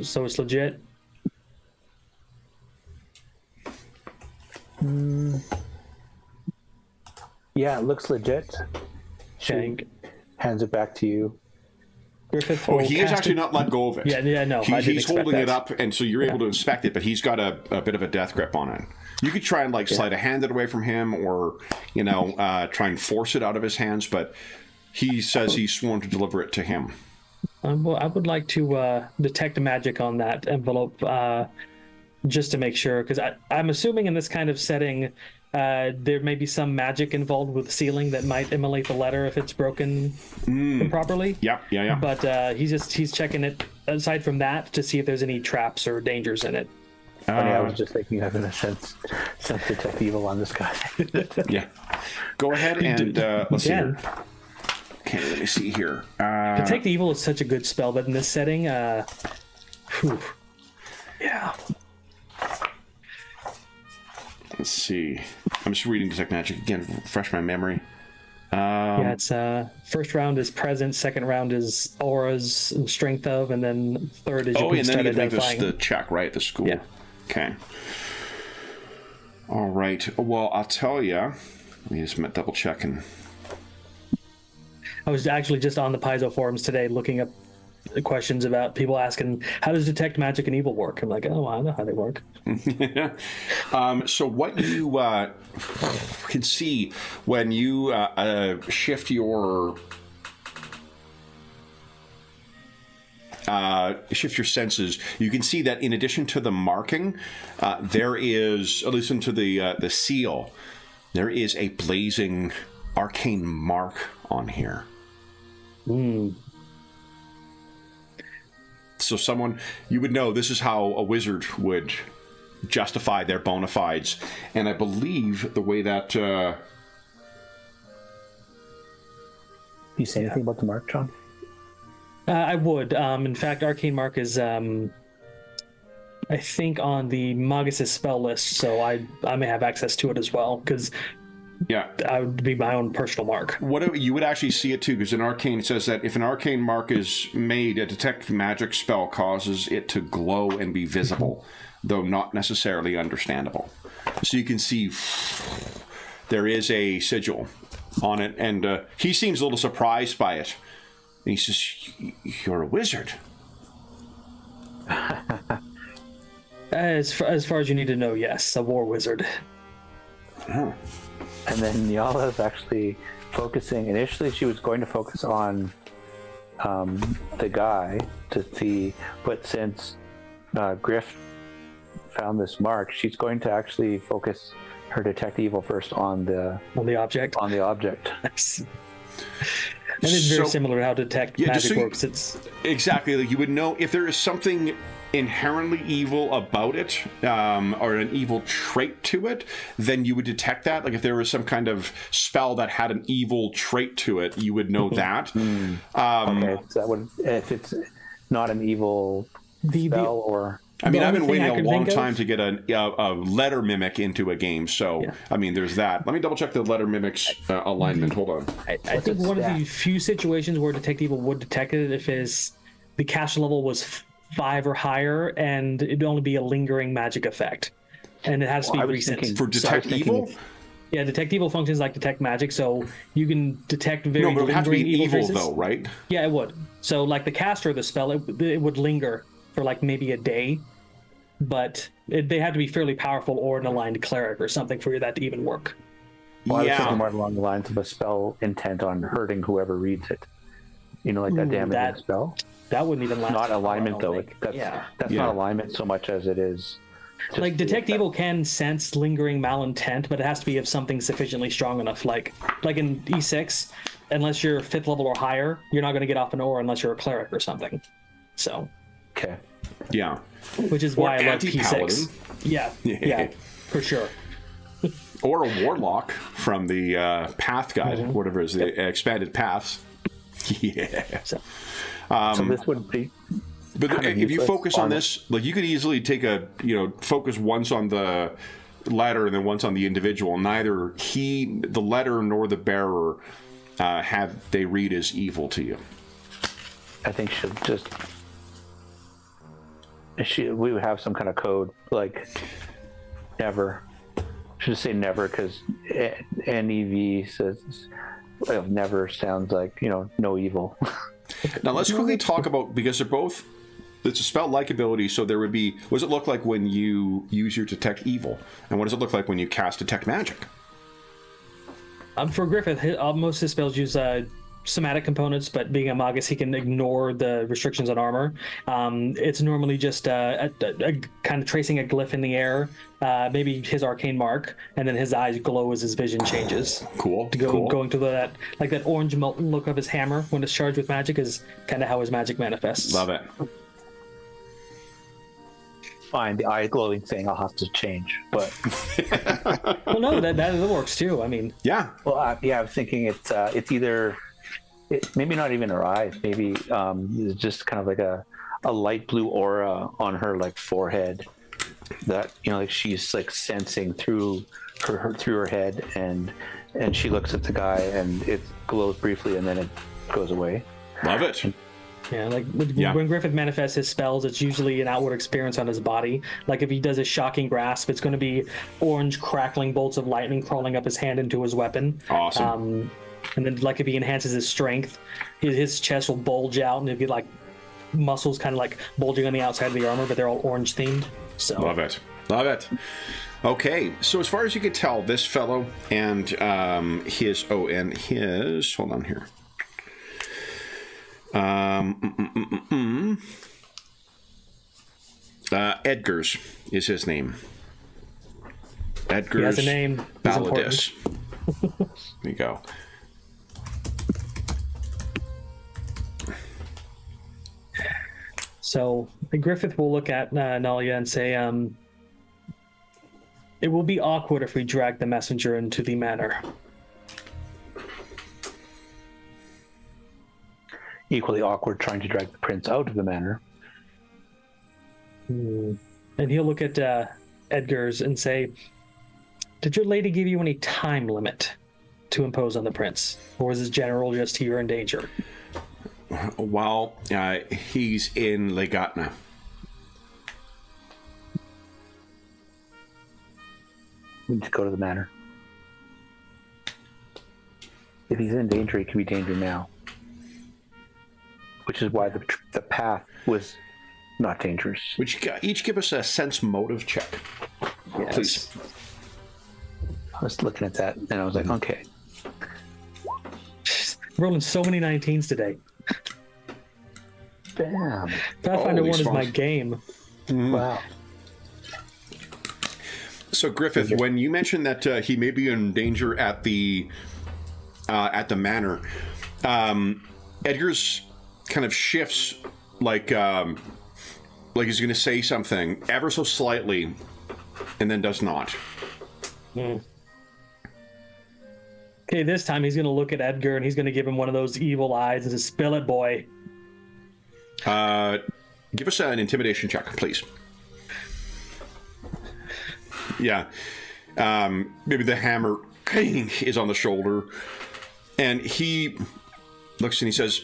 So it's legit? Yeah, it looks legit. Shank hands it back to you. Griffith. He is actually not let go of it. Yeah, no. He's holding it up, and so you're able to inspect it, but he's got a bit of a death grip on it. You could try and slide a hand it away from him, or try and force it out of his hands, but he says he's sworn to deliver it to him. Well, I would like to detect magic on that envelope, just to make sure, because I'm assuming in this kind of setting, there may be some magic involved with sealing that might immolate the letter if it's broken improperly. Yeah. But he's checking it aside from that to see if there's any traps or dangers in it. Funny, I was just thinking I'm gonna sense detect evil on this guy. Yeah. Go ahead and let's see here. Okay, let me see here. Detect Evil is such a good spell, but in this setting, yeah. Let's see. I'm just reading Detect Magic again, refresh my memory. It's first round is presence, second round is auras and strength of, and then third is and then you think identifying. the check, right? The school. Yeah. Okay. All right. Well, I'll tell you. Let me just double check and. I was actually just on the Paizo forums today looking up questions about people asking, how does detect magic and evil work? I'm like, oh, I know how they work. So what you can see when you shift your senses, you can see that in addition to the marking, there is, at least into the seal, there is a blazing arcane mark on here. So someone, you would know this is how a wizard would justify their bona fides. And I believe the way that... You say anything about the mark, John? I would. In fact, Arcane Mark is, I think, on the Magus' spell list, so I may have access to it as well, because I would be my own personal mark. What you would actually see it too, because in Arcane it says that if an Arcane Mark is made, a detect magic spell causes it to glow and be visible, though not necessarily understandable. So you can see there is a sigil on it, and he seems a little surprised by it. And he says, "You're a wizard." As far as you need to know, yes, a war wizard. Oh. And then Nyala's actually focusing. Initially, she was going to focus on the guy to see, but since Griff found this mark, she's going to actually focus her detect evil first on the object. On the object. Nice. And it's very similar to how detect magic works. It's exactly like you would know if there is something inherently evil about it, or an evil trait to it, then you would detect that. Like if there was some kind of spell that had an evil trait to it, you would know that. Okay, so that would, if it's not an evil spell or... I mean, I've been waiting a long time to get a letter mimic into a game, so, I mean, there's that. Let me double-check the letter mimic's alignment. Hold on. I think one of the few situations where Detect Evil would detect it if the caster level was 5 or higher, and it'd only be a lingering magic effect. And it has to be recent. For Detect Evil? Yeah, Detect Evil functions like Detect Magic, so you can detect very lingering evil. No, but it would have to be an evil, traces. though, right? Yeah, it would. So, like the caster of the spell, it would linger for like maybe a day, but they have to be fairly powerful or an aligned cleric or something for that to even work. Well, I was thinking more along the lines of a spell intent on hurting whoever reads it. You know, like a damaging spell. That wouldn't even last. Not alignment, though. That's not alignment so much as it is. Like Detect Evil can sense lingering malintent, but it has to be of something sufficiently strong enough. Like in E6, unless you're 5th level or higher, you're not going to get off an aura unless you're a cleric or something. So. Okay. Yeah. Which is why I love P6. Yeah, for sure. Or a warlock from the Path Guide, whatever it is, the expanded paths. Yeah. So this would be. But if you focus on this, like you could easily take focus once on the letter and then once on the individual. Neither the letter nor the bearer they read as evil to you. I think we would have some kind of code like never. Should just say never because NEV says never sounds like no evil. Now let's quickly talk about, because they're both. It's a spell-like ability, so there would be... What does it look like when you use your Detect Evil? And what does it look like when you cast Detect Magic? For Griffith, most of his spells use somatic components, but being a Magus, he can ignore the restrictions on armor. It's normally just a kind of tracing a glyph in the air, maybe his arcane mark, and then his eyes glow as his vision changes. Cool. Going to that orange molten look of his hammer when it's charged with magic is kind of how his magic manifests. Love it. Fine, the eye glowing thing I'll have to change, but well, no, that works too. I mean, yeah. Well, I was thinking it's either maybe not even her eyes, maybe it's just kind of like a light blue aura on her like forehead that like she's like sensing through her head, and she looks at the guy and it glows briefly and then it goes away. Love it. Yeah, when Griffith manifests his spells, it's usually an outward experience on his body. Like if he does a shocking grasp, it's going to be orange crackling bolts of lightning crawling up his hand into his weapon. Awesome. And then like if he enhances his strength, his chest will bulge out and he'll get like muscles kind of like bulging on the outside of the armor, but they're all orange themed. So Love it. Love it. Okay, so as far as you can tell, this fellow and his hold on here. Edgar's is his name. Edgar's he has a name. Balladis. There you go. So Griffith will look at Nalia and say, it will be awkward if we drag the messenger into the manor. Equally awkward trying to drag the prince out of the manor. And he'll look at Edgar's and say, did your lady give you any time limit to impose on the prince? Or is this general just here in danger? Well, he's in Legatna. We need to go to the manor. If he's in danger, he can be danger now. Which is why the path was not dangerous. Would you each give us a sense motive check, Yes. please? I was looking at that and I was like, okay. Rolling so many 19s today. Bam. Pathfinder Holy 1 is my smokes. game. Wow. So Griffith, when you mentioned that he may be in danger at the manor, Edgar's kind of shifts like he's going to say something ever so slightly, and then does not. Okay, this time he's going to look at Edgar and he's going to give him one of those evil eyes and say, spill it, boy. Give us an intimidation check, please. Yeah. Maybe the hammer is on the shoulder, and he looks and he says,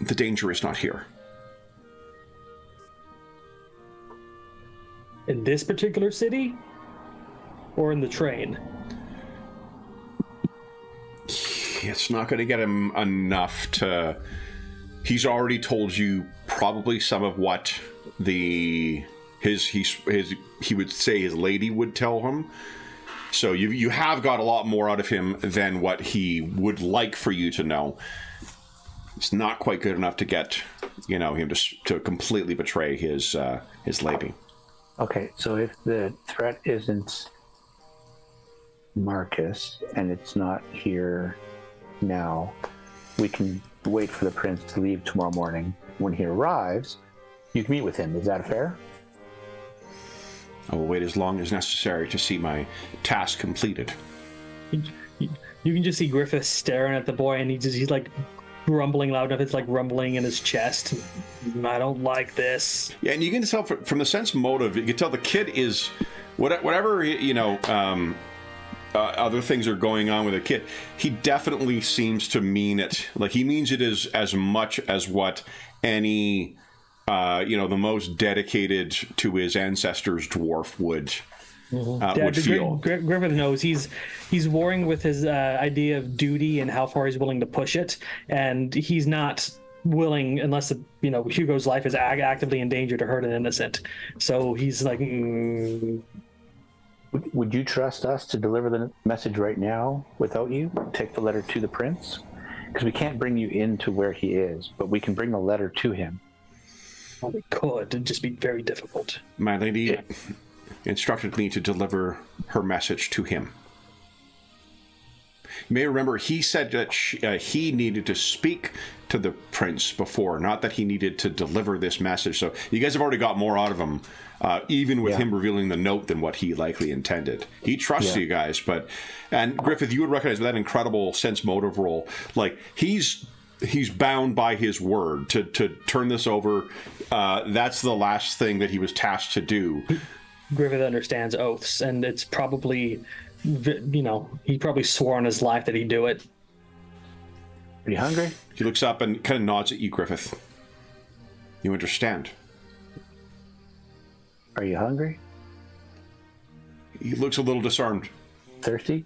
the danger is not here. In this particular city? Or in the train? It's not going to get him enough to... He's already told you probably some of what he would say his lady would tell him. So you have got a lot more out of him than what he would like for you to know. It's not quite good enough to get, him to completely betray his lady. Okay, so if the threat isn't Marcus and it's not here now, we can wait for the prince to leave tomorrow morning. When he arrives, you can meet with him. Is that fair? I will wait as long as necessary to see my task completed. You can just see Griffith staring at the boy and he's like grumbling loud enough. It's like rumbling in his chest. I don't like this. Yeah, and you can tell from the sense motive, you can tell the kid is, whatever, other things are going on with the kid, he definitely seems to mean it. Like, he means it as much as what any, the most dedicated to his ancestors dwarf would feel. Griffith knows he's warring with his idea of duty and how far he's willing to push it, and he's not willing, unless Hugo's life is actively in danger, to hurt an innocent. So he's like, Would you trust us to deliver the message right now without you? Take the letter to the prince? Because we can't bring you into where he is, but we can bring the letter to him. Well, we could. It'd just be very difficult. My lady instructed me to deliver her message to him. You may remember he said that he needed to speak to the prince before, not that he needed to deliver this message. So you guys have already got more out of him, even with him revealing the note, than what he likely intended. He trusts you guys, and Griffith, you would recognize with that incredible sense motive roll, like he's bound by his word to turn this over. That's the last thing that he was tasked to do. Griffith understands oaths, and it's probably, he probably swore on his life that he'd do it. Are you hungry? He looks up and kind of nods at you, Griffith. You understand? Are you hungry? He looks a little disarmed. Thirsty?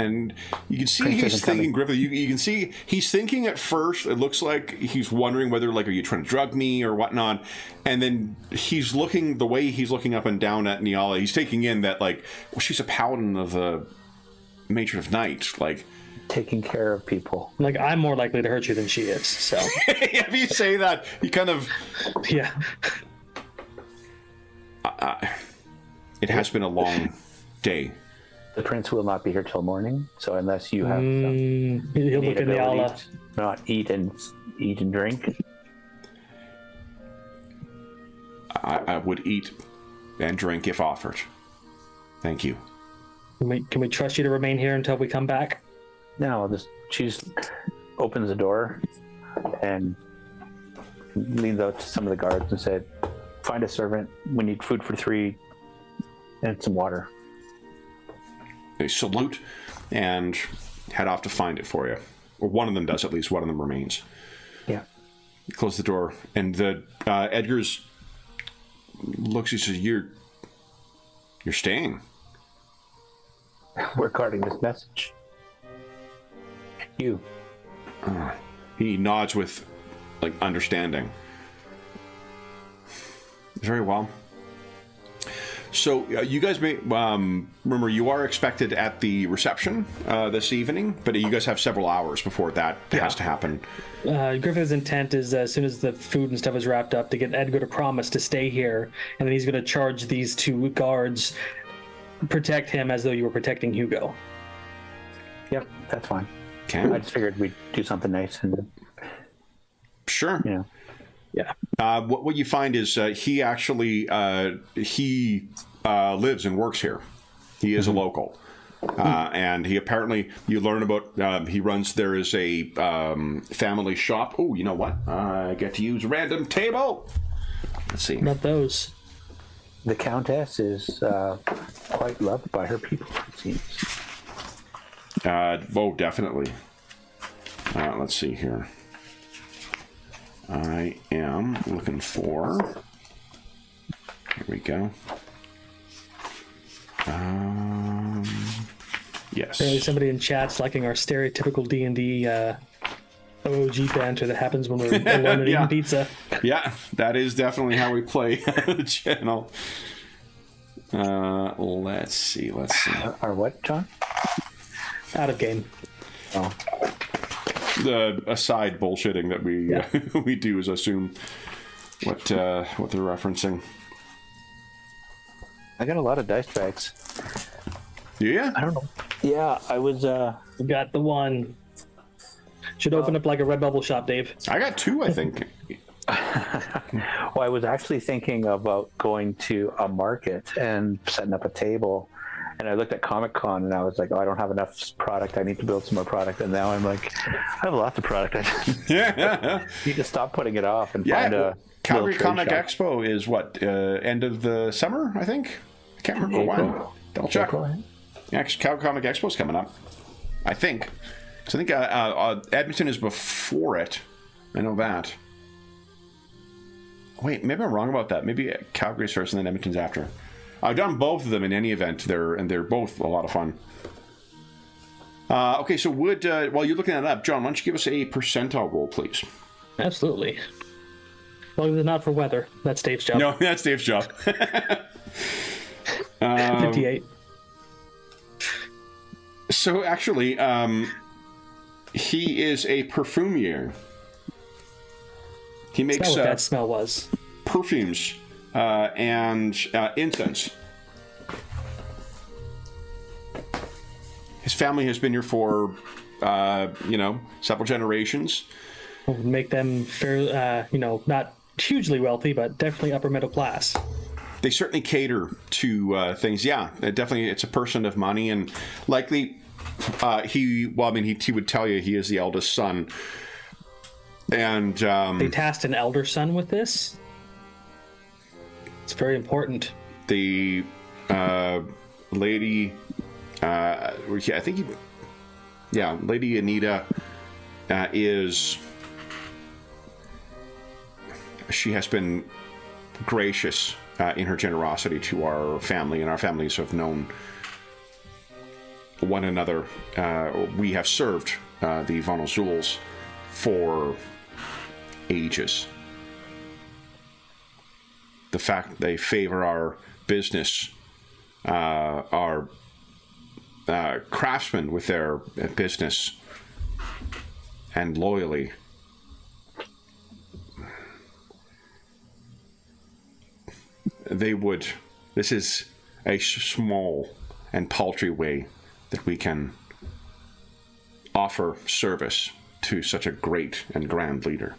And you can see Prince he's isn't thinking, coming. Griffith, you can see he's thinking at first, it looks like he's wondering whether, like, are you trying to drug me or whatnot? And then he's looking, the way he's looking up and down at Niala, he's taking in that, like, well, she's a paladin of the Matron of Night. Like, Taking care of people. Like, I'm more likely to hurt you than she is, so. if you say that, you kind of... Yeah. It has been a long day. The prince will not be here till morning, so unless you have some He'll look innate at the ability Allah. to not eat and drink, I would eat and drink if offered. Thank you. Can we trust you to remain here until we come back? no, she just opens the door and leans out to some of the guards and said, "Find a servant. We need food for 3 and some water." They salute and head off to find it for you. Or one of them does, at least. One of them remains. Yeah. You close the door, and the Edgar's looks. He says, "You're staying." We're guarding this message. You. He nods with, like, understanding. Very well. So you guys may remember you are expected at the reception this evening, but you guys have several hours before that has to happen. Griffith's intent is, as soon as the food and stuff is wrapped up, to get Edgar to promise to stay here, and then he's going to charge these 2 guards, protect him as though you were protecting Hugo. Yep, that's fine. Okay. I just figured we'd do something nice and, Sure. you know. Yeah. What you find is he actually lives and works here. He is a local, and he apparently, you learn about, he runs, there is a family shop. Oh, you know what? I get to use a random table. Let's see. Not those. The Countess is quite loved by her people, it seems. Oh, definitely. Let's see here. I am looking for... Here we go. Yes. Apparently somebody in chat's liking our stereotypical D&D OG banter that happens when we're alone and Yeah. eating pizza. Yeah, that is definitely how we play the channel. Let's see. Or what, John? Out of game. Oh, The aside bullshitting that we we do is assume what they're referencing. I got a lot of dice bags. Yeah. I don't know. Yeah, I was. We got the one. Should open up like a Redbubble shop, Dave. I got 2, I think. Well, I was actually thinking about going to a market and setting up a table. And I looked at Comic Con and I was like, "Oh, I don't have enough product. I need to build some more product." And now I'm like, "I have lots of product. I Yeah. need to stop putting it off and Yeah. find a Calgary little trade Comic shop." Expo is what, end of the summer, I think? I can't remember when. April. Double check. April, eh? Yeah, Calgary Comic Expo's coming up. I think. So I think Edmonton is before it. I know that. Wait, maybe I'm wrong about that. Maybe Calgary's first and then Edmonton's after. I've done both of them in any event. They're both a lot of fun. Okay, so while you're looking that up, John, why don't you give us a percentile roll, please? Absolutely. Well, it's not for weather. That's Dave's job. No, that's Dave's job. 58. So actually, he is a perfumier. He That's makes not what that smell was. perfumes and incense. His family has been here for, several generations. Make them fair, not hugely wealthy, but definitely upper middle class. They certainly cater to things. Yeah, definitely, it's a person of money, and likely he would tell you he is the eldest son. And They tasked an elder son with this. It's very important. the lady, Lady Anita she has been gracious in her generosity to our family, and our families have known one another. We have served the Von Azuls for ages. The fact they favor our business, our craftsmen with their business, and loyally. They would. This is a small and paltry way that we can offer service to such a great and grand leader.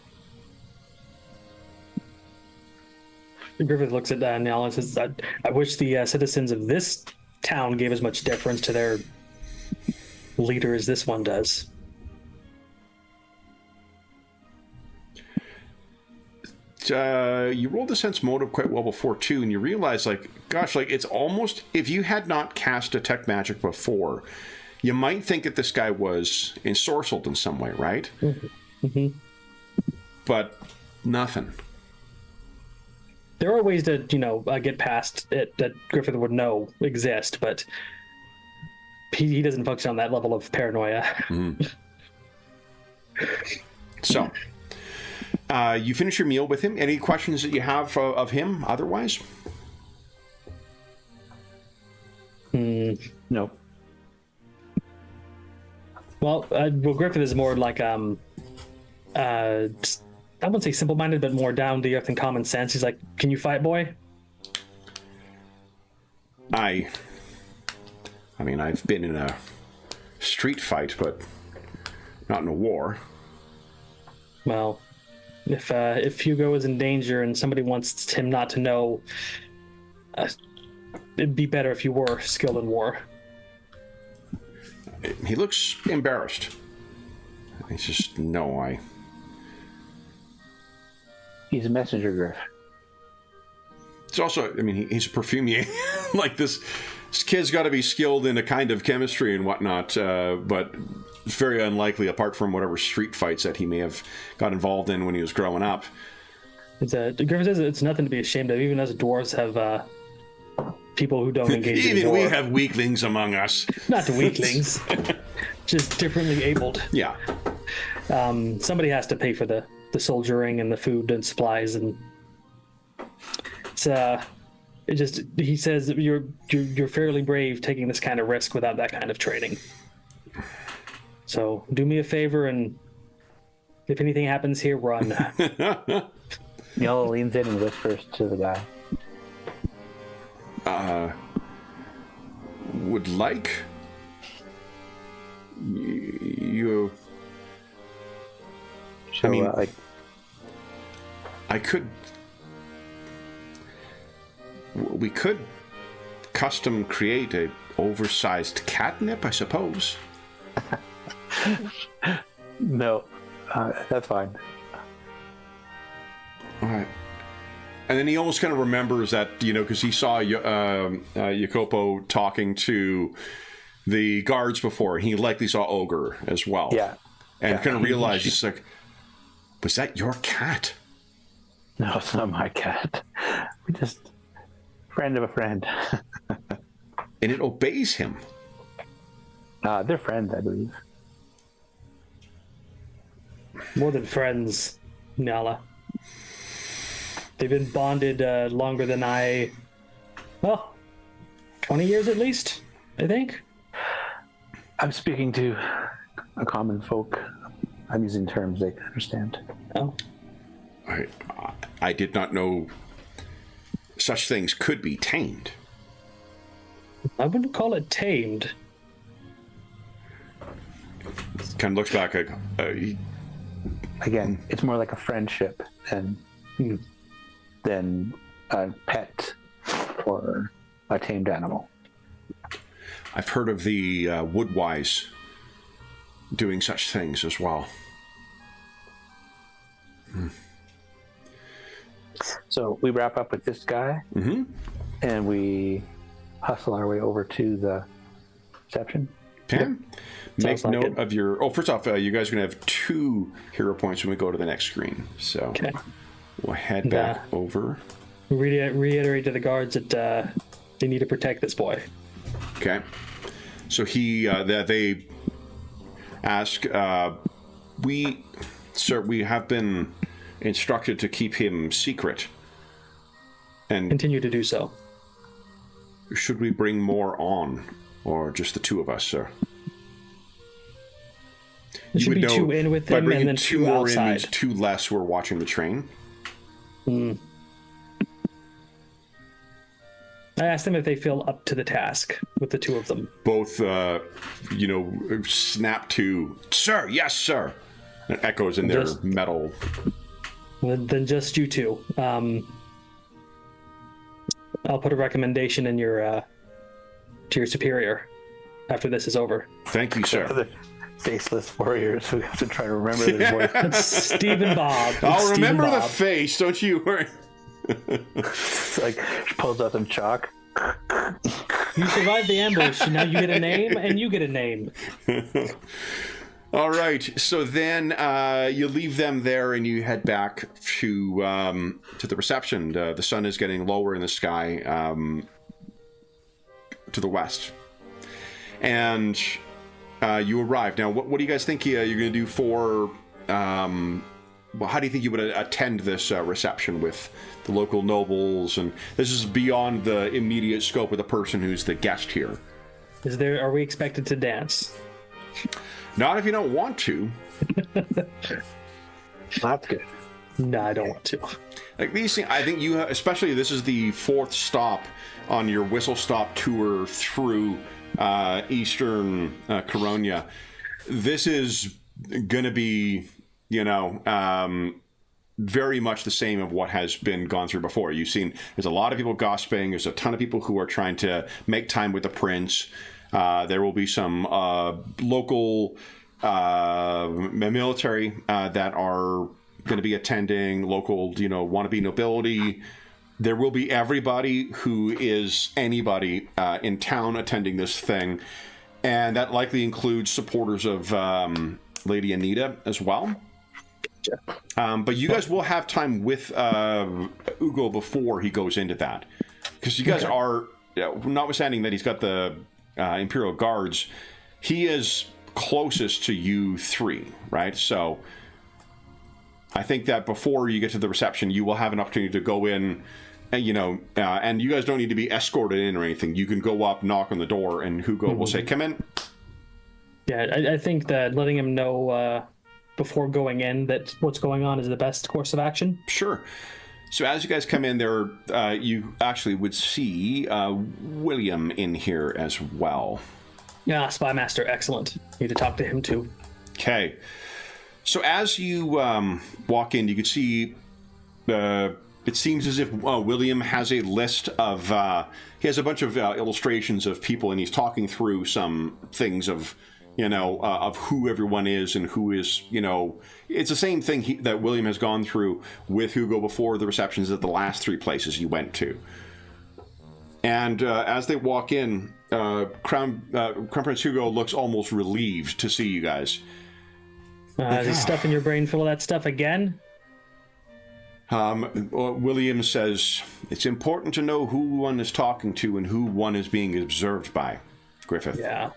Griffith looks at Nell and says, I wish the citizens of this town gave as much deference to their leader as this one does. You rolled a sense motive quite well before, too, and you realize, like, gosh, like, it's almost, if you had not cast detect magic before, you might think that this guy was ensorcelled in some way, right? Mm-hmm. Mm-hmm. But nothing. There are ways to, get past it that Griffith would know exist, but he doesn't function on that level of paranoia. Mm. So, you finish your meal with him. Any questions that you have of him otherwise? No. Well, Griffith is more like, I wouldn't say simple-minded, but more down to earth and common sense. He's like, "Can you fight, boy?" I mean, I've been in a street fight, but not in a war. Well, if Hugo is in danger and somebody wants him not to know, it'd be better if you were skilled in war. He looks embarrassed. He's just, no, He's a messenger, Griff. It's also, I mean, he's a perfumier. Like, this kid's got to be skilled in a kind of chemistry and whatnot, but it's very unlikely, apart from whatever street fights that he may have got involved in when he was growing up. Griffith says it's nothing to be ashamed of. Even as dwarves have people who don't engage in war. Even we have weaklings among us. Not the weaklings, just differently abled. Yeah. Somebody has to pay for the soldiering and the food and supplies, and he says that you're fairly brave taking this kind of risk without that kind of training. So do me a favor, and if anything happens here, run. Yellow leans in and whispers to the guy. Would like you. So, I mean, we could custom create a oversized catnip, I suppose. No, that's fine. All right. And then he almost kind of remembers that, because he saw Jacopo talking to the guards before. He likely saw Ogre as well. Yeah. And kind of realized, he's like, was that your cat? No, it's not my cat. We just... friend of a friend. And it obeys him. They're friends, I believe. More than friends, Nala. They've been bonded longer than 20 years at least, I think. I'm speaking to a common folk. I'm using terms they can understand. Oh. I did not know such things could be tamed. I wouldn't call it tamed. Kind of looks back at... Again, it's more like a friendship than a pet or a tamed animal. I've heard of the Woodwise doing such things as well. So we wrap up with this guy, and we hustle our way over to the reception. Okay. Make Sounds like note it. of your... Oh, first off, you guys are going to have 2 hero points when we go to the next screen. So Okay. we'll head back over. Reiterate to the guards that they need to protect this boy. Okay. So that they ask, Sir, we have been instructed to keep him secret. And continue to do so. Should we bring more on, or just the two of us, sir? There should be two in with them, and then two two more outside. in means two less who are watching the train. I asked them if they feel up to the task with the two of them. Both, snap to, sir, yes, sir. It echoes in their metal. Then just you two. I'll put a recommendation in your to your superior after this is over. Thank you, sir. The faceless warriors who have to try to remember their voice. It's Steve and Bob. I'll remember the face, don't you worry. It's like she pulls out some chalk. You survived the ambush, now you get a name, and you get a name. All right, so then you leave them there and you head back to the reception. The sun is getting lower in the sky to the west. And you arrive. Now, what do you guys think you're going to do for... how do you think you would attend this reception with the local nobles? And this is beyond the immediate scope of the person who's the guest here. Are we expected to dance? Not if you don't want to. That's good. No, I don't want to. Like these things, I think you, especially this is the fourth stop on your whistle stop tour through Eastern Coronia. This is going to be, very much the same of what has been gone through before. You've seen there's a lot of people gossiping. There's a ton of people who are trying to make time with the prince. There will be some local military that are going to be attending, local, wannabe nobility. There will be everybody who is anybody in town attending this thing. And that likely includes supporters of Lady Anita as well. But you guys will have time with Ugo before he goes into that. Because you guys are, notwithstanding that he's got the Imperial Guards, he is closest to you three, right? So I think that before you get to the reception, you will have an opportunity to go in, and you guys don't need to be escorted in or anything. You can go up, knock on the door, and Hugo will say, "Come in." Yeah, I think that letting him know before going in that what's going on is the best course of action. Sure. So as you guys come in there, you actually would see William in here as well. Yeah, Spy Master, excellent. Need to talk to him too. Okay. So as you walk in, you can see it seems as if William has a list of... he has a bunch of illustrations of people, and he's talking through some things of... of who everyone is and who is, it's the same thing that William has gone through with Hugo before the receptions at the last three places he went to. And as they walk in, Crown Prince Hugo looks almost relieved to see you guys. Is stuff in your brain full of that stuff again? William says, it's important to know who one is talking to and who one is being observed by, Griffith. Yeah.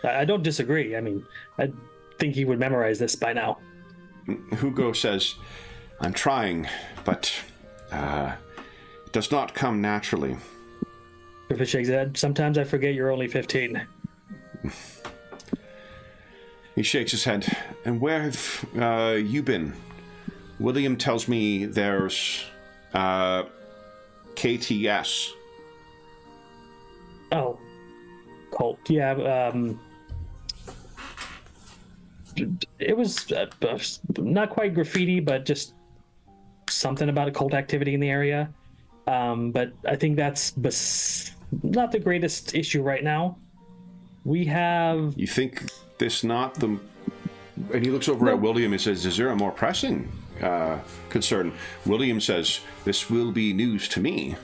I don't disagree. I mean, I think he would memorize this by now. Hugo says, I'm trying, but it does not come naturally. Griffith shakes his head. Sometimes I forget you're only 15. He shakes his head. And where have you been? William tells me there's KTS. Oh. Cult. Yeah, it was not quite graffiti, but just something about a cult activity in the area. But I think that's not the greatest issue right now. We have... You think this not the... And he looks over at William and says, is there a more pressing concern? William says, this will be news to me.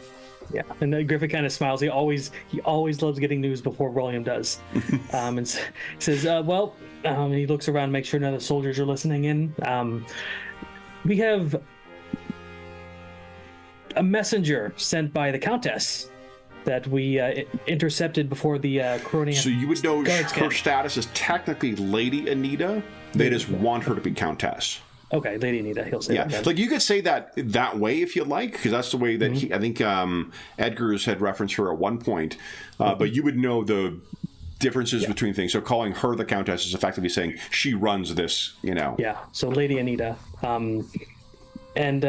Yeah, and then Griffith kind of smiles. He always loves getting news before William does. And says, he looks around, makes sure none of the soldiers are listening in. We have a messenger sent by the Countess that we intercepted before the coroning. So you would know guards her can. status is technically Lady Anita. They just want her to be Countess. Okay, Lady Anita, he'll say Yeah, that. Then. like you could say that way if you like, because that's the way that I think Edgar's had referenced her at one point. But you would know the differences between things. So calling her the Countess is effectively saying she runs this, you know. Yeah, so Lady Anita. And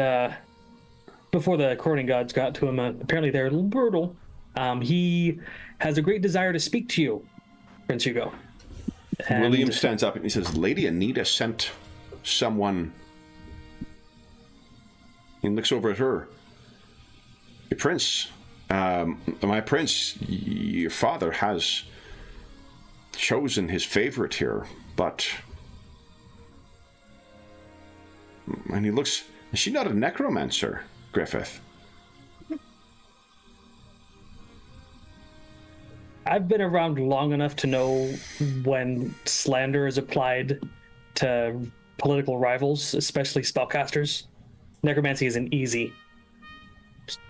before the coroning gods got to him, apparently they're a little brutal. He has a great desire to speak to you, Prince Hugo. And William stands up and he says, Lady Anita sent someone. He looks over at her. Prince, my prince, your father has chosen his favorite here, but... And he looks... Is she not a necromancer, Griffith? I've been around long enough to know when slander is applied to political rivals, especially spellcasters. Necromancy is an easy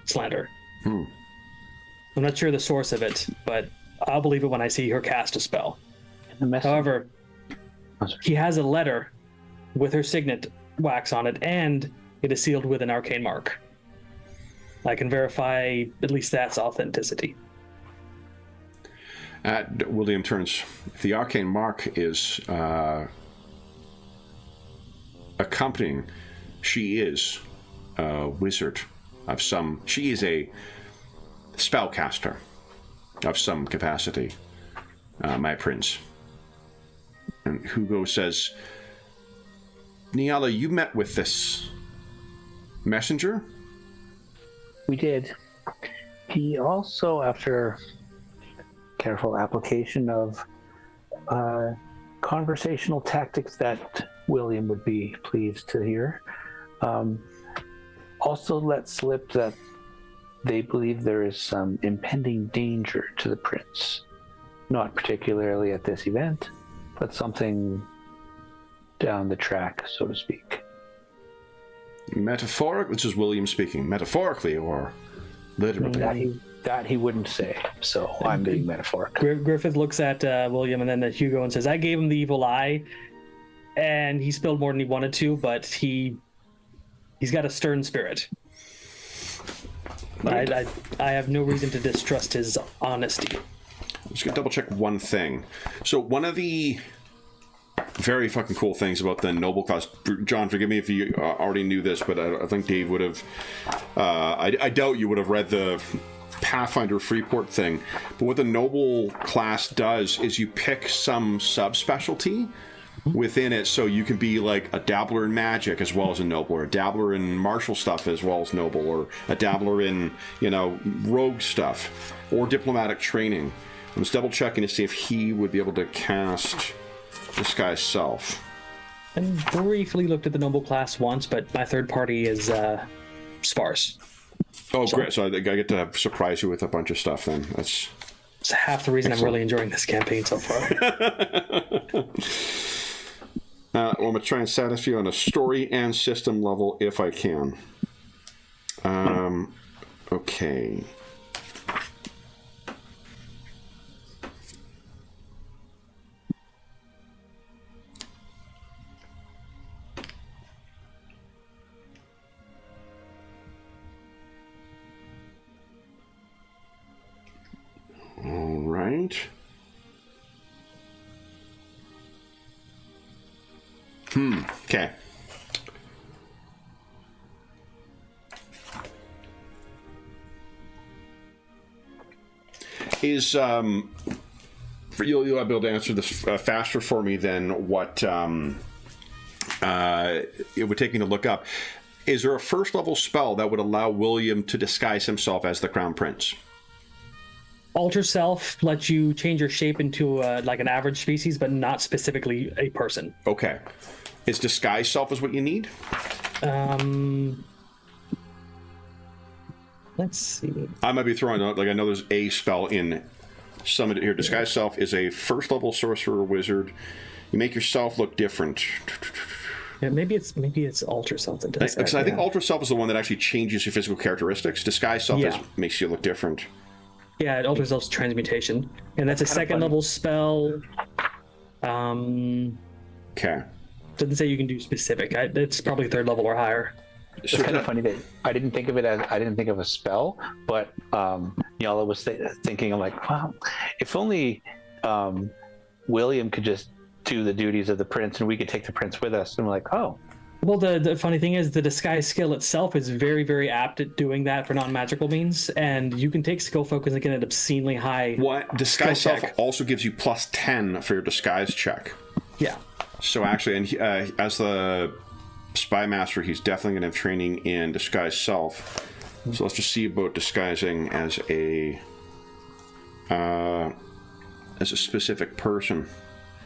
slander. I'm not sure the source of it, but I'll believe it when I see her cast a spell. However, he has a letter with her signet wax on it, and it is sealed with an arcane mark. I can verify at least that's authenticity. William turns. If the arcane mark is accompanying, she is a wizard of some... She is a spellcaster of some capacity, my prince. And Hugo says, Niala, you met with this messenger? We did. He also, after careful application of conversational tactics that William would be pleased to hear, also let slip that they believe there is some impending danger to the prince. Not particularly at this event, but something down the track, so to speak. Metaphoric? This is William speaking. Metaphorically or literally? That he wouldn't say, so I'm being metaphorical. Griffith looks at William and then at Hugo and says, I gave him the evil eye, and he spilled more than he wanted to, but he's got a stern spirit. I have no reason to distrust his honesty. I'm just going to double check one thing. So one of the very fucking cool things about the noble class, John, forgive me if you already knew this, but I think Dave would have, I doubt you would have read the Pathfinder Freeport thing, but what the noble class does is you pick some subspecialty within it, so you can be like a dabbler in magic as well as a noble, or a dabbler in martial stuff as well as noble, or a dabbler in, you know, rogue stuff, or diplomatic training. I'm just double checking to see if he would be able to cast Disguise Self. I briefly looked at the noble class once, but my third party is sparse. Oh, great. So I get to surprise you with a bunch of stuff then. It's half the reason I'm really enjoying this campaign so far. Well, I'm going to try and satisfy you on a story and system level if I can. Okay. All right. Okay. Is you'll be able to answer this faster for me than what it would take me to look up. Is there a first level spell that would allow William to disguise himself as the Crown Prince? Alter Self lets you change your shape into like an average species, but not specifically a person. Okay. Is Disguise Self is what you need? Let's see. I might be throwing out, like, I know there's a spell in some of it here. Disguise Self is a first level sorcerer wizard. You make yourself look different. Yeah, maybe it's Alter Self that does that. I think Alter Self is the one that actually changes your physical characteristics. Disguise Self makes you look different. Yeah, it alters self transmutation, and that's a second level spell. Okay. Doesn't say you can do specific. It's probably third level or higher. It's kind of funny that I didn't think of a spell, but Nyala was thinking, I'm like, wow, if only William could just do the duties of the prince and we could take the prince with us. And I'm like, oh. Well, the funny thing is the disguise skill itself is very, very apt at doing that for non-magical means, and you can take skill focus and get an obscenely high. What disguise self also gives you plus 10 for your disguise check. Yeah. So actually, and as the spy master, he's definitely going to have training in disguise self. So let's just see about disguising as a specific person,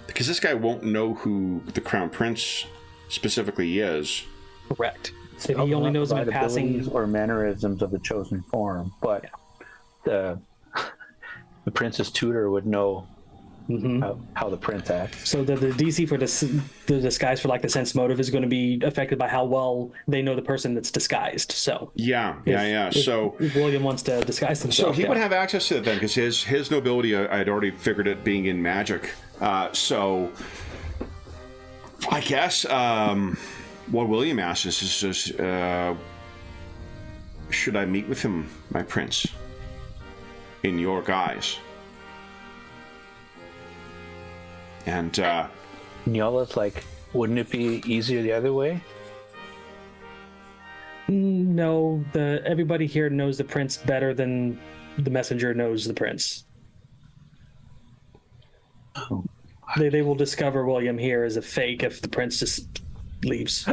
because this guy won't know who the crown prince specifically is. Correct. So he only knows him in passing or mannerisms of the chosen form, but the prince's tutor would know how the prince acts. So the DC for the disguise for like the sense motive is going to be affected by how well they know the person that's disguised. So so if William wants to disguise himself, so he would have access to it then, because his nobility, I had already figured it being in magic. So I guess what William asks is just, should I meet with him, my prince, in your guise? And Nyala's like, wouldn't it be easier the other way? No, everybody here knows the prince better than the messenger knows the prince. Oh. They will discover William here as a fake if the prince just leaves.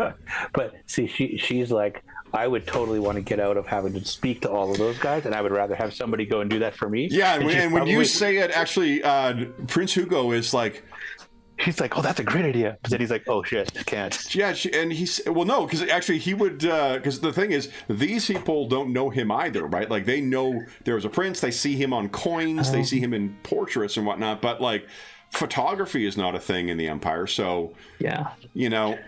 But see, she's like, I would totally want to get out of having to speak to all of those guys, and I would rather have somebody go and do that for me. Yeah, and when you say it, actually, Prince Hugo is like, he's like, oh, that's a great idea. But then he's like, oh shit, can't. Yeah, and he's, well, no, because actually he would, because the thing is, these people don't know him either, right? Like, they know there's a prince, they see him on coins, they see him in portraits and whatnot, but like, photography is not a thing in the Empire, so yeah, you know.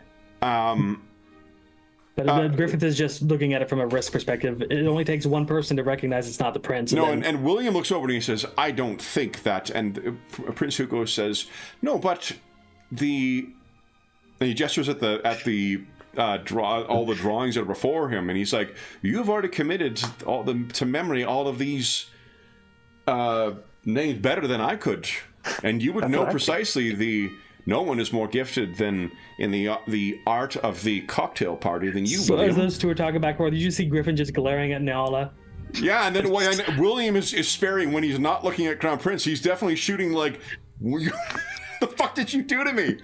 But Griffith is just looking at it from a risk perspective. It only takes one person to recognize it's not the prince. And William looks over and he says, I don't think that. And Prince Hugo says, no, but he gestures at the all the drawings that are before him, and he's like, you've already committed to memory all of these names better than I could. And you would know precisely no one is more gifted than in the art of the cocktail party than you. So William. as those two are talking back and forth, you see Griffin just glaring at Nala. Yeah, and then William is sparing when he's not looking at Crown Prince. He's definitely shooting like, the fuck did you do to me?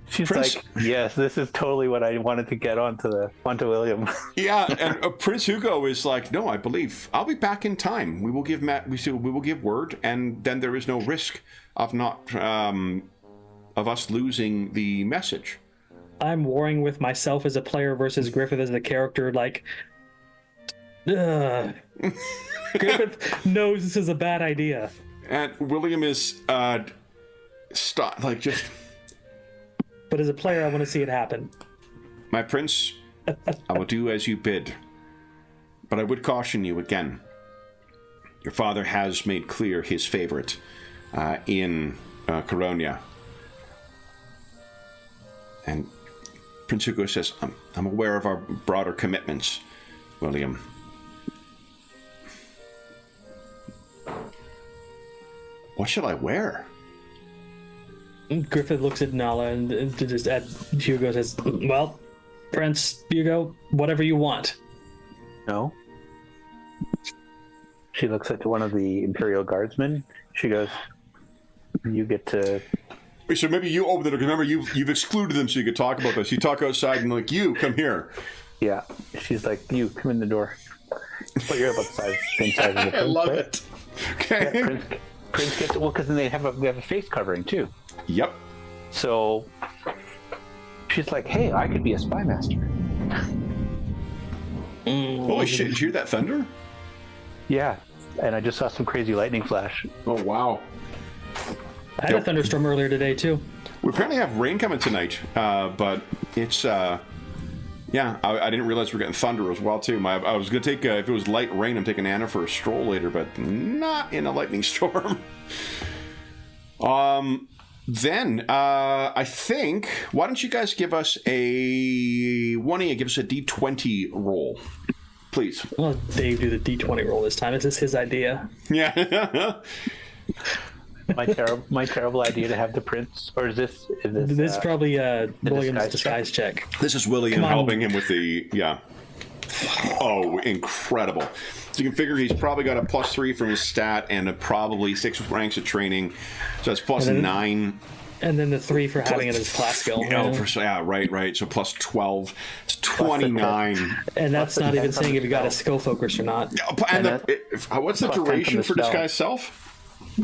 She's Prince, like, yes, this is totally what I wanted to get onto William. Yeah, and Prince Hugo is like, no, I believe I'll be back in time. We will give word, and then there is no risk of of us losing the message. I'm warring with myself as a player versus Griffith as a character. Like, Griffith knows this is a bad idea, and William is just. But as a player, I want to see it happen. My prince, I will do as you bid. But I would caution you again. Your father has made clear his favorite in Coronia. And Prince Hugo says, I'm aware of our broader commitments, William. What shall I wear? Griffith looks at Nala and just at Hugo says, well, Prince Hugo, whatever you want. No. She looks at one of the Imperial Guardsmen. She goes, you get to... So maybe you open the door, because remember, you've excluded them so you could talk about this. You talk outside and like, you, come here. Yeah. She's like, you, come in the door. But you're about the same size as the prince. I love right? it. Okay. Yeah, Prince gets it. Well, because then they have a face covering, too. Yep. So she's like, hey, I could be a spy master. Holy shit, did you hear that thunder? Yeah, and I just saw some crazy lightning flash. Oh, wow. I had a thunderstorm earlier today, too. We apparently have rain coming tonight, but it's Yeah, I didn't realize we're getting thunder as well too. I was gonna take if it was light rain, I'm taking Anna for a stroll later, but not in a lightning storm. Then I think why don't you guys give us give us a D20 roll, please. Well, Dave do the D20 roll this time. Is this his idea? Yeah. My terrible idea to have the prince, or is this This is probably William's disguise disguise check. This is William Come on. helping him with the Oh, incredible! So you can figure he's probably got a +3 from his stat and probably 6 ranks of training, so that's +9. And then the 3 for having it as class skill. Right. So +12. It's 29. And that's not even saying if you got a skill focus or not. And what's the duration for disguise self?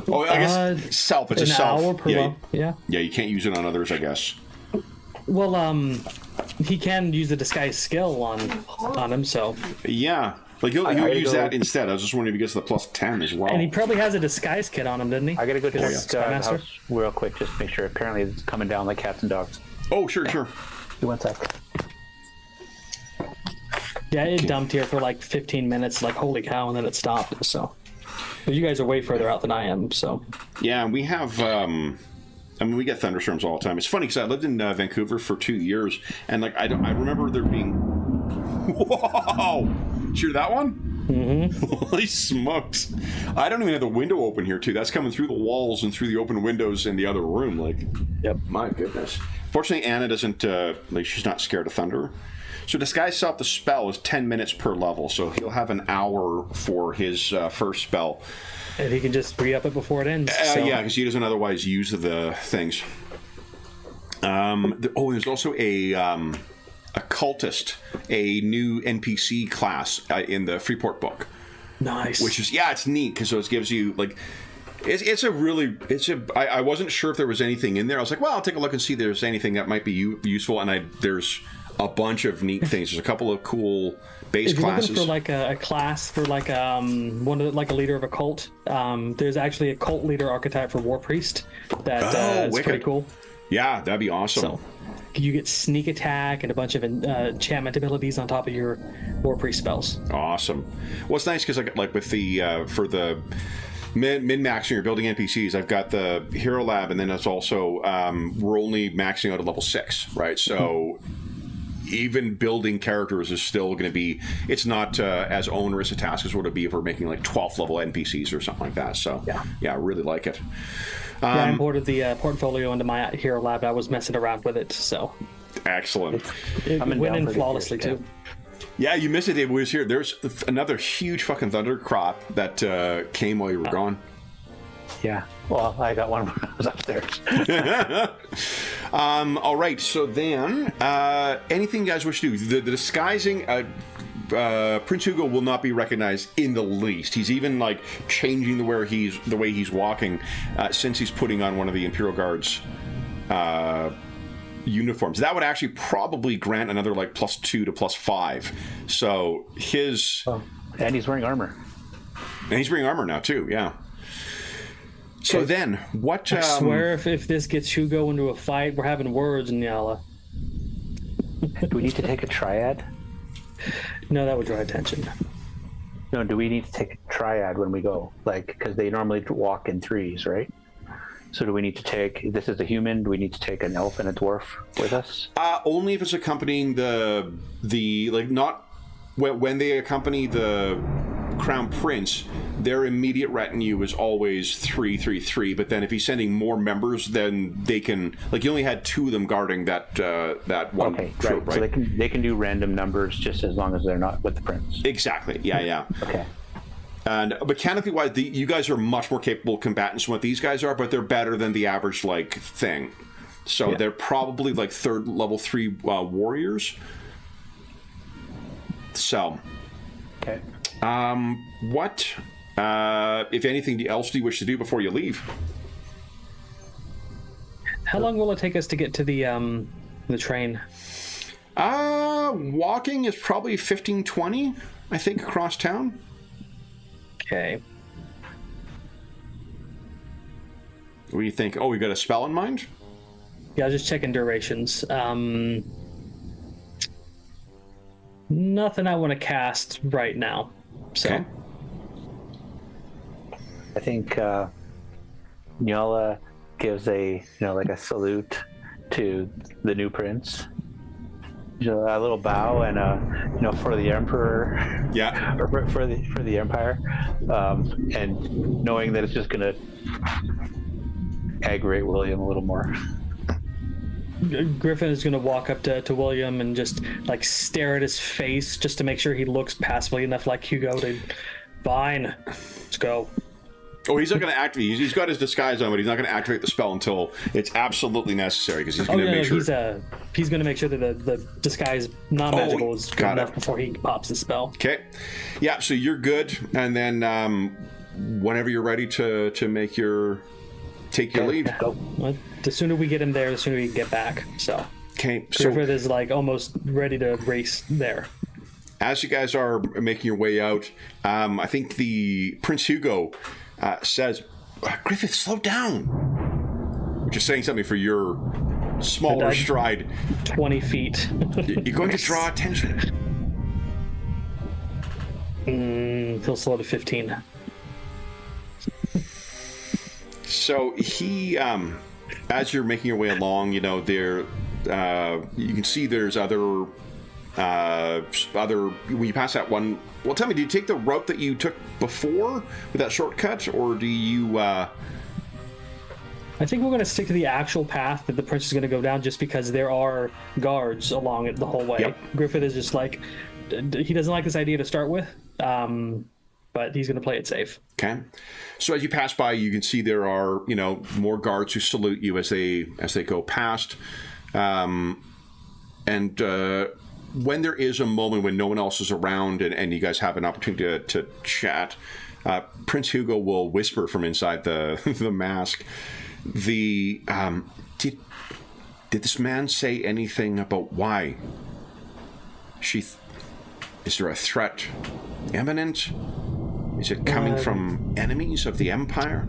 Oh, I guess self. It's a self. Hour per level. Yeah. Yeah, you can't use it on others, I guess. Well, he can use the disguise skill on him, so. Yeah. Like he'll use that instead. I was just wondering if he gets the +10 as well. And he probably has a disguise kit on him, didn't he? I gotta go check the Master? house real quick, just to make sure. Apparently it's coming down like cats and dogs. Oh, sure. Give me 1 sec. Yeah, it dumped here for like 15 minutes, like holy cow, and then it stopped. So, but you guys are way further out than I am. So, yeah, we have. We get thunderstorms all the time. It's funny because I lived in Vancouver for 2 years, and like I remember there being. Whoa! Did you hear that one? Mm-hmm. Holy smokes! I don't even have the window open here too. That's coming through the walls and through the open windows in the other room. Like, yep. My goodness. Fortunately, Anna doesn't she's not scared of thunder. So disguise self, the spell is 10 minutes per level, so he'll have an hour for his first spell. And he can just re-up it before it ends. Yeah, because he doesn't otherwise use the things. There's also a cultist, a new NPC class in the Freeport book. Nice. Which is it's neat because it gives you like. I wasn't sure if there was anything in there. I was like, well, I'll take a look and see if there's anything that might be useful. And there's a bunch of neat things. There's a couple of cool base classes. If you're looking for like a class for like a leader of a cult, there's actually a cult leader archetype for War Priest that is pretty cool. Yeah, that'd be awesome. So you get sneak attack and a bunch of enchantment abilities on top of your War Priest spells. Awesome. Well, it's nice because like with the for the min-maxing you're building NPCs, I've got the Hero Lab, and then it's also we're only maxing out at level 6, right? So even building characters is still going to be, it's not as onerous a task as what it would be if we're making like 12th level NPCs or something like that. So yeah, I really like it. I imported the portfolio into my Hero Lab. I was messing around with it, so excellent. It went in flawlessly too. Yeah, you missed it, Dave. We was here. There's another huge fucking thunder crop that came while you were gone. Yeah. Well, I got one when I was upstairs. All right. So then, anything you guys wish to do? The disguising. Prince Hugo will not be recognized in the least. He's even like changing the way he's walking since he's putting on one of the Imperial Guards uniforms. That would actually probably grant another like +2 to +5. So his and he's wearing armor. And he's wearing armor now too. Yeah. So then, what? I swear, if this gets Hugo into a fight, we're having words, Nyala. Do we need to take a triad? No, that would draw attention. No, do we need to take a triad when we go? Like, because they normally walk in threes, right? So do we need to take, this is a human, do we need to take an elf and a dwarf with us? Only if it's accompanying the like, not when they accompany the Crown Prince, their immediate retinue is always 3, 3, 3. But then if he's sending more members, then they can, like, you only had 2 of them guarding that one troop, right? So they can do random numbers just as long as they're not with the prince. Exactly. Yeah. Okay. And mechanically wise, you guys are much more capable combatants than what these guys are, but they're better than the average like thing. So they're probably like level 3 warriors. So. Okay. What, if anything else, do you wish to do before you leave? How long will it take us to get to the train? Walking is probably 15-20, I think, across town. Okay. What do you think? Oh, you got a spell in mind? Yeah, I was just checking durations. Nothing I want to cast right now. So. Okay. I think Nyala gives a like a salute to the new prince. A little bow and for the emperor. Yeah. Or for the empire, and knowing that it's just gonna aggravate William a little more. Griffin is going to walk up to William and just like stare at his face just to make sure he looks passively enough like Hugo to. Fine, let's go. Oh, he's not going to activate. He's got his disguise on, but he's not going to activate the spell until it's absolutely necessary because he's going to make sure. He's going to make sure that the disguise non-magical is good enough before he pops the spell. Okay. Yeah. So you're good, and then whenever you're ready to take your lead. Go. Well, the sooner we get him there, the sooner we can get back. So. Okay. So Griffith is like almost ready to race there. As you guys are making your way out, I think the Prince Hugo says, "Griffith, slow down." Just saying something for your smaller stride. 20 feet. You're going to draw attention. He'll slow to 15. So he, as you're making your way along, there, you can see there's other. When you pass that one, well, tell me, do you take the route that you took before with that shortcut, or do you? I think we're going to stick to the actual path that the prince is going to go down, just because there are guards along it the whole way. Yep. Griffith is just like, he doesn't like this idea to start with, but he's going to play it safe. Okay. So as you pass by, you can see there are, more guards who salute you as they go past, and when there is a moment when no one else is around and you guys have an opportunity to chat, Prince Hugo will whisper from inside the mask. Did this man say anything about why? Is there a threat imminent? Is it coming from enemies of the Empire?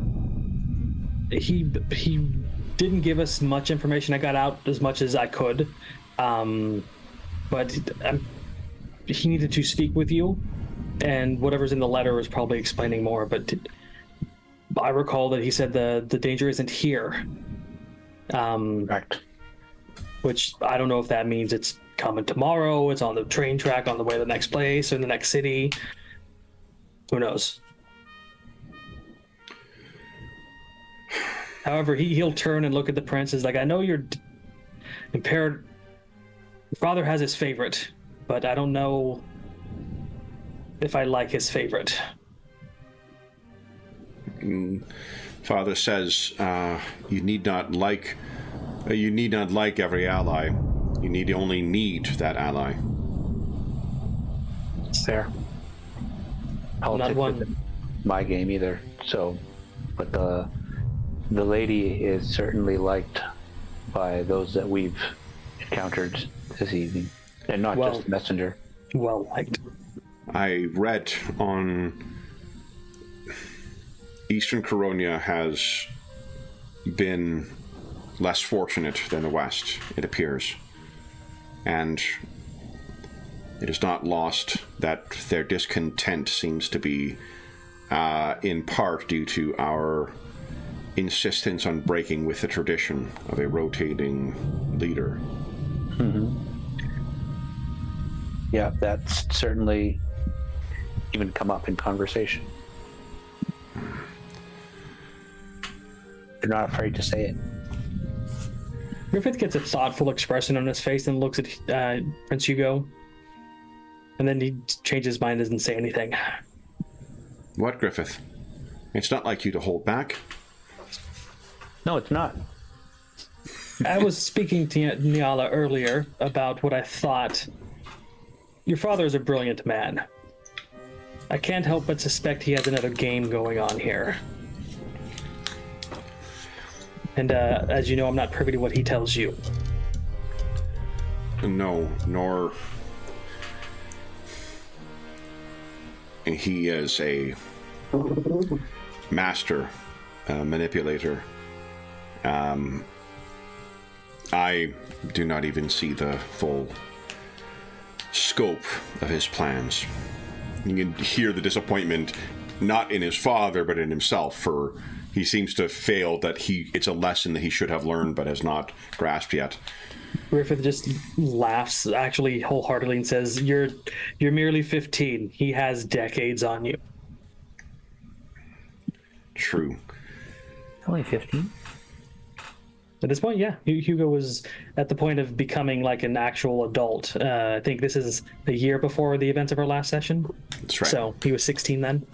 He didn't give us much information. I got out as much as I could. But he needed to speak with you, and whatever's in the letter is probably explaining more. But I recall that he said the danger isn't here. Right. Which I don't know if that means it's coming tomorrow, it's on the train track on the way to the next place or in the next city. Who knows? However, he'll turn and look at the prince. Is like, I know you're impaired. Your father has his favorite, but I don't know if I like his favorite. Father says you need not like every ally. You only need that ally. It's fair. Politics Not one. isn't my game either. So, but the lady is certainly liked by those that we've encountered this evening, and not just messenger. Well liked. I read on Eastern Coronia has been less fortunate than the West, it appears. And it is not lost that their discontent seems to be in part due to our insistence on breaking with the tradition of a rotating leader. Mm-hmm. Yeah, that's certainly even come up in conversation. They're not afraid to say it. Griffith gets a thoughtful expression on his face and looks at Prince Hugo. And then he changes his mind and doesn't say anything. What, Griffith? It's not like you to hold back. No, it's not. I was speaking to Nyala earlier about what I thought. Your father is a brilliant man. I can't help but suspect he has another game going on here. And as you know, I'm not privy to what he tells you. No, nor... He is a master manipulator. I do not even see the full scope of his plans. You can hear the disappointment, not in his father, but in himself, for he seems to have failed, that it's a lesson that he should have learned but has not grasped yet. Griffith just laughs actually wholeheartedly and says, You're merely 15. He has decades on you. True. Only 15? At this point, yeah. Hugo was at the point of becoming like an actual adult. I think this is a year before the events of our last session. That's right. So he was 16 then.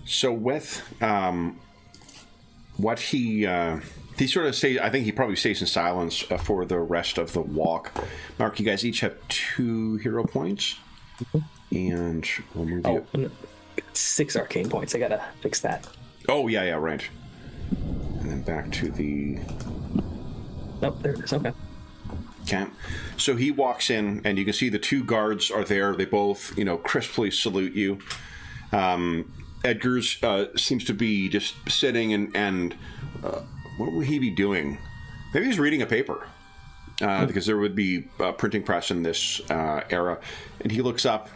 So with what he sort of stays, I think he probably stays in silence for the rest of the walk. Mark, you guys each have 2 hero points. And we'll move you. 6 arcane points. I gotta fix that. Oh, yeah, right. And then back to the... Oh, there it is. Okay. So he walks in, and you can see the 2 guards are there. They both, crisply salute you. Edgar's seems to be just sitting and what would he be doing? Maybe he's reading a paper, because there would be a printing press in this era. And he looks up,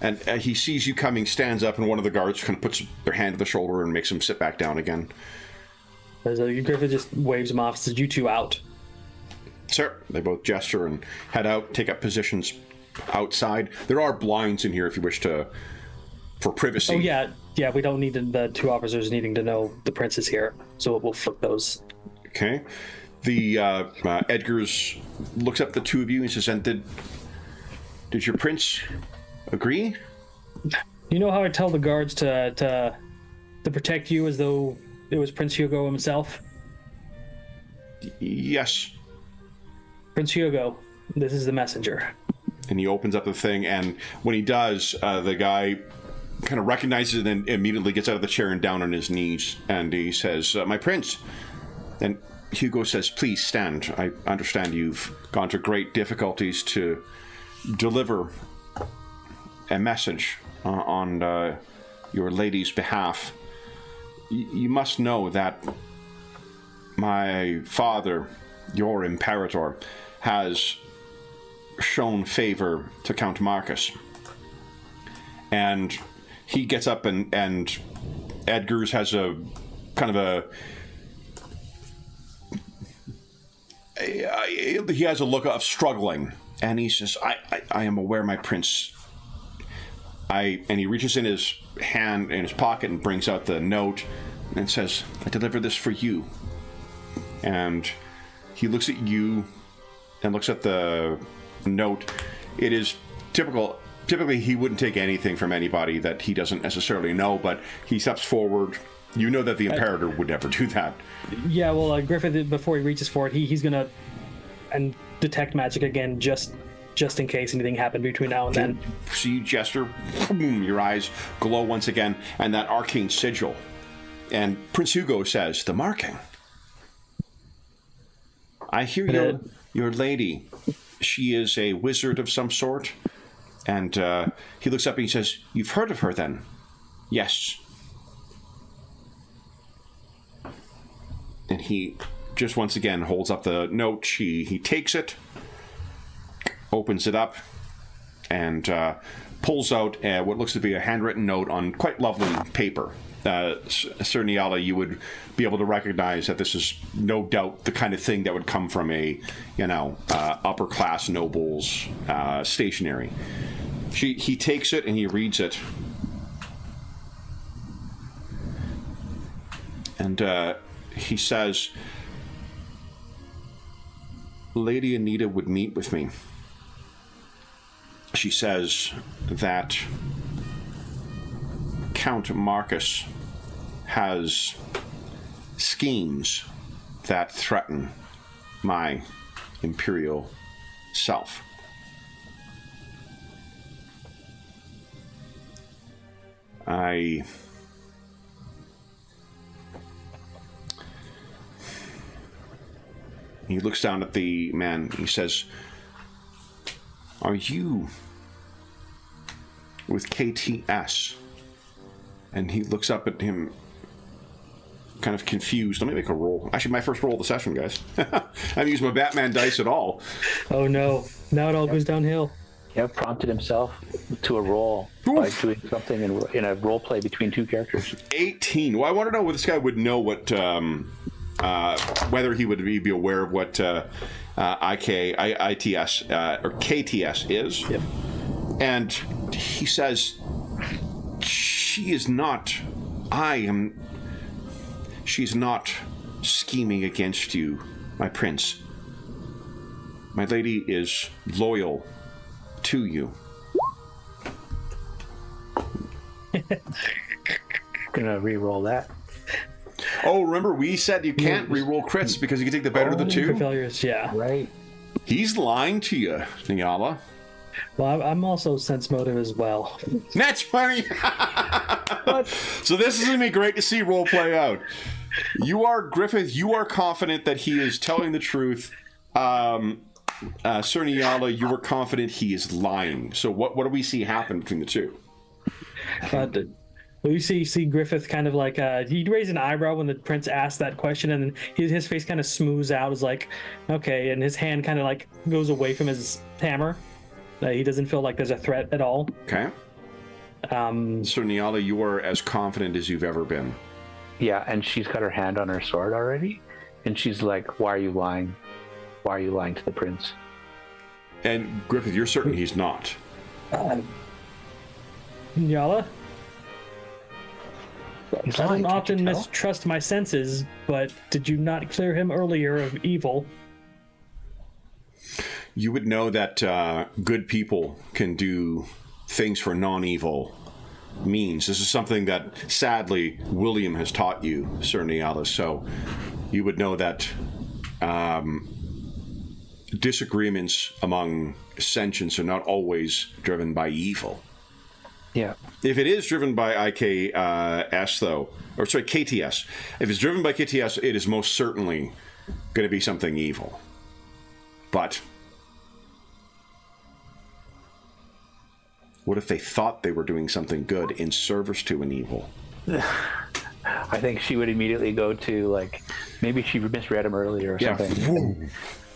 and he sees you coming, stands up, and one of the guards kind of puts their hand to the shoulder and makes him sit back down again. Griffith just waves him off, says, "You 2 out." Sir. They both gesture and head out, take up positions outside. There are blinds in here if you wish to, for privacy. Oh, yeah. Yeah, we don't need the 2 officers needing to know the prince is here, so we'll flip those. Okay. The Edgar's looks up at the 2 of you and says, "And did your prince agree?" You know how I tell the guards to protect you as though it was Prince Hugo himself? Yes. Prince Hugo, this is the messenger. And he opens up the thing, and when he does, the guy kind of recognizes it and immediately gets out of the chair and down on his knees, and he says, "My prince." And Hugo says, "Please stand. I understand you've gone to great difficulties to deliver a message on your lady's behalf. You must know that my father, your imperator, has shown favor to Count Marcus." And he gets up, and Edgar's has a kind of he has a look of struggling, and he says, I am aware, my prince. And he reaches in his hand, in his pocket, and brings out the note and says, "I deliver this for you." And he looks at you and looks at the note. It is typical. Typically, he wouldn't take anything from anybody that he doesn't necessarily know, but he steps forward. You know that the Imperator would never do that. Yeah, well, Griffith, before he reaches for it, he's going to and detect magic again, just in case anything happened between now and then. So you gesture, boom, your eyes glow once again, and that arcane sigil. And Prince Hugo says, "The marking. I hear your lady. She is a wizard of some sort." And he looks up and he says, "You've heard of her then?" "Yes." And he just once again holds up the note. He takes it, opens it up, and pulls out what looks to be a handwritten note on quite lovely paper. Sir Niala, you would be able to recognize that this is no doubt the kind of thing that would come from a, upper class noble's stationery. He takes it and he reads it. And he says, "Lady Anita would meet with me. She says that Count Marcus has schemes that threaten my imperial self." He looks down at the man. He says, "Are you with KTS?" And he looks up at him. kind of confused. Let me make a roll. Actually, my first roll of the session, guys. I haven't used my Batman dice at all. Oh no! Now it all goes downhill. Yeah, prompted himself to a roll by doing something in a role play between two characters. 18. Well, I want to know whether this guy would know what, whether he would be aware of what ITS or KTS is. Yep. And he says, she is not scheming against you, my prince. My lady is loyal to you. Gonna re-roll that. Oh, remember we said you can't re-roll crits because you can take the better of the For two? failures, yeah. Right. He's lying to you, Nyala. Well, I'm also sense motive as well. That's funny. So this is going to be great to see role play out. You are, Griffith, you are confident that he is telling the truth. Sir Nyala, you are confident he is lying. So what do we see happen between the two? Well, you see Griffith kind of like he raised an eyebrow when the prince asked that question, and then his face kind of smooths out. Is like, okay, and his hand kind of like goes away from his hammer. He doesn't feel like there's a threat at all. Okay. So Nyala, you are as confident as you've ever been. Yeah, and she's got her hand on her sword already, and she's like, "Why are you lying? Why are you lying to the prince?" And Griffith, you're certain he's not. Nyala? He's I lying, don't can't often you tell? mistrust my senses, but did you not clear him earlier of evil? You would know that good people can do things for non-evil means. This is something that, sadly, William has taught you, Sir Nyala. So you would know that disagreements among sentients are not always driven by evil. Yeah. If it is driven by KTS, if it's driven by KTS, it is most certainly going to be something evil. But what if they thought they were doing something good in service to an evil? I think she would immediately go to, like, maybe she misread him earlier or something.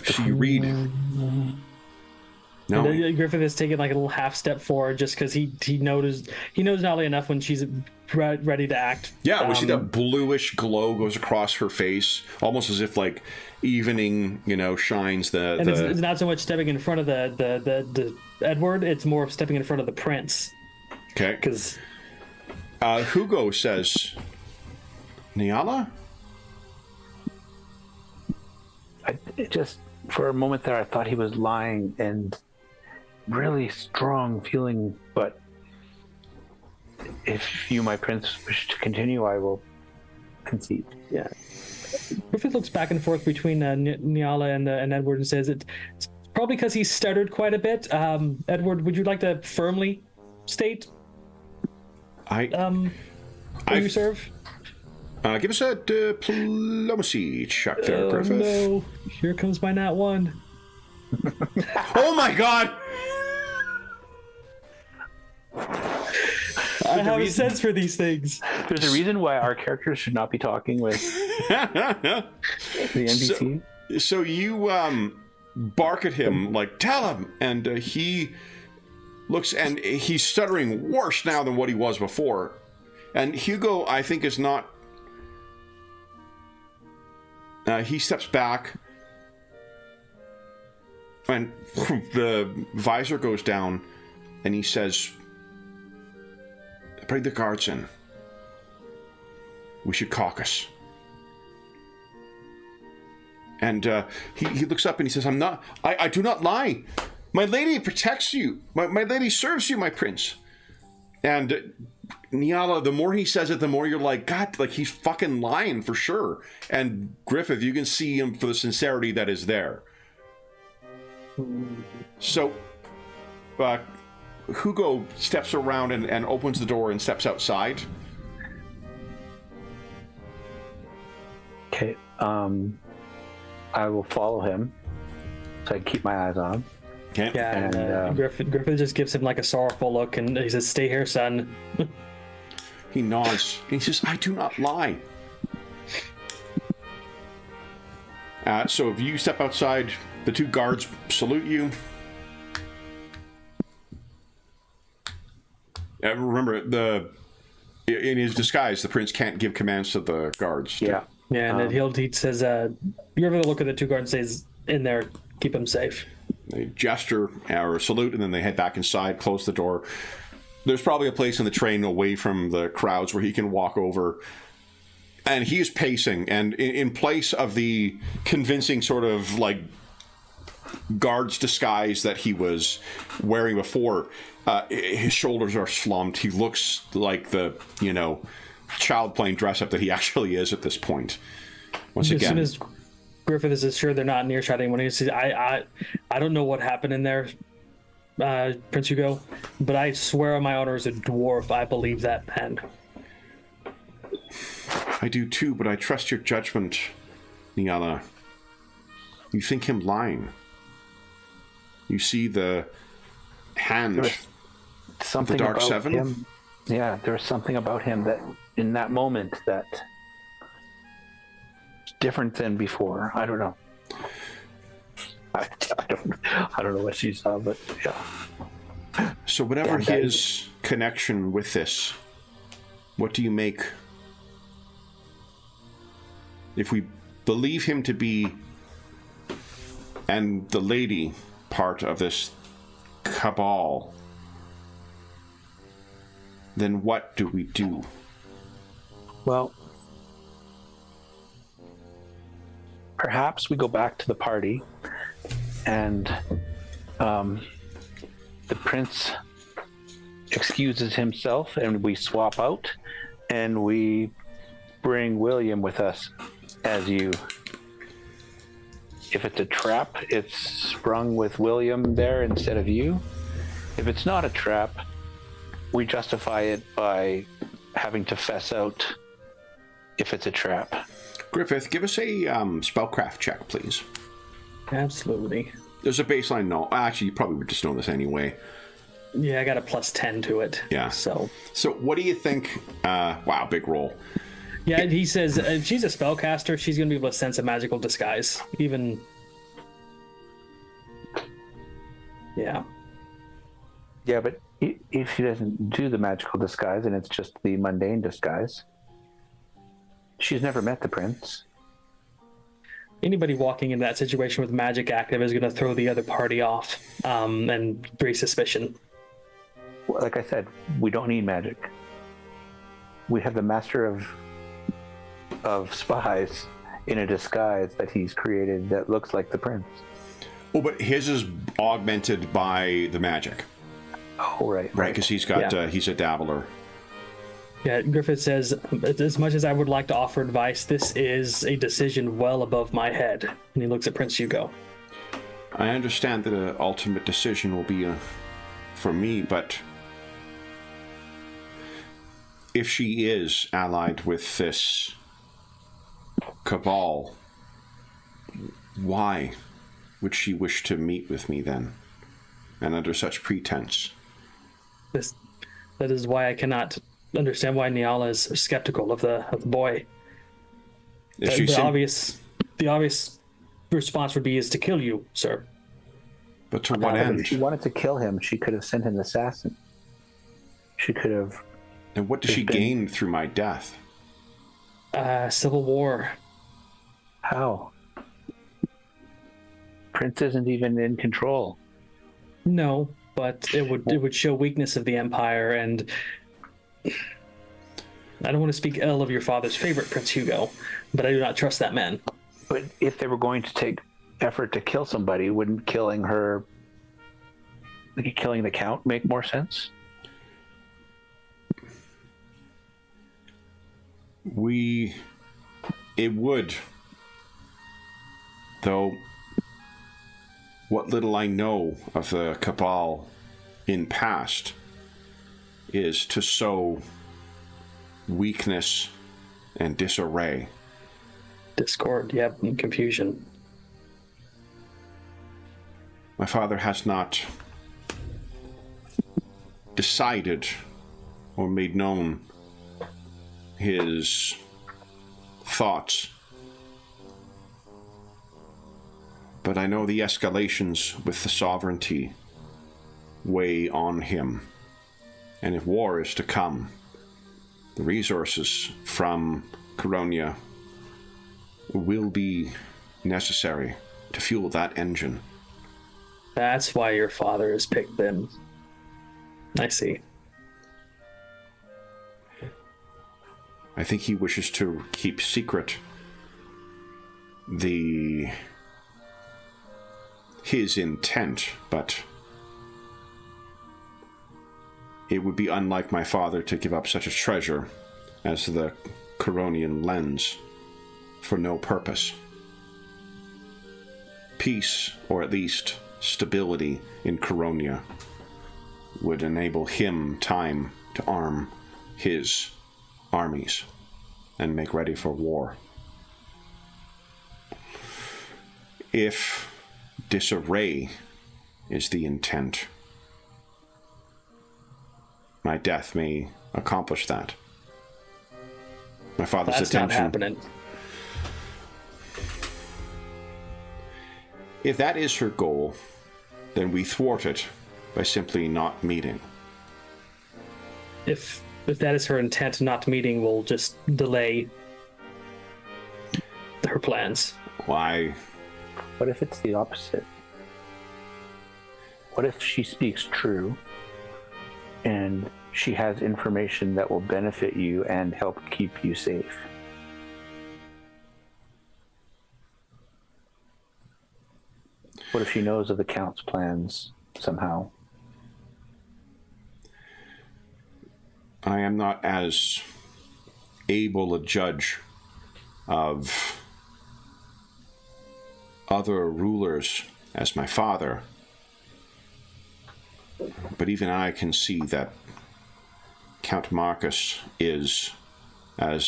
She read. No. And then Griffith is taking like a little half step forward just because he knows Nolly enough when she's ready to act. Yeah, we see that bluish glow goes across her face, almost as if like evening, shines the. And it's not so much stepping in front of the Edward; it's more of stepping in front of the prince. Okay. Because Hugo says, Nyala? It just, for a moment there, I thought he was lying and really strong feeling, but if you, my prince, wish to continue, I will concede. Yeah. Griffith looks back and forth between Nyala and Edward and says it's probably because he stuttered quite a bit. Edward, would you like to firmly state who you serve? Give us a diplomacy check there, Griffith. No, here comes my nat one. Oh my god! I have a sense for these things. There's a reason why our characters should not be talking with the NPC. So you bark at him, like, tell him, and he looks, and he's stuttering worse now than what he was before. And Hugo, I think, is not... he steps back, and the visor goes down, and he says, bring the guards in. We should caucus. And he looks up and he says, I do not lie. My lady protects you. My lady serves you, my prince. And Nyala, the more he says it, the more you're like, God, like he's fucking lying for sure. And Griffith, you can see him for the sincerity that is there. So, Hugo steps around and opens the door and steps outside. Okay, I will follow him, so I can keep my eyes on him. Okay. Yeah, and Griffith just gives him like a sorrowful look, and he says, "Stay here, son." He nods. And he says, "I do not lie." So if you step outside, the two guards salute you. Remember, in his disguise, the prince can't give commands to the guards. Yeah. Yeah, and then he says, you ever look at the two guards and says, in there, keep him safe. They gesture or salute, and then they head back inside, close the door. There's probably a place in the train away from the crowds where he can walk over. And he is pacing, and in place of the convincing sort of like guard's disguise that he was wearing before, his shoulders are slumped. He looks like the, child playing dress up that he actually is at this point. Once again, as soon as Griffith is sure they're not near shot anyone, he says, I don't know what happened in there, Prince Hugo, but I swear on my honor as a dwarf, I believe that man. I do too, but I trust your judgment, Niala. You think him lying. You see the hand of the Dark Seven? Him. Yeah, there was something about him that, in that moment, that different than before. I don't know. I don't know what she saw, but yeah. So whatever his connection with this, what do you make? If we believe him to be, and the lady part of this cabal, then what do we do? Well, perhaps we go back to the party and the prince excuses himself and we swap out and we bring William with us as you. If it's a trap, it's sprung with William there instead of you. If it's not a trap, we justify it by having to fess out if it's a trap. Griffith, give us a spellcraft check, please. Absolutely. There's a baseline. No, actually, you probably would just know this anyway. Yeah, I got a plus 10 to it. Yeah. So what do you think? Wow, big roll. Yeah, he says if she's a spellcaster, she's going to be able to sense a magical disguise. Even. Yeah. Yeah, but if she doesn't do the magical disguise and it's just the mundane disguise, she's never met the prince. Anybody walking into that situation with magic active is going to throw the other party off and raise suspicion. Like I said, we don't need magic. We have the master of spies in a disguise that he's created that looks like the prince. Oh, but his is augmented by the magic. Oh, right. Right, because he's got he's a dabbler. Yeah, Griffith says, as much as I would like to offer advice, this is a decision well above my head. And he looks at Prince Hugo. I understand that an ultimate decision will be for me, but if she is allied with this cabal, why would she wish to meet with me then? And under such pretense? That is why I cannot understand why Niala is skeptical of the boy. The obvious response would be is to kill you, sir. But to what end? If she wanted to kill him, she could have sent an assassin. She could have. And what does she gain through my death? Civil war. How? Prince isn't even in control. No, but it would show weakness of the Empire, and I don't want to speak ill of your father's favorite, Prince Hugo, but I do not trust that man. But if they were going to take effort to kill somebody, wouldn't killing the Count make more sense? It would. Though, what little I know of the Cabal in past is to sow weakness and disarray. Discord, yep, and confusion. My father has not decided or made known his thoughts But I know the escalations with the sovereignty weigh on him. And if war is to come, the resources from Coronia will be necessary to fuel that engine. That's why your father has picked them. I see. I think he wishes to keep secret his intent, but it would be unlike my father to give up such a treasure as the Coronian lens for no purpose. Peace, or at least stability in Coronia, would enable him time to arm his armies and make ready for war. If disarray is the intent, my death may accomplish that. My father's That's attention. not happening. If that is her goal, then we thwart it by simply not meeting. If that is her intent, not meeting will just delay her plans. Why? What if it's the opposite? What if she speaks true and she has information that will benefit you and help keep you safe? What if she knows of the Count's plans somehow? I am not as able a judge of other rulers as my father, but even I can see that Count Marcus is a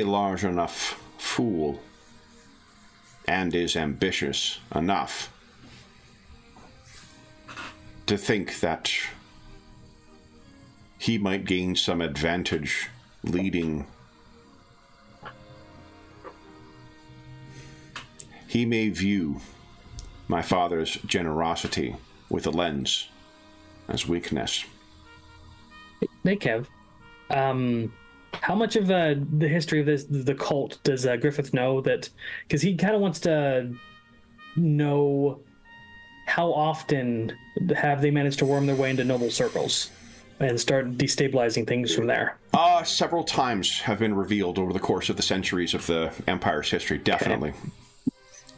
large enough fool and is ambitious enough to think that he might gain some advantage leading. He may view my father's generosity with a lens as weakness. Hey, Kev. How much of the history of the cult does Griffith know? That because he kind of wants to know how often have they managed to worm their way into noble circles and start destabilizing things from there. Several times have been revealed over the course of the centuries of the Empire's history, definitely.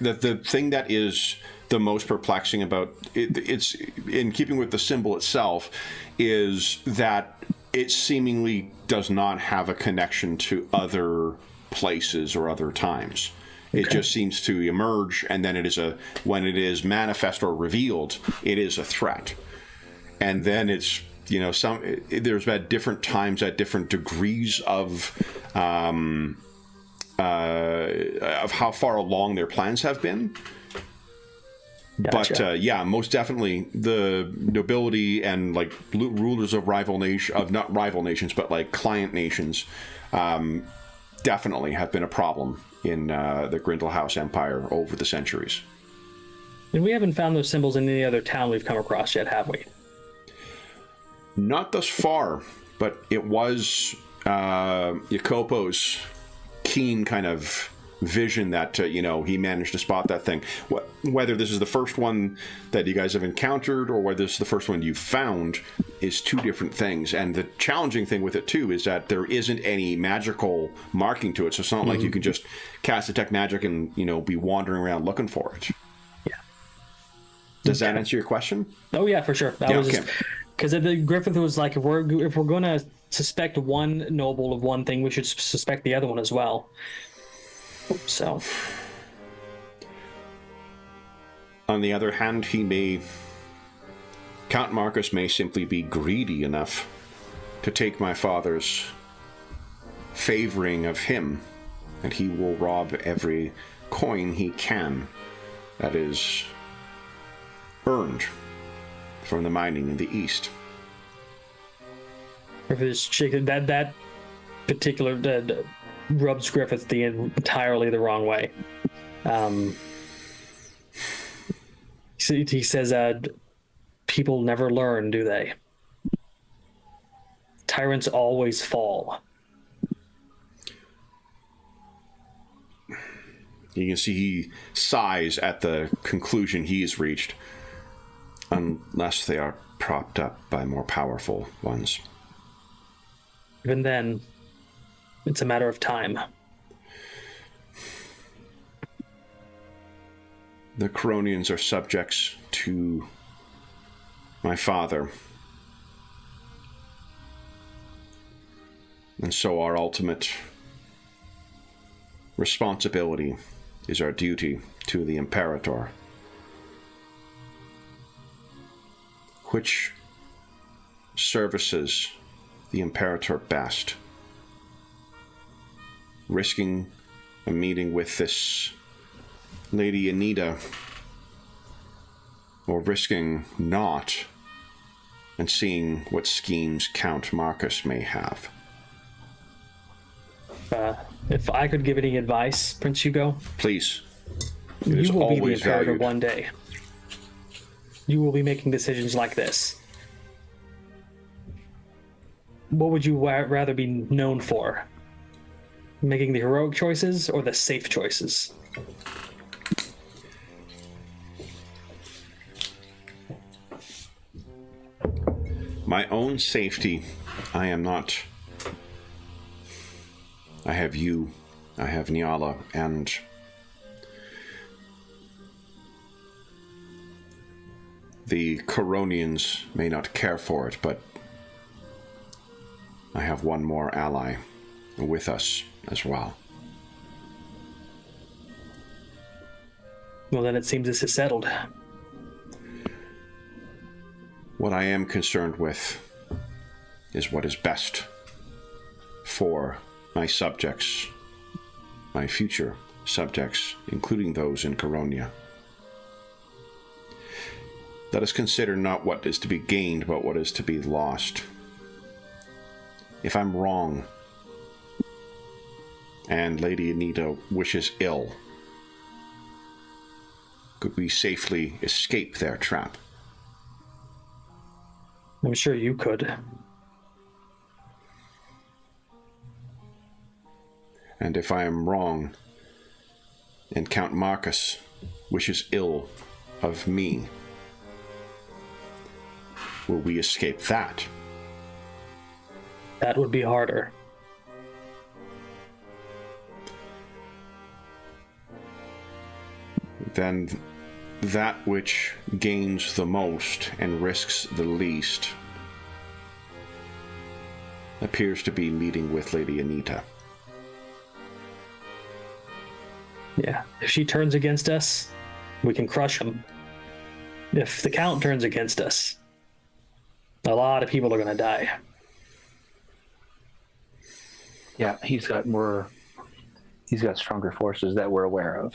Okay. The thing that is the most perplexing about it's in keeping with the symbol itself, is that it seemingly does not have a connection to other places or other times. Okay. It just seems to emerge, and then when it is manifest or revealed, it is a threat. And then it's, there's at different times, at different degrees of how far along their plans have been. Gotcha. But most definitely the nobility and like rulers of not rival nations, but like client nations, definitely have been a problem in the Grindlehaus Empire over the centuries. And we haven't found those symbols in any other town we've come across yet, have we? Not thus far, but it was Jacopo's keen kind of vision that he managed to spot that thing. Whether this is the first one that you guys have encountered or whether this is the first one you found is two different things. And the challenging thing with it too is that there isn't any magical marking to it, so it's not like you can just cast detect magic and be wandering around looking for it. Yeah. Does that answer your question? Oh yeah, for sure. Because the Griffith was like, if we're going to suspect one noble of one thing, we should suspect the other one as well. So, on the other hand, Count Marcus may simply be greedy enough to take my father's favoring of him, and he will rob every coin he can that is earned from the mining in the east. If it's that particular rubs Griffith entirely the wrong way. He says, people never learn, do they? Tyrants always fall. You can see he sighs at the conclusion he has reached, unless they are propped up by more powerful ones. Even then, it's a matter of time. The Coronians are subjects to my father. And so our ultimate responsibility is our duty to the Imperator. Which services the Imperator best? Risking a meeting with this Lady Anita, or risking not and seeing what schemes Count Marcus may have? If I could give any advice, Prince Hugo, Please. It is you will be the always Imperator valued. one day. You will be making decisions like this. What would you rather be known for? Making the heroic choices or the safe choices? My own safety, I am not. I have you, I have Nyala, and the Coronians may not care for it, but I have one more ally with us as well. Well, then it seems this is settled. What I am concerned with is what is best for my subjects, my future subjects, including those in Coronia. Let us consider not what is to be gained, but what is to be lost. If I'm wrong, and Lady Anita wishes ill, could we safely escape their trap? I'm sure you could. And if I am wrong, and Count Marcus wishes ill of me, will we escape that? That would be harder. Then that which gains the most and risks the least appears to be meeting with Lady Anita. Yeah, if she turns against us, we can crush him. If the Count turns against us, a lot of people are going to die. Yeah, he's got stronger forces that we're aware of.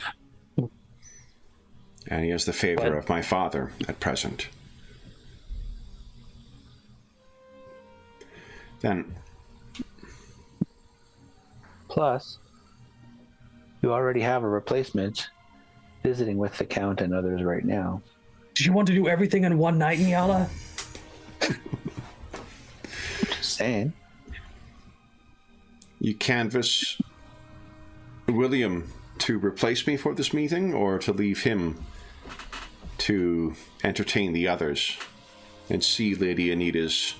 And he has the favor of my father at present. Then, Plus, you already have a replacement visiting with the Count and others right now. Do you want to do everything in one night, Nyala? Just saying. you canvass William to replace me for this meeting, or to leave him to entertain the others and see Lady Anita's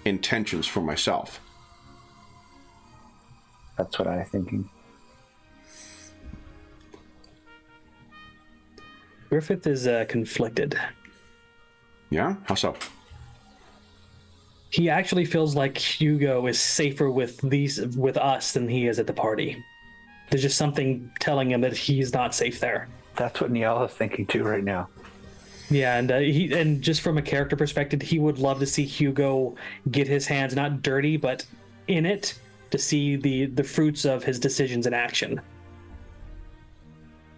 intentions for myself? That's what I'm thinking. Griffith is conflicted. Yeah? How so? He actually feels like Hugo is safer with us than he is at the party. There's just something telling him that he's not safe there. That's what Niall is thinking too right now. Yeah, and just from a character perspective, he would love to see Hugo get his hands not dirty, but in it, to see the fruits of his decisions in action.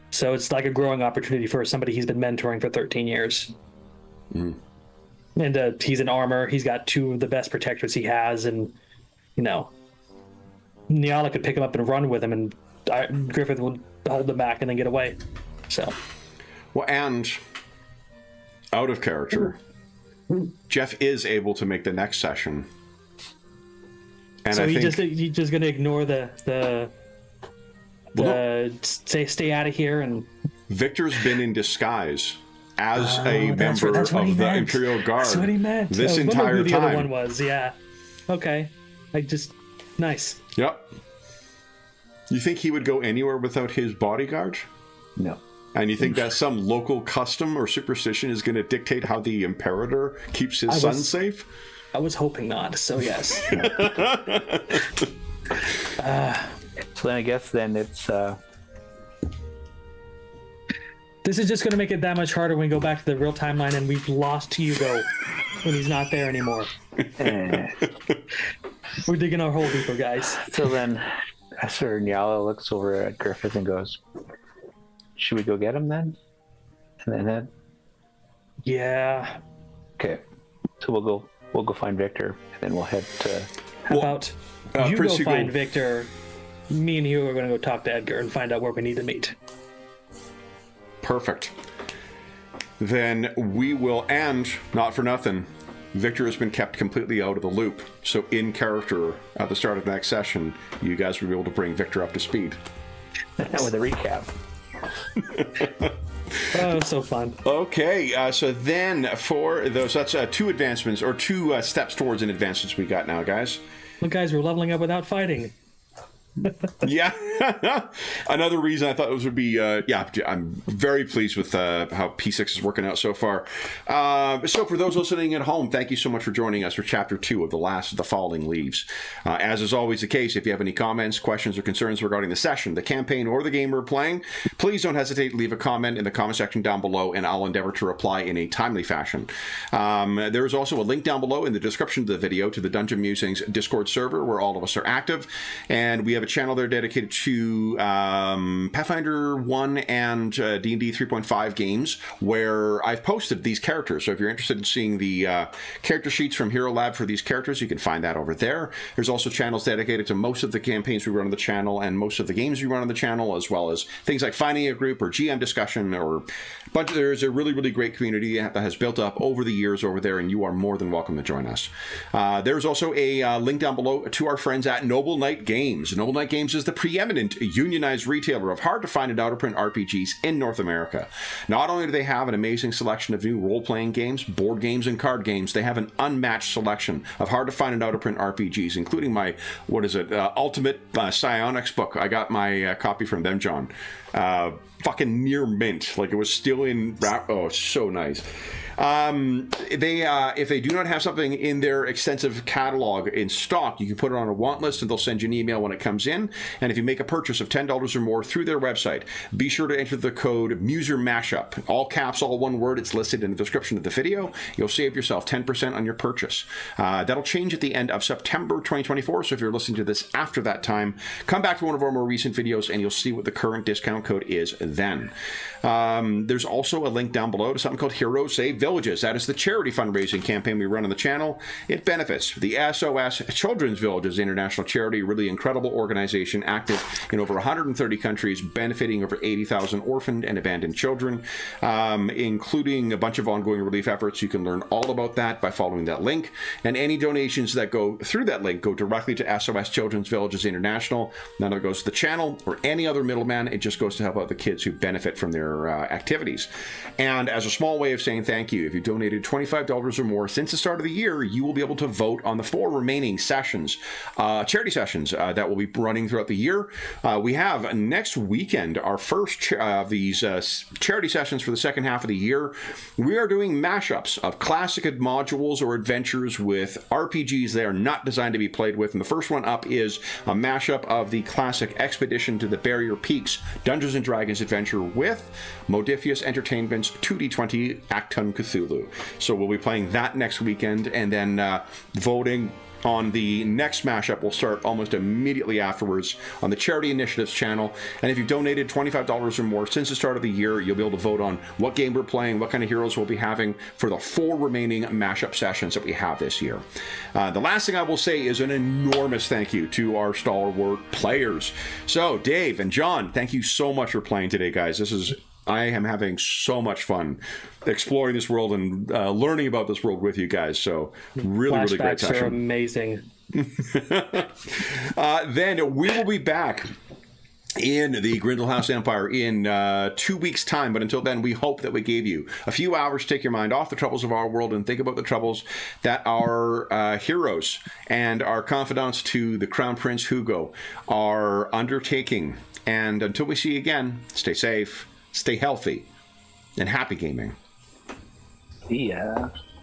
So it's like a growing opportunity for somebody he's been mentoring for 13 years. Mm. And he's in armor. He's got two of the best protectors he has, and Nyala could pick him up and run with him, and Griffith would hold them back and then get away. So, Well, and out of character, Jeff is able to make the next session. And so I think he's just gonna ignore the stay out of here. And Victor's been in disguise as a that's member what he of the meant. Imperial Guard. That's what he meant. This I was entire wondering who the time. other one was. Yeah. Okay. Nice. Yep. You think he would go anywhere without his bodyguard? No. And you think that some local custom or superstition is going to dictate how the Imperator keeps his son safe? I was hoping not. So yes. So then I guess it's This is just going to make it that much harder when we go back to the real timeline and we've lost Hugo when he's not there anymore. We're digging our hole deeper, guys. So then Sir Nyala looks over at Griffith and goes, "Should we go get him then?" And then Yeah. okay. So we'll go find Victor and then we'll head to How about you go Prince Hugo- find Victor? Me and Hugo are going to go talk to Edgar and find out where we need to meet. Perfect. Then we will, and not for nothing, Victor has been kept completely out of the loop. So in character, at the start of the next session, you guys will be able to bring Victor up to speed. with a recap. Oh, so fun. Okay, so then for those, that's two advancements, or two steps towards an advancements we got now, guys. Look, guys, we're leveling up without fighting. Yeah. Another reason I thought this would be, I'm very pleased with how P6 is working out so far. So for those listening at home, thank you so much for joining us for Chapter 2 of The Last of the Falling Leaves. As is always the case, if you have any comments, questions, or concerns regarding the session, the campaign, or the game we're playing, please don't hesitate to leave a comment in the comment section down below, and I'll endeavor to reply in a timely fashion. There is also a link down below in the description of the video to the Dungeon Musings Discord server, where all of us are active, and we have a channel there dedicated to Pathfinder 1 and D&D 3.5 games, where I've posted these characters. So if you're interested in seeing the character sheets from Hero Lab for these characters, you can find that over there. There's also channels dedicated to most of the campaigns we run on the channel and most of the games we run on the channel, as well as things like finding a group or GM discussion or but there's a really, really great community that has built up over the years over there, and you are more than welcome to join us. There's also a link down below to our friends at Noble Knight Games. Noble Knight Games is the preeminent unionized retailer of hard-to-find and out-of-print RPGs in North America. Not only do they have an amazing selection of new role-playing games, board games, and card games, they have an unmatched selection of hard-to-find and out-of-print RPGs, including my, Ultimate Psionics book. I got my copy from them, John. Fucking near mint, like it was still in wrap. Oh, it's so nice. If they do not have something in their extensive catalog in stock, you can put it on a want list and they'll send you an email when it comes in. And if you make a purchase of $10 or more through their website, be sure to enter the code MuserMashup. All caps, all one word. It's listed in the description of the video. You'll save yourself 10% on your purchase. That'll change at the end of September 2024. So if you're listening to this after that time, come back to one of our more recent videos and you'll see what the current discount code is then. There's also a link down below to something called Heroes Save Villages. That is the charity fundraising campaign we run on the channel. It benefits the SOS Children's Villages International Charity, a really incredible organization active in over 130 countries, benefiting over 80,000 orphaned and abandoned children, including a bunch of ongoing relief efforts. You can learn all about that by following that link, and any donations that go through that link go directly to SOS Children's Villages International. None of it goes to the channel or any other middleman. It just goes to help out the kids who benefit from their activities. And as a small way of saying thank you, if you donated $25 or more since the start of the year, you will be able to vote on the 4 remaining sessions, charity sessions that will be running throughout the year. We have next weekend our first of these charity sessions for the second half of the year. We are doing mashups of classic modules or adventures with RPGs they are not designed to be played with. And the first one up is a mashup of the classic Expedition to the Barrier Peaks Dungeons & Dragons adventure with Modifius Entertainment's 2D20 Acton Cthulhu. So we'll be playing that next weekend, and then voting on the next mashup will start almost immediately afterwards on the Charity Initiatives channel. And if you've donated $25 or more since the start of the year, you'll be able to vote on what game we're playing, what kind of heroes we'll be having for the 4 remaining mashup sessions that we have this year. The last thing I will say is an enormous thank you to our stalwart players. So Dave and John, thank you so much for playing today, guys. This is I am having so much fun exploring this world and learning about this world with you guys. So really, really great Flashbacks are session. amazing. Then we will be back in the Grindlehaus Empire in 2 weeks' time. But until then, we hope that we gave you a few hours to take your mind off the troubles of our world and think about the troubles that our heroes and our confidants to the Crown Prince Hugo are undertaking. And until we see you again, stay safe, stay healthy, and happy gaming. Yeah.